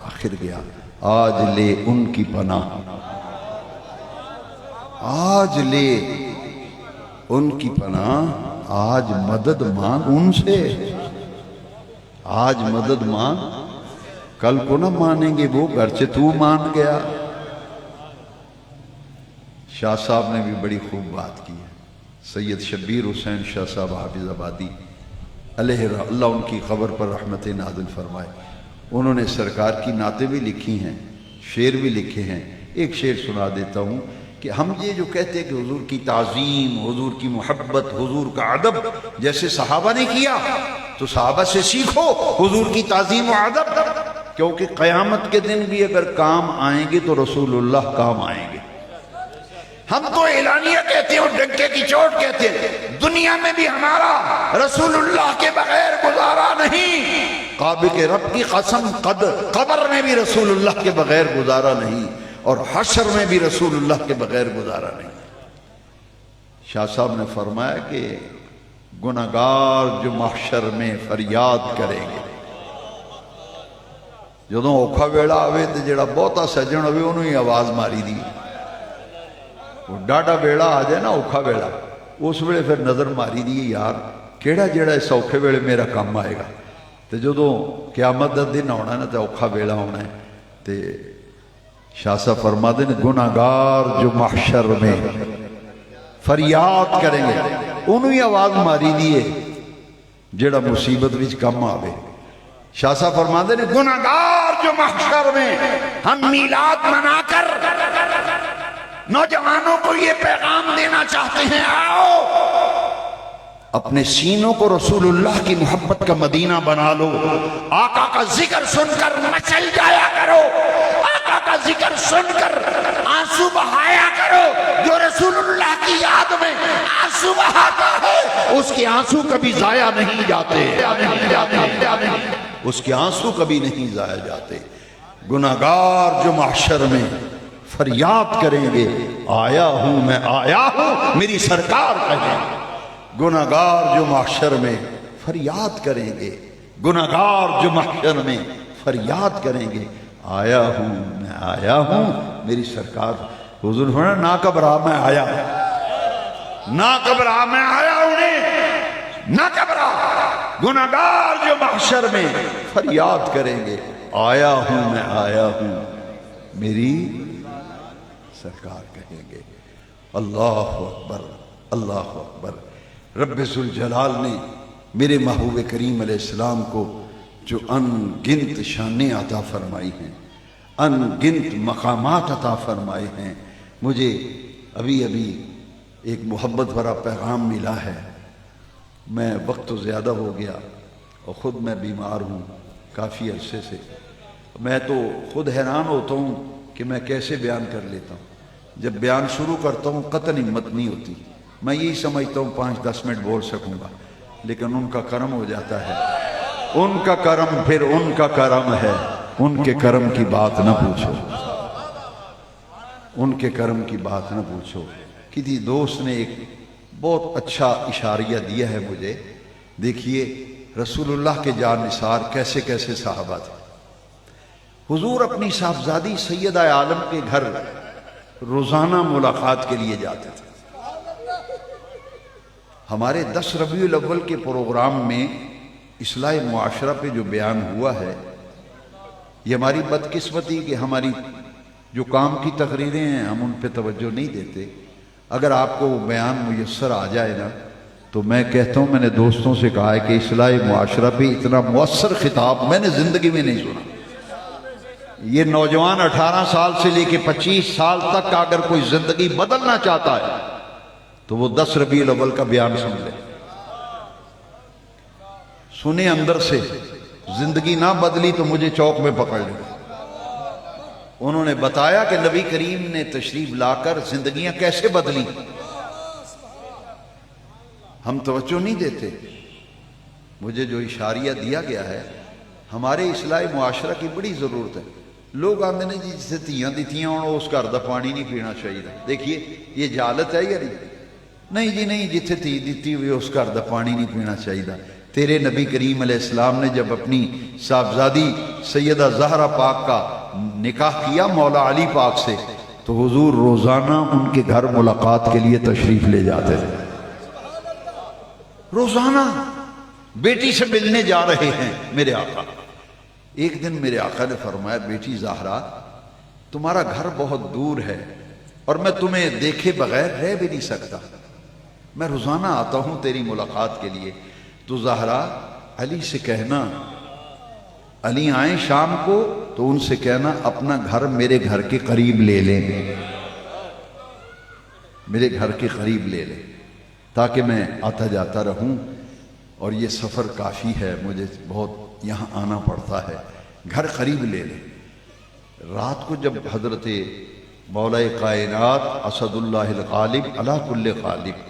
آخر گیا، آج لے ان کی پناہ، آج لے ان کی پناہ، آج مدد مانگ ان سے، آج مدد مانگ، کل کو نہ مانیں گے وہ، گھر سے تو مان گیا۔ شاہ صاحب نے بھی بڑی خوب بات کی ہے، سید شبیر حسین شاہ صاحب حافظ آبادی علیہ اللہ ان کی قبر پر رحمت نازل فرمائے، انہوں نے سرکار کی نعتیں بھی لکھی ہیں، شعر بھی لکھے ہیں۔ ایک شعر سنا دیتا ہوں کہ ہم یہ جو کہتے ہیں کہ حضور کی تعظیم، حضور کی محبت، حضور کا ادب جیسے صحابہ نے کیا تو صحابہ سے سیکھو حضور کی تعظیم و ادب، کیونکہ قیامت کے دن بھی اگر کام آئیں گے تو رسول اللہ کام آئیں گے۔ ہم تو اعلانیہ کہتے ہیں اور ڈنکے کی چوٹ کہتے ہیں، دنیا میں بھی ہمارا رسول اللہ کے بغیر گزارا نہیں، کعبے کے رب کی قسم قبر میں بھی رسول اللہ کے بغیر گزارا نہیں، اور حشر میں بھی رسول اللہ کے بغیر گزارا نہیں۔ شاہ صاحب نے فرمایا کہ گناہگار جو محشر میں فریاد کریں گے، جدوں اوکھا ویلا آوے تو جڑا بہتا سجن ہوئے انہوں ہی آواز ماری دی، وہ ڈاڈا ویلا آ جائے نا اوکھا ویلا، اس ویلے پھر نظر ماری دی یار کیڑا جڑا اس اوکھے ویلے میرا کام آئے گا، تو جدوں قیامت دا دن ہونا ہے نا تو اوکھا ویلا ہونا ہے، تو شاہ صاحب فرما دیں گناہگار جو محشر میں فریاد کریں گے انہوں ہی آواز ماری دیئے جڑا مصیبت وچ کم آوے۔ شاہ صاحب فرما دیں گناہگار جو محشر میں، ہم میلاد منا کر نوجوانوں کو یہ پیغام دینا چاہتے ہیں، آؤ اپنے سینوں کو رسول اللہ کی محبت کا مدینہ بنا لو، آقا کا ذکر سن کر مچل جایا کرو، آقا کا ذکر سن کر آنسو بہایا کرو، جو رسول اللہ کی یاد میں آنسو بہاتا ہے اس کے آنسو کبھی ضائع نہیں جاتے، اس کے آنسو کبھی نہیں ضائع جاتے۔ گناہگار جو محشر میں فریاد کریں گے آیا ہوں میں آیا ہوں میری سرکار کہیں گے، گناہگار جو محشر میں فریاد کریں گے، گناہگار جو محشر میں فریاد کریں گے آیا ہوں میں آیا ہوں میری سرکار۔ حضور فرمایا نہ گھبرا میں آیا، نہ گھبرا میں آیا انہیں، نہ گھبرا۔ گناہگار جو محشر میں فریاد کریں گے آیا ہوں میں آیا ہوں میری سرکار کہیں گے۔ اللہ اکبر اللہ اکبر۔ رب ذوالجلال نے میرے محبوب کریم علیہ السلام کو جو ان گنت شانیں عطا فرمائی ہیں، ان گنت مقامات عطا فرمائے ہیں، مجھے ابھی ایک محبت بھرا پیغام ملا ہے۔ میں وقت تو زیادہ ہو گیا اور خود میں بیمار ہوں کافی عرصے سے، میں تو خود حیران ہوتا ہوں کہ میں کیسے بیان کر لیتا ہوں۔ جب بیان شروع کرتا ہوں قطعاً ہمت نہیں ہوتی، میں یہی سمجھتا ہوں 5-10 منٹ بول سکوں گا، لیکن ان کا کرم ہو جاتا ہے، ان کا کرم پھر ان کا کرم ہے، ان کے کرم کی بات نہ پوچھو، ان کے کرم کی بات نہ پوچھو۔ کسی دوست نے ایک بہت اچھا اشاریہ دیا ہے مجھے. دیکھیے رسول اللہ کے جان نثار کیسے کیسے صحابہ تھے. حضور اپنی صاحبزادی سیدہ عالم کے گھر روزانہ ملاقات کے لیے جاتے تھے. ہمارے 10 ربیع الاول کے پروگرام میں اصلاح معاشرہ پہ جو بیان ہوا ہے، یہ ہماری بدقسمتی کہ ہماری جو کام کی تقریریں ہیں ہم ان پہ توجہ نہیں دیتے. اگر آپ کو وہ بیان میسر آ جائے نا تو میں کہتا ہوں، میں نے دوستوں سے کہا ہے کہ اصلاح معاشرہ پہ اتنا مؤثر خطاب میں نے زندگی میں نہیں سنا. یہ نوجوان 18 سال سے لے کے 25 سال تک کا اگر کوئی زندگی بدلنا چاہتا ہے تو وہ 10 ربیع الاول کا بیان سن لے. سنے اندر سے. زندگی نہ بدلی تو مجھے چوک میں پکڑ لے. انہوں نے بتایا کہ نبی کریم نے تشریف لا کر زندگیاں کیسے بدلی. ہم توجہ نہیں دیتے. مجھے جو اشاریہ دیا گیا ہے، ہمارے اصلاح معاشرہ کی بڑی ضرورت ہے. لوگ آتے ہیں جی جسے تیاں دیتیاں ہوں اس گھر دا پانی نہیں پینا چاہیے. دیکھیے یہ جہالت ہے یا نہیں جی نہیں، جتھے تی دیتی ہوئی اس گھر دا پانی نہیں پینا چاہیے. تیرے نبی کریم علیہ السلام نے جب اپنی صاحبزادی سیدہ زہرا پاک کا نکاح کیا مولا علی پاک سے تو حضور روزانہ ان کے گھر ملاقات کے لیے تشریف لے جاتے تھے. روزانہ بیٹی سے ملنے جا رہے ہیں میرے آقا. ایک دن میرے آقا نے فرمایا، بیٹی زہرا تمہارا گھر بہت دور ہے اور میں تمہیں دیکھے بغیر رہ بھی نہیں سکتا. میں روزانہ آتا ہوں تیری ملاقات کے لیے. تو زہرا علی سے کہنا، علی آئیں شام کو تو ان سے کہنا اپنا گھر میرے گھر کے قریب لے لیں، میرے گھر کے قریب لے لیں تاکہ میں آتا جاتا رہوں. اور یہ سفر کافی ہے، مجھے بہت یہاں آنا پڑتا ہے. گھر قریب لے لیں. رات کو جب حضرت مولا کائنات اسد اللہ الغالب علی کل غالب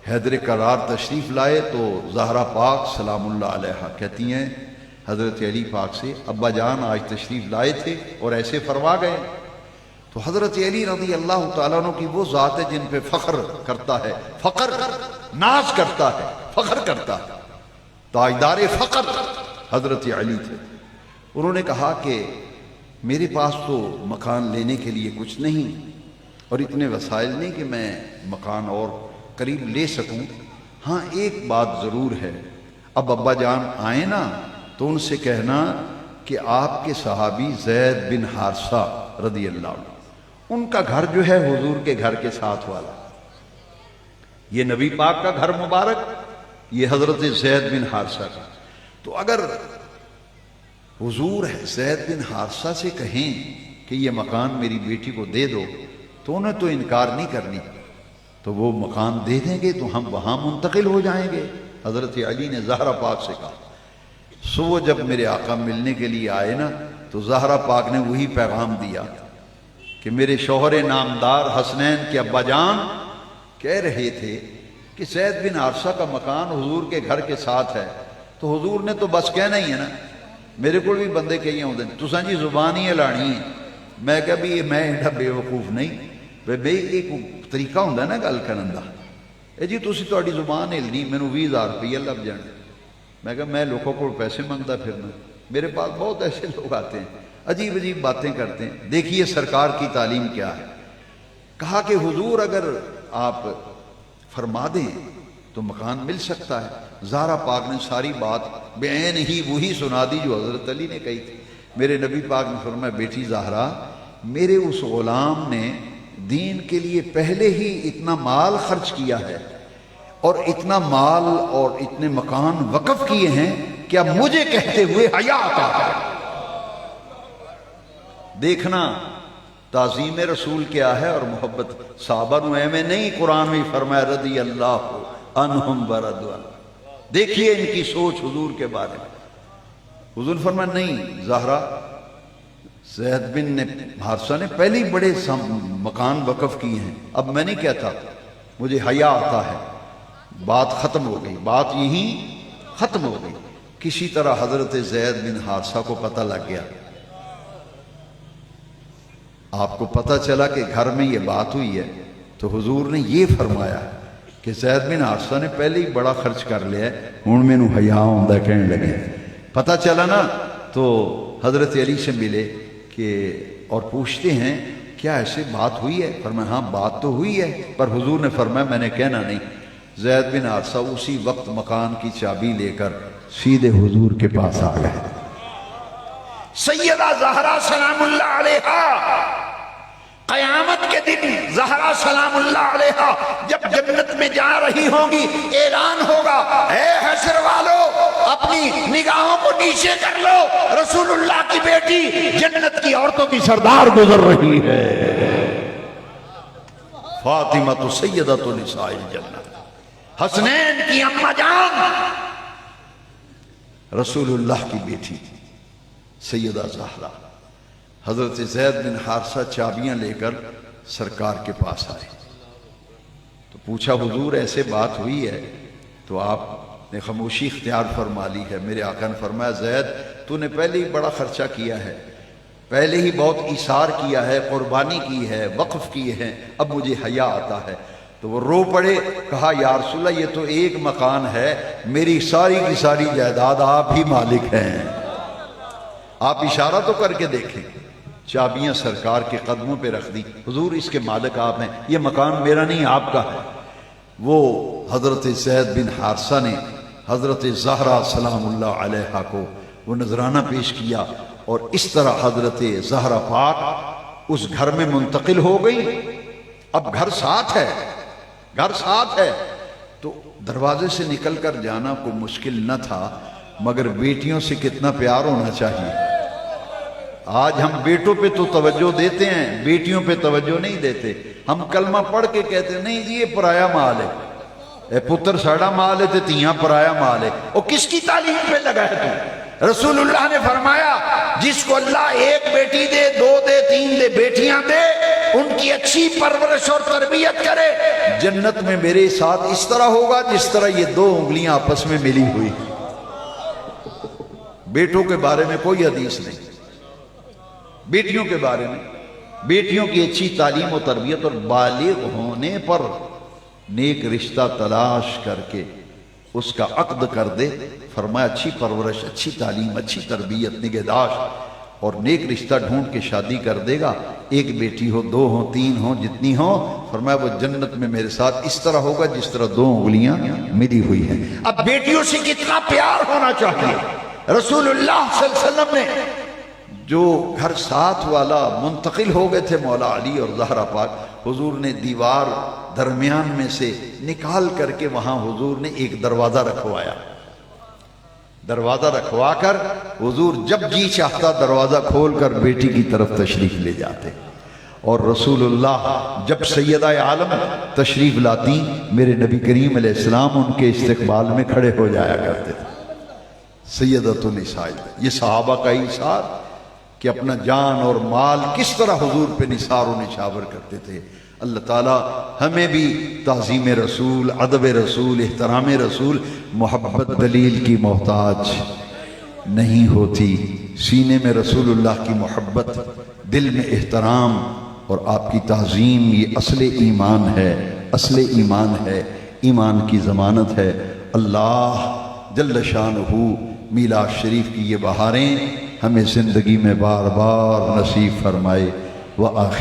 حیدر کرار تشریف لائے تو زہرا پاک سلام اللہ علیہا کہتی ہیں حضرت علی پاک سے، ابا جان آج تشریف لائے تھے اور ایسے فرما گئے. تو حضرت علی رضی اللہ تعالیٰ عنہ کی وہ ذات ہے جن پہ فخر کرتا ہے، فخر ناز کرتا ہے، فخر کرتا ہے. تاجدار فخر حضرت علی تھے. انہوں نے کہا کہ میرے پاس تو مکان لینے کے لیے کچھ نہیں اور اتنے وسائل نہیں کہ میں مکان اور قریب لے سکوں. ہاں ایک بات ضرور ہے، اب ابا جان آئیں نا تو ان سے کہنا کہ آپ کے صحابی زید بن حارثہ رضی اللہ عنہ، ان کا گھر جو ہے حضور کے گھر کے ساتھ والا، یہ نبی پاک کا گھر مبارک، یہ حضرت زید بن حارثہ کا. تو اگر حضور زید بن حارثہ سے کہیں کہ یہ مکان میری بیٹی کو دے دو تو انہیں تو انکار نہیں کرنی، تو وہ مکان دے دیں گے تو ہم وہاں منتقل ہو جائیں گے. حضرت علی نے زہرا پاک سے کہا. صبح جب میرے آقا ملنے کے لیے آئے نا تو زہرا پاک نے وہی پیغام دیا کہ میرے شوہر نامدار حسنین کے ابا جان کہہ رہے تھے کہ زید بن حارثہ کا مکان حضور کے گھر کے ساتھ ہے. تو حضور نے تو بس کہنا ہی ہے نا، میرے کو بھی بندے کہیں ہوتے ہیں تساں جی زبان ہی لانی ہے. میں کہا بھی میں ایڈا بے وقوف نہیں، بے ایک طریقہ ہوتا ہے نا گل کرن دا. جی تسی تہاڈی زبان ہلنی، مینوں 20,000 روپیہ لب جان. میں کہا میں لوگوں کو پیسے مانگتا پھرنا، میرے پاس بہت ایسے لوگ آتے ہیں عجیب عجیب باتیں کرتے ہیں. دیکھیے سرکار کی تعلیم کیا ہے. کہا کہ حضور اگر آپ فرما دیں تو مکان مل سکتا ہے. زہرا پاک نے ساری بات بعین ہی وہی سنا دی جو حضرت علی نے کہی تھی. میرے نبی پاک نے فرمایا بیٹی زہرا، میرے اس غلام نے دین کے لیے پہلے ہی اتنا مال خرچ کیا ہے اور اتنا مال اور اتنے مکان وقف کیے ہیں کہ اب مجھے کہتے ہوئے حیا آتا ہے. دیکھنا تعظیم رسول کیا ہے اور محبت صحابہ نو میں نہیں. قرآن میں فرمایا رضی اللہ عنہم ورضوا. دیکھیے ان کی سوچ حضور کے بارے میں. حضور فرمایا نہیں زہرا، زید بن حارثہ نے پہلے بڑے مکان وقف کیے ہیں، اب میں نہیں کہتا، مجھے حیا آتا ہے. بات ختم ہو گئی، بات یہی ختم ہو گئی. کسی طرح حضرت زید بن حارثہ کو پتہ لگ گیا. آپ کو پتہ چلا کہ گھر میں یہ بات ہوئی ہے تو حضور نے یہ فرمایا کہ زید بن حارثہ نے پہلے ہی بڑا خرچ کر لیا ہے، ہن مینوں حیا ہوندا کہنے لگے۔ پتہ چلا نا تو حضرت علی سے ملے کہ اور پوچھتے ہیں کیا ایسے بات ہوئی ہے؟ فرمایا ہاں بات تو ہوئی ہے، پر حضور نے فرمایا میں نے کہنا نہیں۔ زید بن حارثہ اسی وقت مکان کی چابی لے کر سیدھے حضور کے پاس آ گئے۔ سیدہ زہرا سلام اللہ علیہا قیامت کے دن زہرا سلام اللہ علیہا جب جنت میں جا رہی ہوں گی، اعلان ہوگا اے حشر والو اپنی نگاہوں کو نیچے کر لو، رسول اللہ کی بیٹی جنت کی عورتوں کی سردار گزر رہی ہے، فاطمہ تو سیدۃ نساء الجنہ، حسنین کی اماں جان رسول اللہ کی بیٹی سیدہ زہرا۔ حضرت زید بن حارثہ چابیاں لے کر سرکار کے پاس آئے تو پوچھا حضور ایسے بات ہوئی ہے تو آپ نے خاموشی اختیار فرما لی ہے۔ میرے آقا نے فرمایا زید تو نے پہلے ہی بڑا خرچہ کیا ہے، پہلے ہی بہت ایثار کیا ہے، قربانی کی ہے، وقف کیے ہیں، اب مجھے حیا آتا ہے۔ تو وہ رو پڑے، کہا یا رسول اللہ یہ تو ایک مکان ہے، میری ساری کی ساری جائیداد آپ ہی مالک ہیں، آپ اشارہ تو کر کے دیکھیں۔ چابیاں سرکار کے قدموں پہ رکھ دی، حضور اس کے مالک آپ ہیں، یہ مکان میرا نہیں آپ کا ہے۔ وہ حضرت زید بن حارثہ نے حضرت زہرا سلام اللہ علیہا کو وہ نذرانہ پیش کیا اور اس طرح حضرت زہرا پاک اس گھر میں منتقل ہو گئی۔ اب گھر ساتھ ہے، گھر ساتھ ہے تو دروازے سے نکل کر جانا کوئی مشکل نہ تھا، مگر بیٹیوں سے کتنا پیار ہونا چاہیے۔ آج ہم بیٹوں پہ تو توجہ دیتے ہیں، بیٹیوں پہ توجہ نہیں دیتے۔ ہم کلمہ پڑھ کے کہتے ہیں نہیں جی یہ پرایا مال ہے، اے پتر ساڑا مال ہے تے تیاں پرایا مال ہے۔ اور کس کی تعلیم پہ لگا ہے تو؟ رسول اللہ نے فرمایا جس کو اللہ ایک بیٹی دے، دو دے، تین دے، بیٹیاں دے، ان کی اچھی پرورش اور تربیت کرے، جنت میں میرے ساتھ اس طرح ہوگا جس طرح یہ دو انگلیاں آپس میں ملی ہوئی۔ بیٹوں کے بارے میں کوئی حدیث نہیں، بیٹیوں کے بارے میں بیٹیوں کی اچھی تعلیم و تربیت اور بالغ ہونے پر نیک رشتہ تلاش کر کے اس کا عقد کر دے۔ فرمایا اچھی پرورش، اچھی تعلیم، اچھی تربیت، نگہداشت اور نیک رشتہ ڈھونڈ کے شادی کر دے گا، ایک بیٹی ہو، دو ہو، تین ہو، جتنی ہو، فرمایا وہ جنت میں میرے ساتھ اس طرح ہوگا جس طرح دو انگلیاں ملی ہوئی ہیں۔ اب بیٹیوں سے کتنا پیار ہونا چاہیے۔ رسول اللہ صلی اللہ علیہ وسلم نے جو گھر ساتھ والا منتقل ہو گئے تھے مولا علی اور زہرا پاک، حضور نے دیوار درمیان میں سے نکال کر کے وہاں حضور نے ایک دروازہ رکھوایا۔ دروازہ رکھوا کر حضور جب جی چاہتا دروازہ کھول کر بیٹی کی طرف تشریف لے جاتے، اور رسول اللہ جب سیدہ عالم تشریف لاتی میرے نبی کریم علیہ السلام ان کے استقبال میں کھڑے ہو جایا کرتے تھے۔ سیدۃ النساء، یہ صحابہ کا ایثار کہ اپنا جان اور مال کس طرح حضور پہ نثار و نچھاور کرتے تھے۔ اللہ تعالیٰ ہمیں بھی تعظیم رسول، ادب رسول، احترام رسول، محبت دلیل کی محتاج نہیں ہوتی۔ سینے میں رسول اللہ کی محبت، دل میں احترام اور آپ کی تعظیم، یہ اصل ایمان ہے، اصل ایمان ہے، ایمان کی ضمانت ہے۔ اللہ جل شانہ میلاد شریف کی یہ بہاریں ہمیں زندگی میں بار بار نصیب فرمائے۔ وآخر